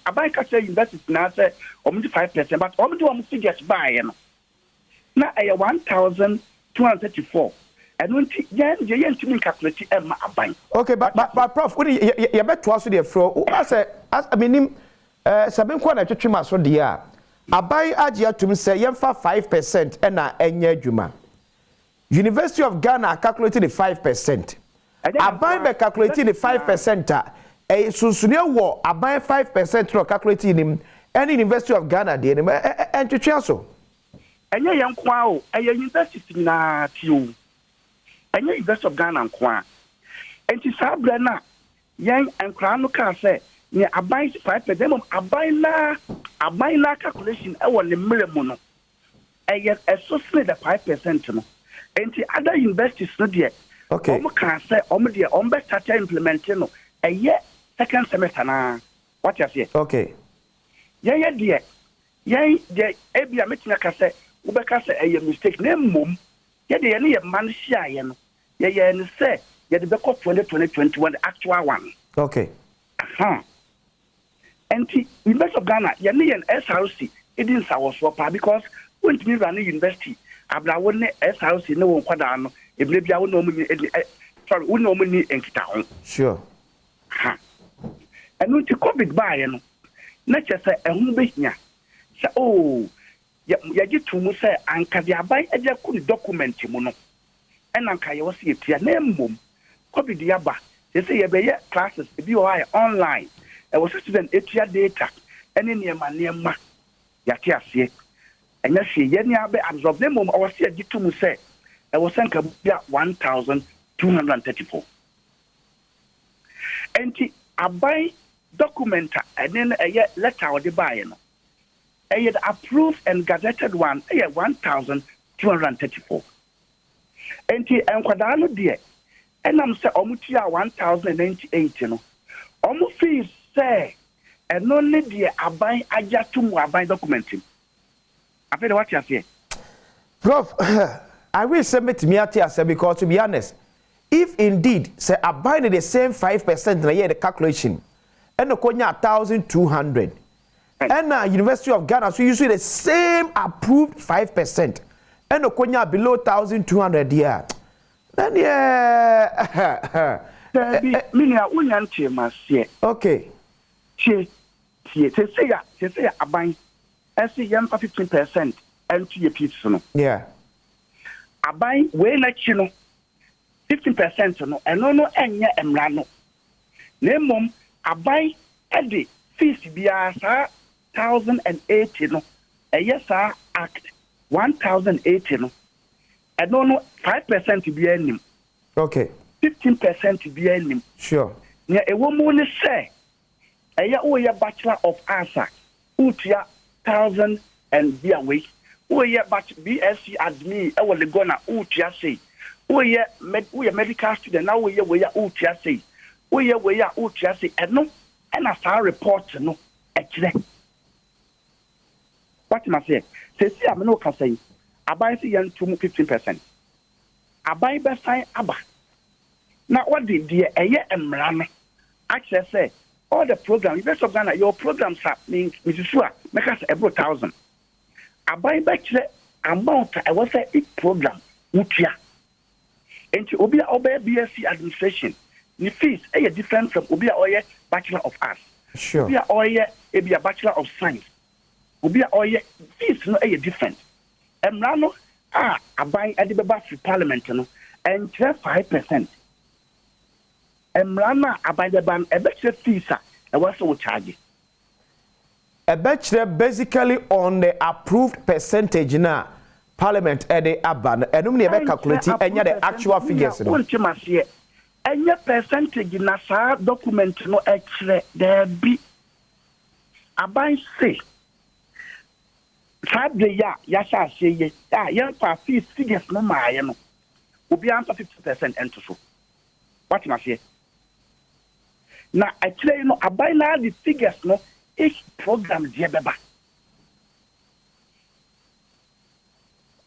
Abina university now say only 5%, but only figures by now 1,234. And when you calculate okay, but Prof, when you bet to us the floor, as I mean, Sabin Kwana Chima so dear. Abai Ajia to me say, Yemfa 5% and Enya Juma. University of Ghana calculating the 5%. Abai be calculating the 5%. A Susunia war, Abai 5% to calculating him, any University of Ghana, dear, and to Chelsea. And young Kwao, a university na Tiu. And University of Ghana and Kwa. And to Sabrina, young and Kranuka say, near Abai 5%, Abai la calculation, I want the million. I get associated the 5%. And the other universities not yet. Okay. Can say, dear, better implementing a year, second semester na. What you say? Okay. Yeah, dear. Yeah, Abby, I'm making a say, Ubeka say a mistake, name mum. Yeah, the any man shy, yeah, and say, yeah, the Beko 2020-2021, the actual one. Okay. And the University of Ghana, yeah, and SRC, it is our swapper because when we run the university, Abla won SRC, no one quadano, if maybe I would normally, sorry, we normally in town. Sure. And when the COVID by, not just say a home business. Say, oh, ya get to say, and can you buy a document, you know? And Anka, you see it, your name, mum, COVID Yaba, they say you be classes if you are online I was student etia data any near yate ase enya hwe ye ne abe absorb them I was here gitu mu say I was sanka bia 1234 enti abai documenta and then a letter or the buy no a approved and gazetted one 1234 enti enkwada no de enam say omutia 1098 no omu fees say and only the abai ajatum abai documenting after what you say Prof I will submit me at here because to be honest if indeed say abai the same 5% na year the calculation and the konya 1200 and University of Ghana so usually the same approved 5% and the konya below 1200 yeah then yeah minia unyantie masie okay tie say aban ese yam 15% and to your piece no yeah aban we na chi no 15% no eno no enye emra no nemom aban ede fees bia sa 1080 no yes act 1080 no eno no 5% bia anim okay 15% bia anim sure nya ewo mu ne say oye Bachelor of Arts utia 1000 and bia we oye BSc admin e wole go na utia say oye medical student na oye we ya utia say oye we ya utia say eno na sa report no ekire what ma say see am no ka say abai say yan 15% abai be sign aba na what the eye emra no access say all the programs, University of Ghana, your programs are means Mrs. Make us every 1,000. I buy back the amount I was say each program, Utia. And to Obia Obe BSc administration, the fees are different from Obia Oye Bachelor of Arts. Sure. Obia Oye a Bachelor of Science. Obia Oye fees no a different. And Rano I buy at the Babafi Parliament and 5%. Emrana about the ban a bachelor fees I was so charge. A bachelor basically on the approved percentage na parliament ede aban enum ne be calculate enya the actual figures no. Won't you see enya percentage na sa document no ekre there be aban say Saturday ya sha say ye ya fa fees figures no ma ye no obi answer 50% into so. What you say? Now, actually, I now the figures, no, each program, dear Baba.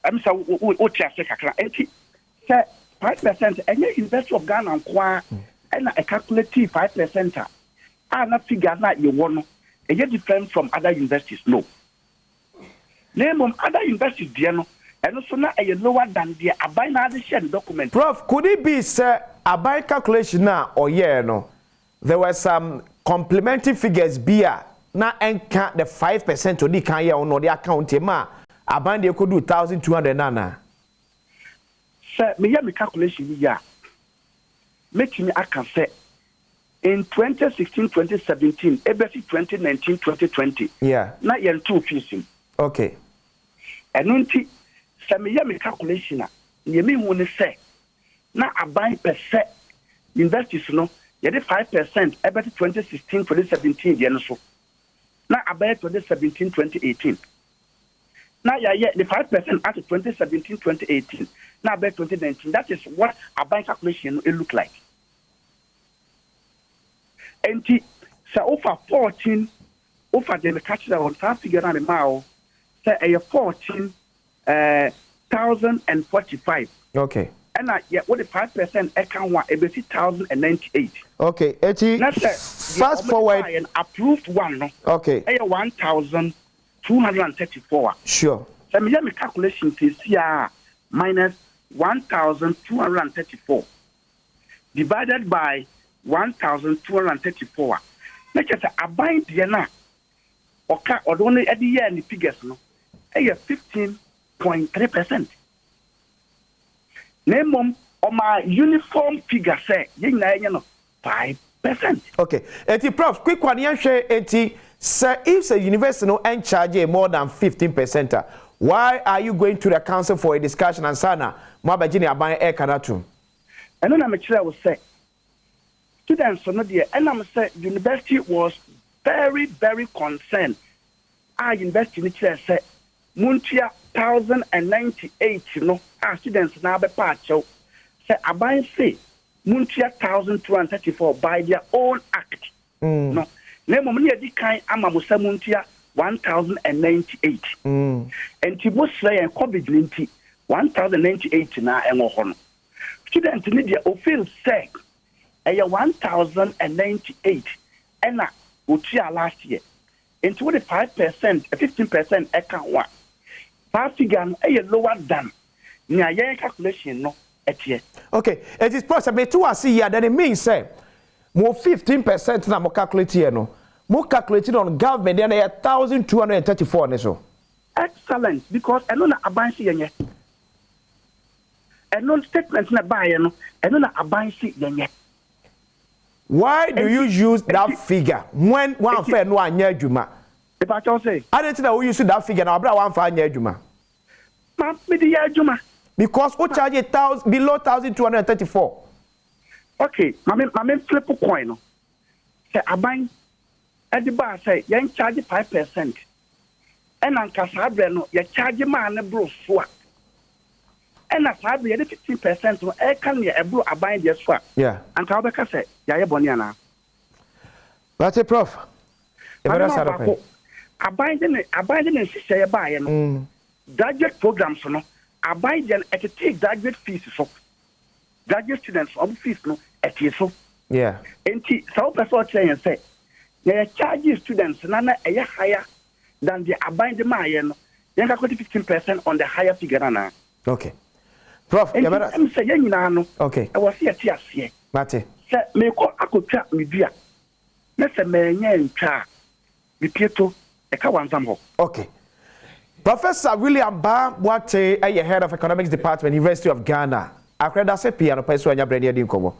I'm so, what you say, 5%, and your University of Ghana, and I calculate 5%. I not figure that you want, and you're different from other universities, no. Name of other universities, dear, no, and also now a lower than the I now the share document. Prof, could it be, sir, a buy calculation now or yeah, no? There were some complementary figures beer na enka the 5% odi kan ye on the account ma aban de could do 1200 nana sir me ya me calculation ya make me aka say in 2016 2017 ebesi 2019 2020 yeah na yen two fees okay enunti sir me ya me calculation ye me hu ne say na aban percent investors no you did 5% about 2016 2017 yen so now about 2017 2018 now yeah the 5% at 2017 2018 now about 2019 that is what a bank calculation it look like and so over 14 over the catch that on half figure on the mile say a 14,045 okay and yeah, what the 5% account one, about 1,098. Okay, fast forward and approved one. No? Okay, 1,234. Sure. So me calculation is here minus 1,234 divided by 1,234. Let's just abide the na. Okay, or only at the year in the figures no. 15.3%. Name on my uniform figure say, you know, 5%. Okay. Eti prof, quick one share eti sir, if the university no and charge more than 15%, why are you going to the council for a discussion and sana mabajini aban e kanatu? And then I'm will say students are not there, and I'm say university was very, very concerned. Our university in chair said Muntia 1098, our students now be part show. Say aban say Muntia 1234 by their own act. No. Name many of the kind Amamusa Muntia 1098. And Tibusway and COVID-19 1098 now and on. Students need to feel sick. 1098 and Utia last year. And 25%, 15% account one. 5 figure lower than near your calculation no at yet. Okay, it is possible to see here that it means say more 15% na mo calculate here no. More calculated on government then 1234 so. Excellent, because I know na abansi yenye. I know statement na buy no. I know na abansi yenye. Why do you use that figure when one fair no anya adwuma? If I can say, I didn't know we use that figure now bra one fair anya adwuma. Ma me di adwuma. Because we charge 1,000 below 1234. Okay, my flip coin no. Say aban at the bar say you charge 5%. And anka no you charge man bro so. And as I be 15% no e kan ye bro aban dey so. Yeah. Anka obeka say ya ye boni ana. That's a prof. Aban dey say ba ye no. Graduate programs no aban dey at take graduate fees so. Graduate students of fees no at so. Yeah. Enti so person say you charge students na e higher than the aban dey ma ye no. You can quote 15% on the higher figure na. Okay. Prof, I'm saying you know. Okay. I was here here. Mate. Say me ko akotwa media. Na se menye ntwa. Bipieto e ka wansam ho. Okay. Professor William Ba Wate a head of economics department University of Ghana. Akreda se pia no peso anya brand edi nkomo.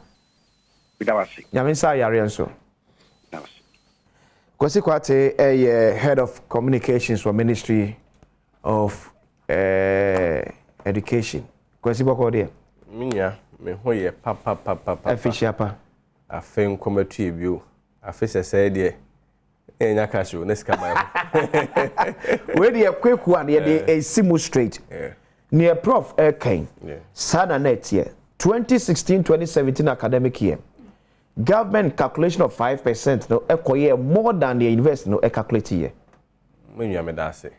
Bidawasi. Nyame sa yare nso. Bidawasi. Kwasi Kwate a head of communications for Ministry of Education. Kwasi boko dia. Minya me hoye papa. Official pa. Afen nkomatu ebio. Afese say de enya kasho na sika mai. We dey kweku an dey simu straight. Yeah. Near Prof Erkain. Yeah. Sana net year 2016-2017 academic year. Government calculation of 5% no ekoye more than the university no calculate here. Minya me da say.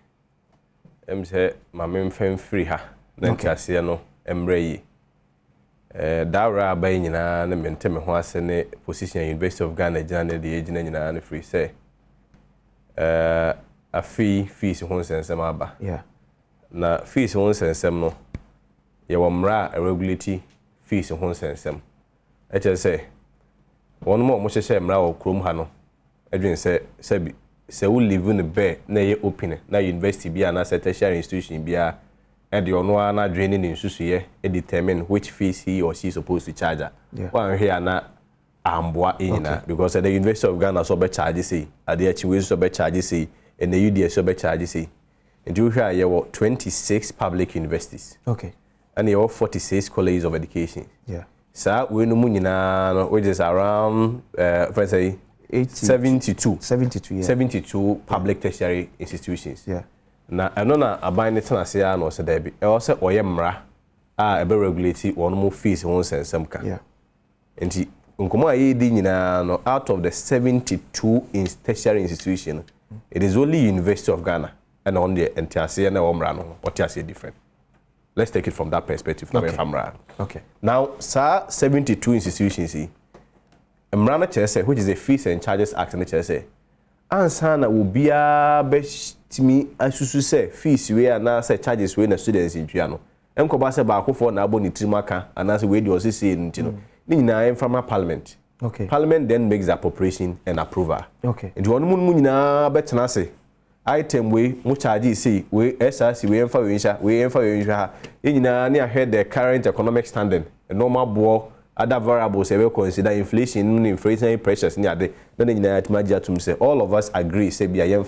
Say ma memfem free ha. Na ntiase no emre yi. Dawra ba nyina na menteme ho ase ne position University of Ghana Ghana de agina nyina na free say a fees ho sensem aba. Yeah. Na fees ho sensem no ye wo mra regulatory fees ho sensem. E che say won mo hye mra wo krom ha no adwen say sabi se we live in the bed na ye open na university bia na tertiary institution bia and the ono na draining in susuye determine which fees he or she is supposed to charge. One here na amboa inina because the University of Ghana so be charge say at the HW so be charge say and the UDS so be charge say. And you hear you 26 public universities. Okay. And you 46 colleges of education. Yeah. So we no munina which is around let's say 72 yeah. 72 public tertiary institutions. Yeah. Na eno na aban ne tena se ya no se dabi e wo se oyemra a ebe regulate won mo fees won sensem ka. Yeah. Enti nkomo ayi di nyina no out of the 72 tertiary institution it is only University of Ghana and on the entiase na omra no what you say different. Let's take it from that perspective. Okay. Now sir 72 institutions see emra na chese which is a fees and charges act na chese ansa na obia be timi asusu se fees we na se charges we na students in piano enko ba se ba akofo na abo ni trimaka ana se we di osisi ntino ni nyina em from parliament. Okay. Parliament then makes the appropriation and approval. Okay. And one mu nyina betena se item we mu charge say we SRC we emfa we insha we emfa we insha nyina na ahead the current economic standing a normal bo other variables we consider inflation, inflationary pressures in the then all of us agree say be a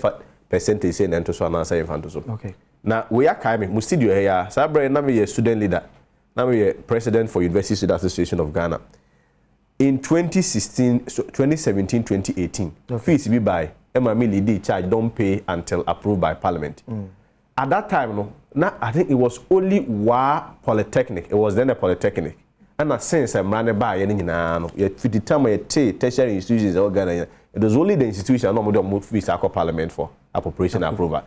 percentage say and to so answer infant so. Okay. Now we are coming, we studio here. Sabre na me student leader. Now we are president for University Student Association of Ghana. In 2017, 2018, fees be by MMLD charge don't pay until approved by Parliament. At that time, no, I think it was only one polytechnic. It was then a polytechnic. And since I'm running by any no, for the time I tertiary institutions in Ghana, it was only the institution no more fees are Parliament for appropriation approval.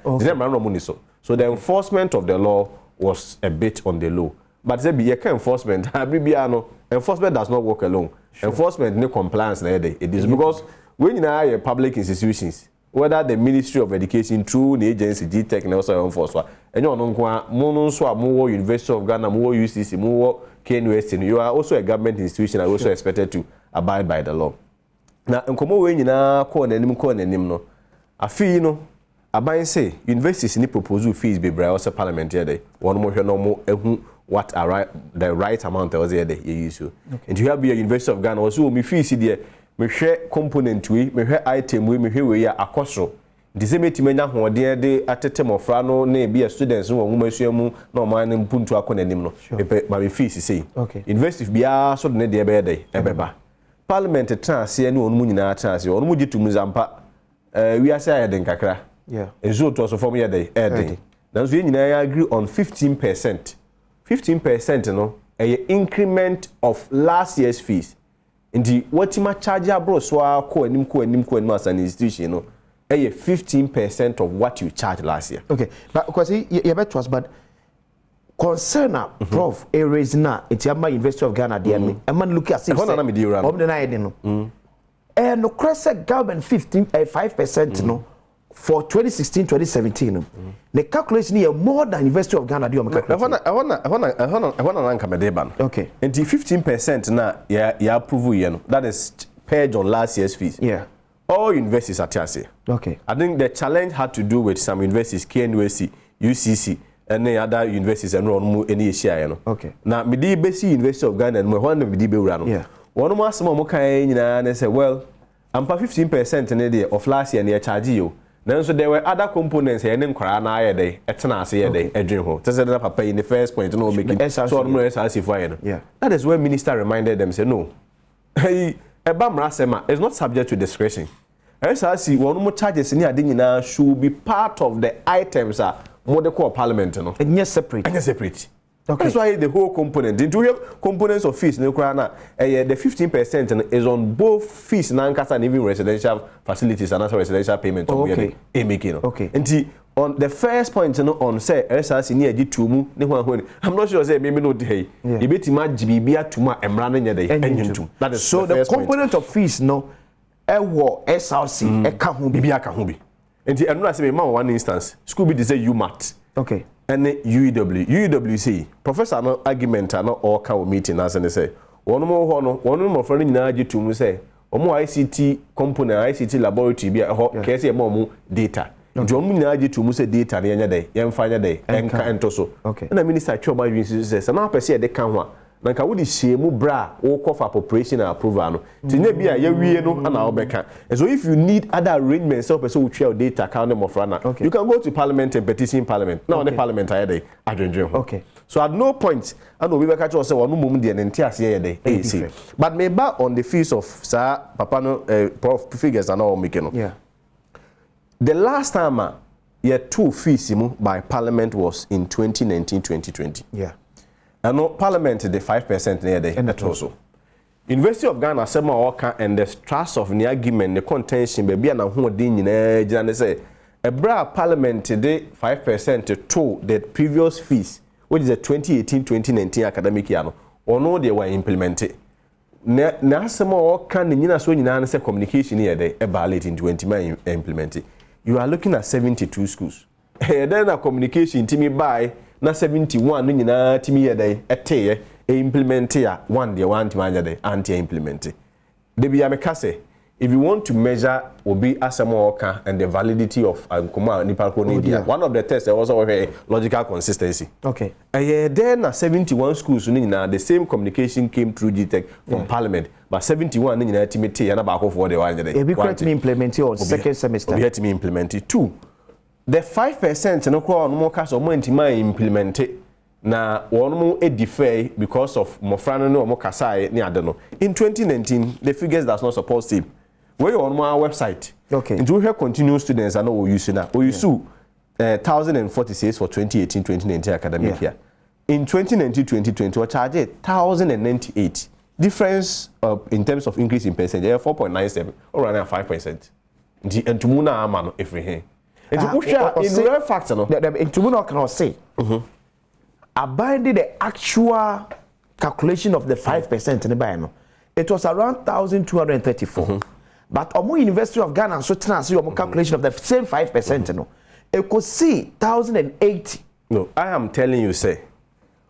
So the enforcement of the law was a bit on the low. But there be a enforcement. Enforcement does not work alone. Sure. Enforcement no compliance na it is because when you are public institutions, whether the Ministry of Education through the agency GTech and also enforcement, and you know more University of Ghana, more UCC, more KNUST, you are also a government institution and also expected to abide by the law. Now, nkomo when you na call nanim no, I feel you know. Abide say universities ni proposal fees be bra also parliament here day. One more no more what are the right amount was there you use you. And you have be a University of Ghana also me fees there me share component we me share item we share we akosro. The same timenya ho de atetem ofra na be a students no wo masua mu na o man mpuntu akọ nanim no. Ma me fees say. University bia so de de be dey ebeba. Parliament transe ne onmu nyina transe onmu gitum zampa we are say den kakra. Yeah. Ezo to so form here dey dey. Then so nyina agree on 15%. 15% no a increment of last year's fees. Indeed, what you charge abroad so ko anim as an institution no a 15% of what you charged last year. Okay, but because you bet us, but concern prof a raise na it's Yamba University of Ghana DM. A man look at say and no crescent government 5% no for 2016-2017 the calculation here more than University of Ghana I want okay. And the 15% na ya approve here no that is paid on last year's fees. Yeah. All universities are tiase. Okay. I think the challenge had to do with some universities KNUST, UCC and the other universities and run any share no. Okay. Now me di besi University of Ghana and me one me di be wura no. Yeah. One mo asem mo kan nyina na say well I'm 15% in the of last year na charge you. Then so there were other components here in Kwara na aye dey etena ase here dey edwin ho. Tese na papa in the first point no make it so on more SRC for you. Yeah. That is when minister reminded them say no. Hey eba mrasema is not subject to discretion. SRC one more charges ni ade nyina should be part of the items more the core parliament no. And yes separate. And separate. Okay. That's why the whole component. Into your components of fees, the 15% is on both fees and even residential facilities and also residential payments. Okay. Okay. And on the first point, on say SRC near G2, I'm not sure say maybe no day. You bet him GBB to my emrana day. That is so the component of fees no SRC Kahumbi. And the another say one instance, school be say UMAT. Okay. And UWC professor no argument no all kind of meeting as they say one more friend nyina agi to mu say omo ICT component ICT laboratory bi ho ke say mo data nti omo nyina agi to mu say data na yenya dey yemfa dey enka ento so na minister Choma University say na person e dey kan ho na nka wodi shemu bra wo call for appropriation and approval no tinya bi a ya wie no na obeka so if you need other arrangements so person will share data count them of rana you can go to parliament and petition parliament now the parliament are there adwendwen ho so at no point I know we be catch us say one mum de nti ase ye dey AC but me back on the fees of sir papa no prof figures and all making no yeah the last time two fees by parliament was in 2019-2020 yeah. And no parliament the 5% near the and also. University of Ghana sema oka and the trust of the argument the contention baby na ho din nyina say a bra parliament the 5% to the previous fees which is the 2018-2019 academic year no ono they were implemented. Na sema oka nyina so nyina say communication here the evaluate in 20 implemented. You are looking at 72 schools. Then a communication to me by na 71 no nyina timi ye dey eteye implement ya one dey one timi anya dey anti implement de bia me kase if you want to measure obi asamoka and the validity of nkoma nipa ko media, one of the tests was also logical consistency. Okay. Then 71 schools the same communication came through GTech from Parliament, but 71 in ultimately and about for the one. We correct me implement it on second semester. We had to implement it too. The 5% no kwa no cash or more implement it. Na one more a defer because of Mofrano no more Kasai ni adeno. In 2019, the figures that's not supposed to. We're on our website. Okay. And we have continuous students I know we use now. We use 1,046 for 2018-2019 academic year. In 2019-2020, we charge 1,098. Difference in terms of increase in percentage 4.97 or around 5%. And to Muna Amano every day. And to push out in real facts, no. And to Muna cannot say. Abiding the actual calculation of the 5% in the Bible, it was around 1,234. But Omo University of Ghana so trans your calculation of the same 5%, no. It could see 1,080. No, I am telling you, say,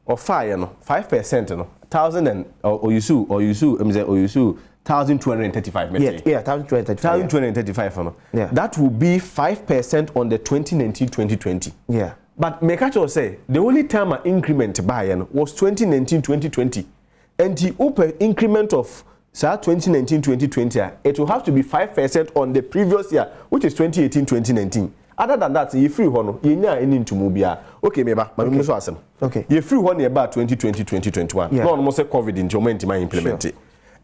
or fire, no, 5%, no, 1,000 and or you sue 1,235. Yeah, 1,235. 1,235, no. Yeah. That will be 5% on the 2019-2020. Yeah. But Mekacho say the only time an increment by was 2019-2020, and the open increment of 2019-2020, it will have to be 5% on the previous year, which is 2018-2019. Other than that, you free one, you know, any into Mubia. Okay, maybe, okay. You free one about 2020-2021. No one must say COVID in Germany to implement it.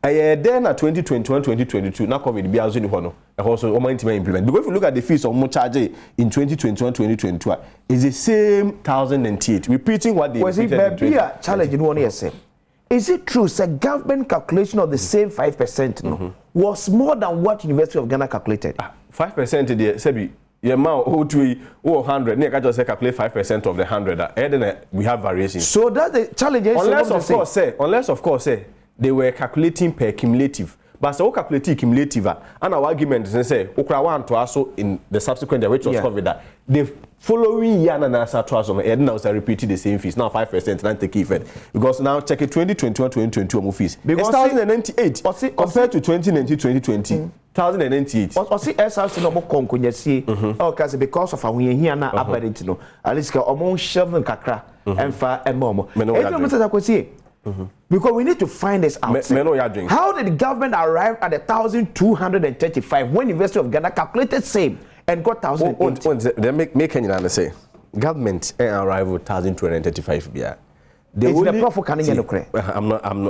Then at 2021-2022, now COVID be as one, and also implement. Because if you look at the fees of charge in 2021-2022, it's the same 1,008. Repeating what they was it be a challenge in 1 year, say. Is it true that government calculation of the same 5% was more than what University of Ghana calculated? 5% there, Sebi. Yeah, now 100. I just say calculate 5% of the 100. Then we have variations. So that's the challenge. Unless of course, they were calculating per cumulative. But so calculating cumulative, and our argument is say, Ukrawan to also in the subsequent year, which was COVID, that the following year, and as I now repeated the same fees. Now 5% and take effect. Because now check it 2021-2022 fees. Because 1,098 compared to 2019-2020. 1,098. Or see SRC no more concognesi. Okay, because of our here now apparent no. At least among shelving kakra and far and more. Because we need to find this out. How did the government arrive at 1,235 when University of Ghana calculated same and got 1,008? They make any say government arrival 1,235 yeah. It's the proper can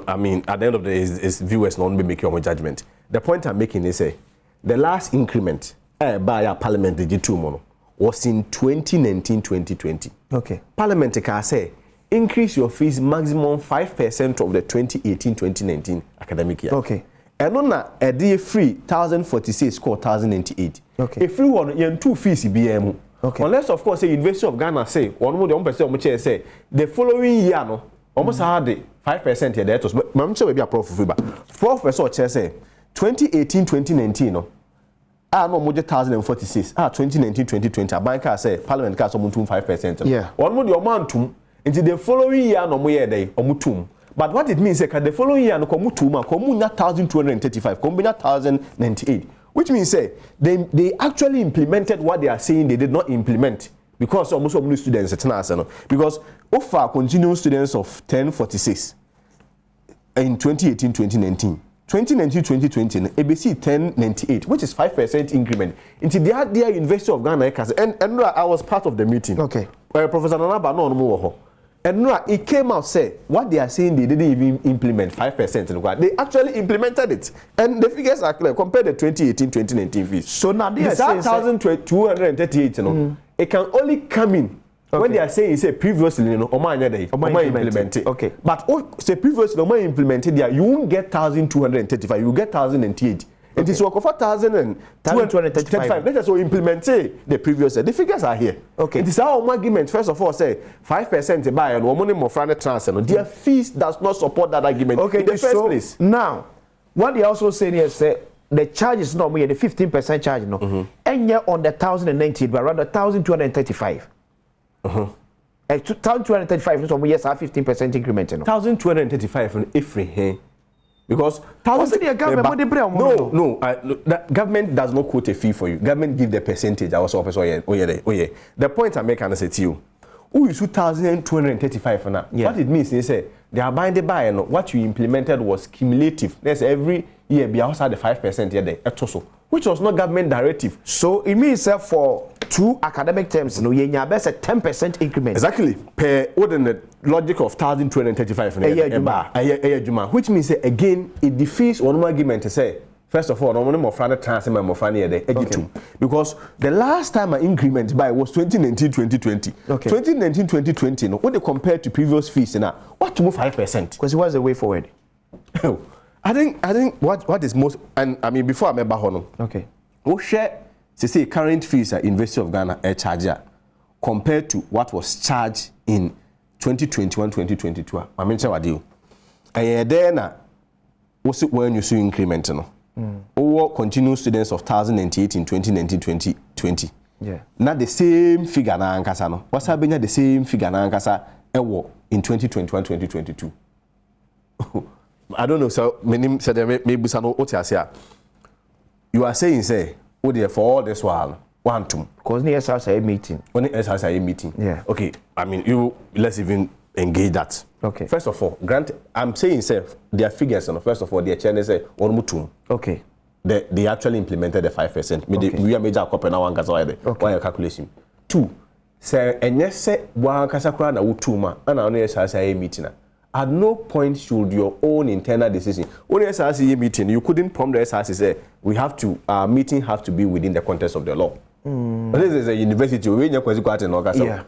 I mean, at the end of the day, is viewers not be making your judgment. The point I'm making is say the last increment by our parliament the G2 mono was in 2019-2020. Okay. Parliament can say increase your fees maximum 5% of the 2018-2019 academic year. Okay. And on a day free 1,046 score 1,098. Okay. If you want you 2 fees BM. Okay. Unless of course the University of Ghana say one more the 1% say the following year no almost had the 5% here there to but I'm sure maybe a prof for Professor Chair say 2018-2019 no no more 1,046 2019-2020 a banker say parliament cast some 5%. Yeah. One more the amount into the following year no more day omutum. But what it means is the following year no komutuma komunya 1,235 komunya 1,098. Which means say they actually implemented what they are saying they did not implement because almost all students because offer continuous students of 1046 in 2018-2019. 2019-2020 ABC 1098, which is 5% increment. Into the University of Ghana and I was part of the meeting. Okay. Professor Nanaba no. And no, it came out say what they are saying they didn't even implement 5%. They actually implemented it, and the figures are clear. Compare the 2018-2019 fees. So now they are 1,238. It can only come in when they are saying it's a previously implemented. Okay, but say previously implemented there, you won't get 1,235. You get 1,008. It is work of 1,235. Let us implement the previous year. The figures are here. Okay. It is our argument. First of all, say 5% buy and one more friendly transfer. Their fees does not support that argument. Okay. In the first place. Now, what they also say here say the charge is not the 15% charge no. And yet on the 1,019, but around 1,235. 1,235 so yes, 15% increment. 1,235 every Because the government does not quote a fee for you. Government give the percentage. I was office. Oh yeah. The point I'm making is to you. Who is 2,235 for now? What it means is they are buying the buy and what you implemented was cumulative. There's every year be outside the 5% here there. Which was not government directive. So it means for 2 academic terms, you have a 10% increment. Exactly. Per within the logic of 1,235 which means again it defeats one argument to say, first of all, no more friend transfer more friend here because the last time an increment by was 2019-2020. Okay. 2019-2020, no, what they compare to previous fees now, what to move 5%? Because it was the way forward. I think what is most, and I mean before I remember Hono. Okay. We share say current fees at University of Ghana a charger compared to what was charged in 2021-2022. I mean what deal. And then what's it when you see increment no? Or continuous students of 1,098 in 2019-2020. Yeah. Not the same figure na ankasa no. What's happening the same figure na ankasa ewo in 2021-2022. I don't know, so maybe you are saying, say, oh, dear, for all this while, one, two. Because the SRSA meeting. Only SRSA meeting. Yeah. Okay, I mean, let's even engage that. Okay. First of all, I'm saying, say, their figures, and first of all, their channel say, one more. Okay. They actually implemented the 5%. We are major copy now, one calculation. 2, say, and yes, say, one casacra na utuma, and only SRSA meeting. At no point should your own internal decision. Only SRCA meeting, you couldn't prompt the SRC say we have to our meeting have to be within the context of the law. But this is a university. Yeah.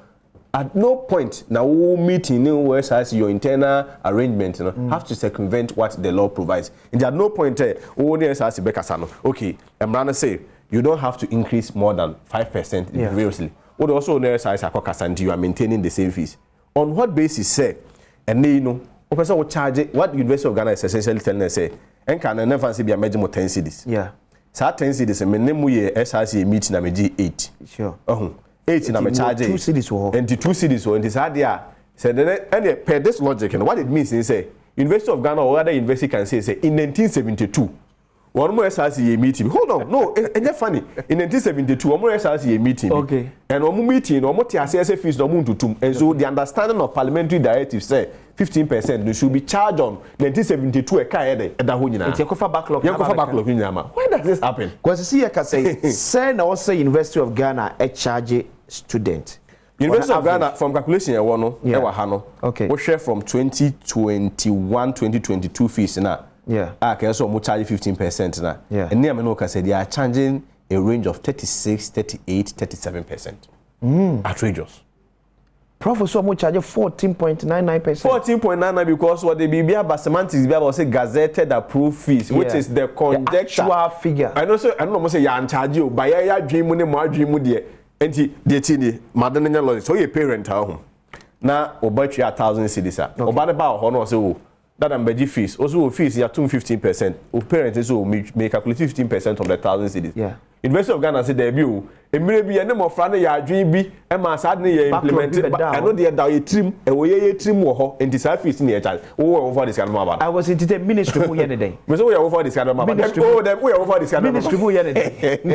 At no point now meeting where SRC your internal arrangement have to circumvent what the law provides. And at no point only SRC Bekasano. Okay, I'm gonna say you don't have to increase more than 5% previously. What also SRC you are maintaining the same fees. On what basis say? And then, you know, person will charge it. What University of Ghana is essentially telling us, say, and can never see be a major 10 cities. Yeah. So 10 cities, and name we SRC meeting, I'm 8. Sure. 8 in a charge. 2 cities or and 2 cities or and this idea. So then, and per this logic, and what it means is, say, University of Ghana or other university can say, in 1972. One more SRC meeting. Hold on, no, and that's funny. In 1972, one more SRC meeting. Okay. And one more meeting, one more TSS fees no moon to tum. And so the understanding of parliamentary directives say 15% they should be charged on 1972 a kaede at the Hunina. It's a cover backlog. Why does this happen? Because see, I can say, say also University of Ghana a charge student. University of Ghana from calculation okay. We share from 2021-2022 fees now. Yeah. Okay, so we charge 15% now. Yeah. And near Menoka said they are charging a range of 36, 38, 37%. Outrageous. Professor mo charge 14.99%. 14.99 because what the BBA by semantics BBA was say gazetted approved fees, which is the conjecture. The actual figure. I know say ya charge you by ya dream money more dream money. Enti the tini madam law so your parent home. Na obatri 1,000 cedis. Oba ba ho no say oh that ambeji fees also fees ya 15%. Of parents so may calculate 15% of the 1,000 cedis. Yeah. University of Ghana said debut emire bi ene mo fra na ya adwen bi e ma sad na ya implement I know the da ye trim e wo ye trim wo ho enti sa fees ni e charge wo over this kind of about I was into the ministry who yen day me so we over this kind of about them we over this kind of ministry who yen day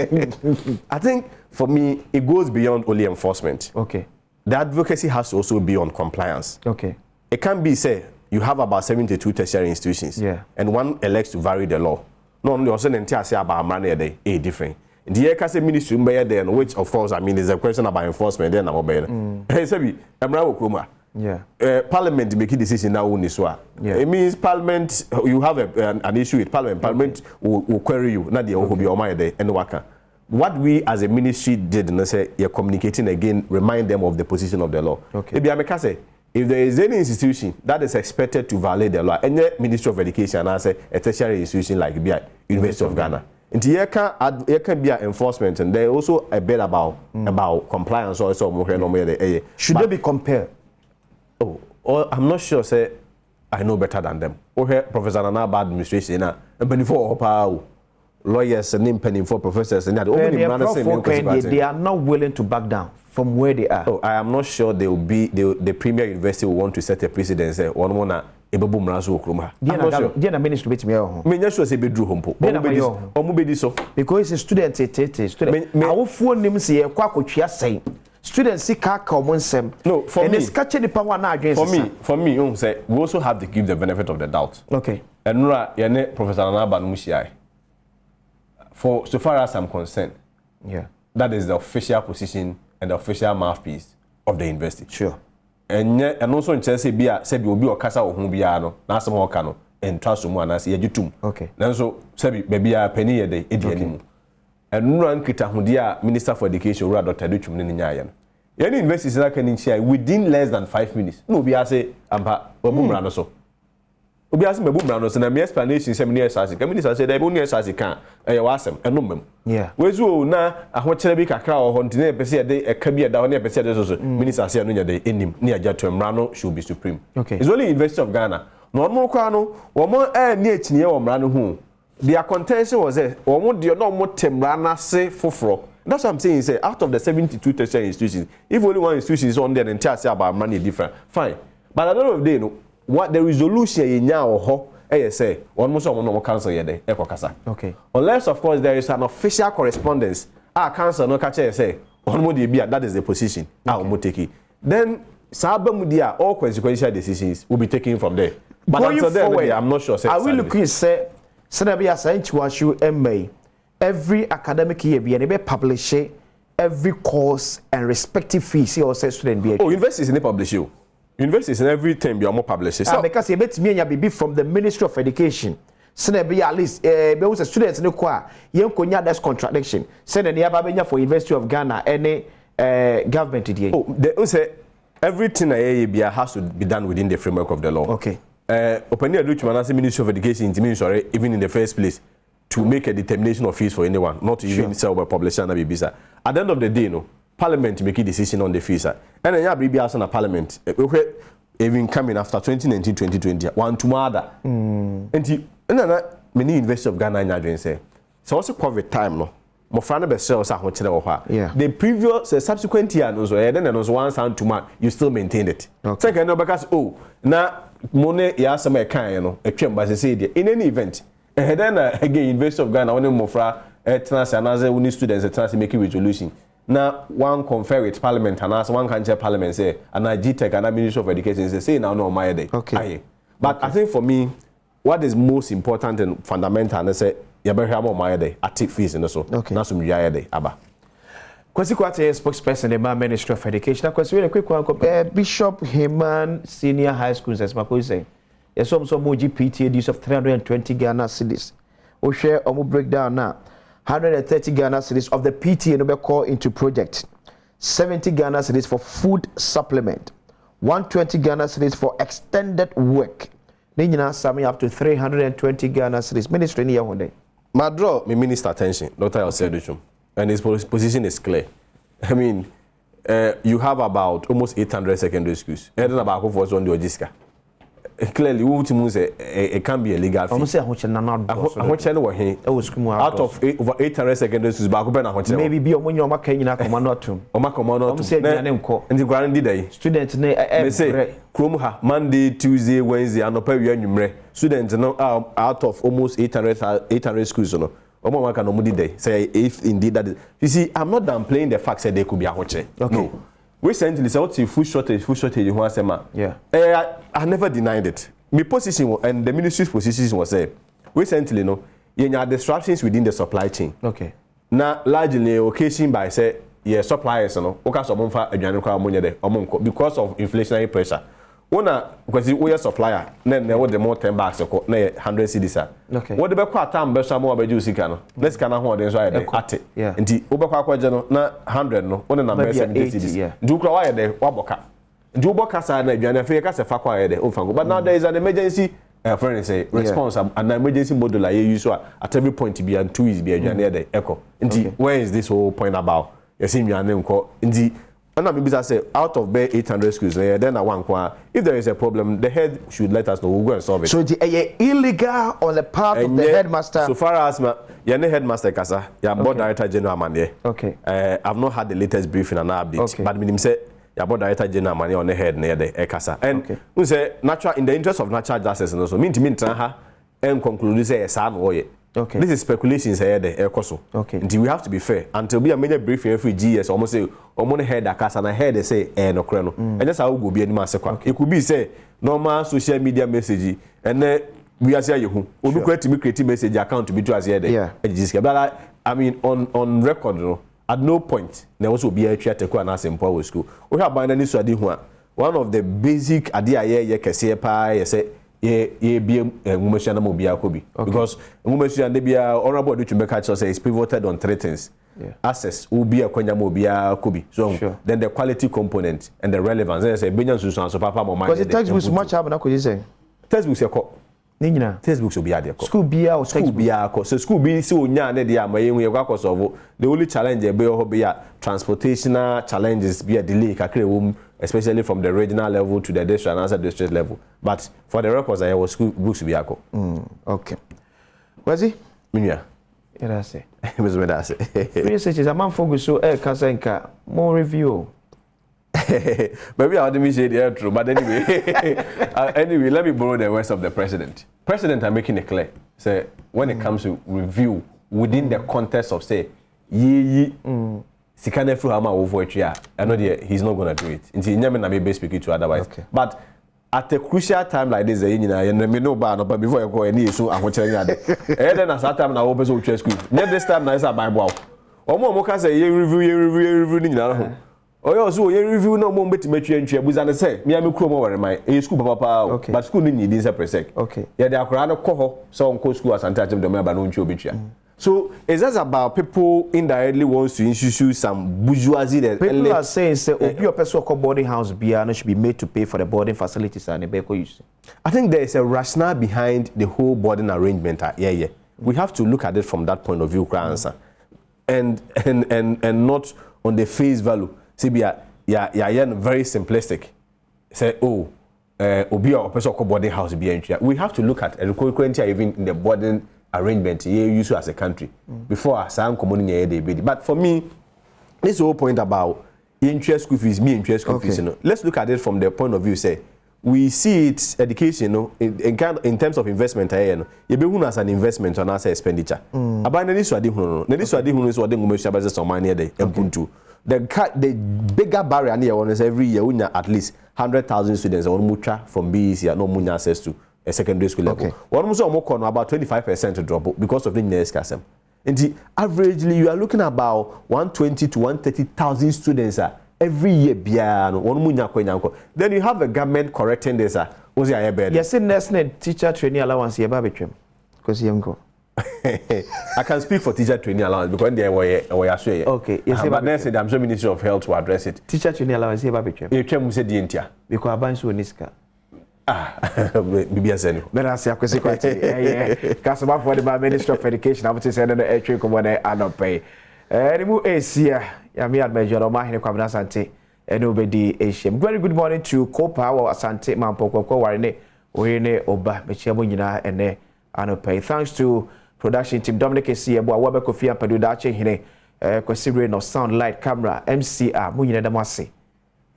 I think for me it goes beyond only enforcement. Okay. The advocacy has to also be on compliance. Okay. It can't be say you have about 72 tertiary institutions and one elects to vary the law. No only also enti say about money day different. The Ekase ministry there, which of course I mean is a question about enforcement. Then Hey, Sebi, Parliament make a decision now on this one. It means Parliament you have an issue with Parliament. Parliament will query you. Not the will be on my day and waka. What we as a ministry did, and say you're communicating again, remind them of the position of the law. Okay. If there is any institution that is expected to violate the law, any Ministry of Education, I say a tertiary institution like the University of Ghana. And here can be an enforcement, and there also a bit about compliance also. Should they be compared? Oh, I'm not sure. Say I know better than them. Okay, Professor Nana bad administration and before lawyers and penny for professors and that. They are not willing to back down from where they are. Oh, I am not sure they will be the premier university will want to set a precedent. Say one more ebebo mra so okrom ha dia na ministry betime ho me nya sure say bedru hompo omo bedi so because student student awofuo nim se ye kwa akotwea sen students see ka nsem no for and me it's catch the power na adwen for me say we also have to give the benefit of the doubt. Okay. Enura ye Professor Anaba no muhia for so far as I'm concerned, yeah, that is the official position and the official mouthpiece of the university. Sure. And also in Chelsea bia se bi obi okasa wo hu bia no na asem ho ka no entra so mu anase ye gitum. Okay. Nanso se bi bia pani ye dey edi animu. Enura nkita hudi a Minister for Education Ura Dr. Duchum ne nyaaya no. Any universities that can share within less than 5 minutes. No be say ampa obumra no so. Obi ase mebumra no so na me explanation say me ne esase. Ka minister say that only esase kan e ya wasem eno mem. Yeah. Wezu na ahokyere bi kakra o ho ntine pese ye dey eka bi da ho ne pese ye so minister say no nya dey enim ne aja to mra no should be supreme. Okay. It's only University of Ghana. No no kwa no wo mo ni echiniye wo mra no hu. Their contention was there wo mo de no mo temra na se foforo. That's what I'm saying. Say out of the 72 tertiary institutions, if only one institution is on there, then tell us about money different. Fine. But at the end of the day, no, what the resolution in now or say one most of no council yede ekokasa. Okay. Unless of course there is an official correspondence. Council no catch say one more that is the position. Mo take it. Then Sabamudia all consequential decisions will be taken from there. But going until forward, then, I'm not sure. I will look say be a science MA. Every academic year be able publish every course and respective fees or say student be. Oh, universities in publish you. Universities in every term be more published. So because you bet me and be from the Ministry of Education. Say be at least be was students in the kwa yen konya that's contradiction. Say the nearby benya for University of Ghana any government today. Oh, they say everything has to be done within the framework of the law. Okay. Opening a Ministry of Education sorry even in the first place to make a determination of fees for anyone, not even sell by publisher and Bibisa. At the end of the day, no, Parliament make a decision on the fees. And then you be asked on a Parliament, even coming after 2019-2020, one tomorrow. And many University of Ghana in say, so also COVID time, no. Mo frana be sell sa ho kire wo ha. The previous subsequent year no so then no so one sound tomorrow you still maintained it. Second no because na money ya asem e kan no etwem ba say dey in any event. And then again, University of Ghana, when you mofra, another students, making resolution. Now, one confer with Parliament, and one can check Parliament say, and I GTech and Ministry of Education say, now no my day. Okay. But I think for me, what is most important and fundamental, and say, you better have my day. I take fees and so. Okay. That's some day. Abba. Kwasi Kwate, spokesperson in the Ministry of Education. Kwasi, really quick one. Bishop Heman Senior High School, as Marco is saying. Yes, some GPT use of 320 Ghana cedis. We share or breakdown now. 130 Ghana cedis of the PTA no be call into project. 70 Ghana cedis for food supplement. 120 Ghana cedis for extended work. Then you know summing up to 320 Ghana cedis. Ministry ni one day. My draw my minister attention, Dr. Oseduchum, and his position is clear. I mean, you have about almost 800 secondary schools. And then about who was on the Ojiska. Clearly, it can be illegal. Out of over 800 secondaries, maybe be on your Makina command to and the grand day. Students say Monday, Tuesday, Wednesday, and Operian students out of almost 800 schools. Day. Say if indeed that is, you see, I'm not downplaying the fact that they could be a watcher. Okay. No. Recently, so food shortage, yeah. I never denied it. My position and the ministry's position was recently, no, you have disruptions within the supply chain. Okay. Now, largely occasioned by say, yeah, suppliers, no, because of inflationary pressure. Because we are supplier, then there was the more 10 bags, 100 cedis. Okay. What the back time best more by you can. Let's can hold this right there. Yeah. And the Uber na 100 no, one number 70 cedis. Do cry there, Waboka. Do Bocasa and Jana Fakas a Fakwa there, but now there is an emergency friend say response an emergency model I use at every point to be and 2 is be a Jana there echo. And where is this whole point about? You see me and name call in the and maybe I say out of 800 schools, then I want if there is a problem, the head should let us know. We'll go and solve it. So the illegal on the part of the headmaster. So far as my headmaster Kasa, board director general man there. Okay. I've not had the latest briefing and update. Okay. But minimum say your board director general money on the head near the ekasa. And we say natural in the interest of natural justice and also mean to mean her and conclude say sad way. Okay. This is speculations here the ekoso. Okay. Until we have to be fair. Until we a major briefing every GS almost say on head a cast and I heard they say no creno. And that's how we go be any master. It could be say normal social media message and then we are saying you who create message account to be to us here. Yeah. But I mean on record, you know, at no point there also be a chat to go and ask power school. We have binding this one of the basic idea here kese pa say ye be ngumesua na mobia kobi because ngumesua de bia honorable do to make sure say is pivoted on three things. Yeah. Access will be a kwanya mobia kobi. So then the quality component and the relevance. They say benyan susan so papa mo mind. Because the textbooks much have na ko say. Textbooks yako. Nina textbooks will be at the school be out school be out so school be so nya na dia maye hu yakwa solve the only challenge be ho be ya transportational challenges be a delay kakre wom especially from the regional level to the district and other district level but for the records I was school books be ako okay wazi minya era say mezo da say research is a man focus so kasenka more review. Maybe I didn't say the true, but anyway, anyway, let me borrow the words of the president. President are making it clear. Say when it comes to review within the context of say sikane through hama over it, I know he's not gonna do it. Until never na be speaking to otherwise. Okay. But at a crucial time like this, you know, but before you go any issue, I want to tell you that. Then at that time na open so school. Next this time na is a Bible. Omo can say review ni oh, yeah, so you review no more bet metri entry. Buzana say, me am kuro more my school papa, but school ni need this per sec. Okay. Yeah, they are krano koho so on school as anti them member no nchi obitua. So is that about people indirectly wants to introduce some bourgeoisie that people are saying say obi your person call boarding house bia no should be made to pay for the boarding facilities and the use. I think there is a rationale behind the whole boarding arrangement. Yeah. We have to look at it from that point of view, answer. And not on the face value. See, yeah, very simplistic. Say, obi or person called boarding house be entry. We have to look at even in the boarding arrangement use as a country before some community they. But for me, this whole point about interest school fees, interest school fees. You know, let's look at it from the point of view. Say, we see it education, you know, in terms of investment. You know, you be as an investment on as expenditure. About the issue, is what the some money there. The bigger barrier near is every year we at least 100,000 students on mucha from BEC no munya access to a secondary school level. One was about 25% to drop because of the next casem. And averagely you are looking about 120 to 130,000 students every year piano one munya kwenyanko. Then you have the government correcting this was your bed. Yes, national teacher training allowance here babetrim because you go. I can speak for teacher training allowance because they were sure. Okay. Yes, but then said I'm sure Ministry of Health to address it. Teacher training allowance here babetrim. You can say the intia because abansu niska. Bibi aseni. Mera se akwese kwati. Customer for the Ministry of Education I want to send an entry come na anope. Enimu esia ya mi admejoro ma hene kwabna asante ene obedi ehiem. Very good morning to Co-Power Asante Mampokoko warene oyene oba mechiamo nyina ene anope. Thanks to production team Dominic Esiebo awabe Kofi Ampadu dache hine kwesire no sound light camera MCR munyina damase.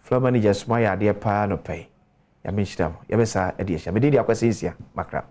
Floor manager smaya de pa anope. Ya menchtam ya besa ediesha medidi akwese isia makra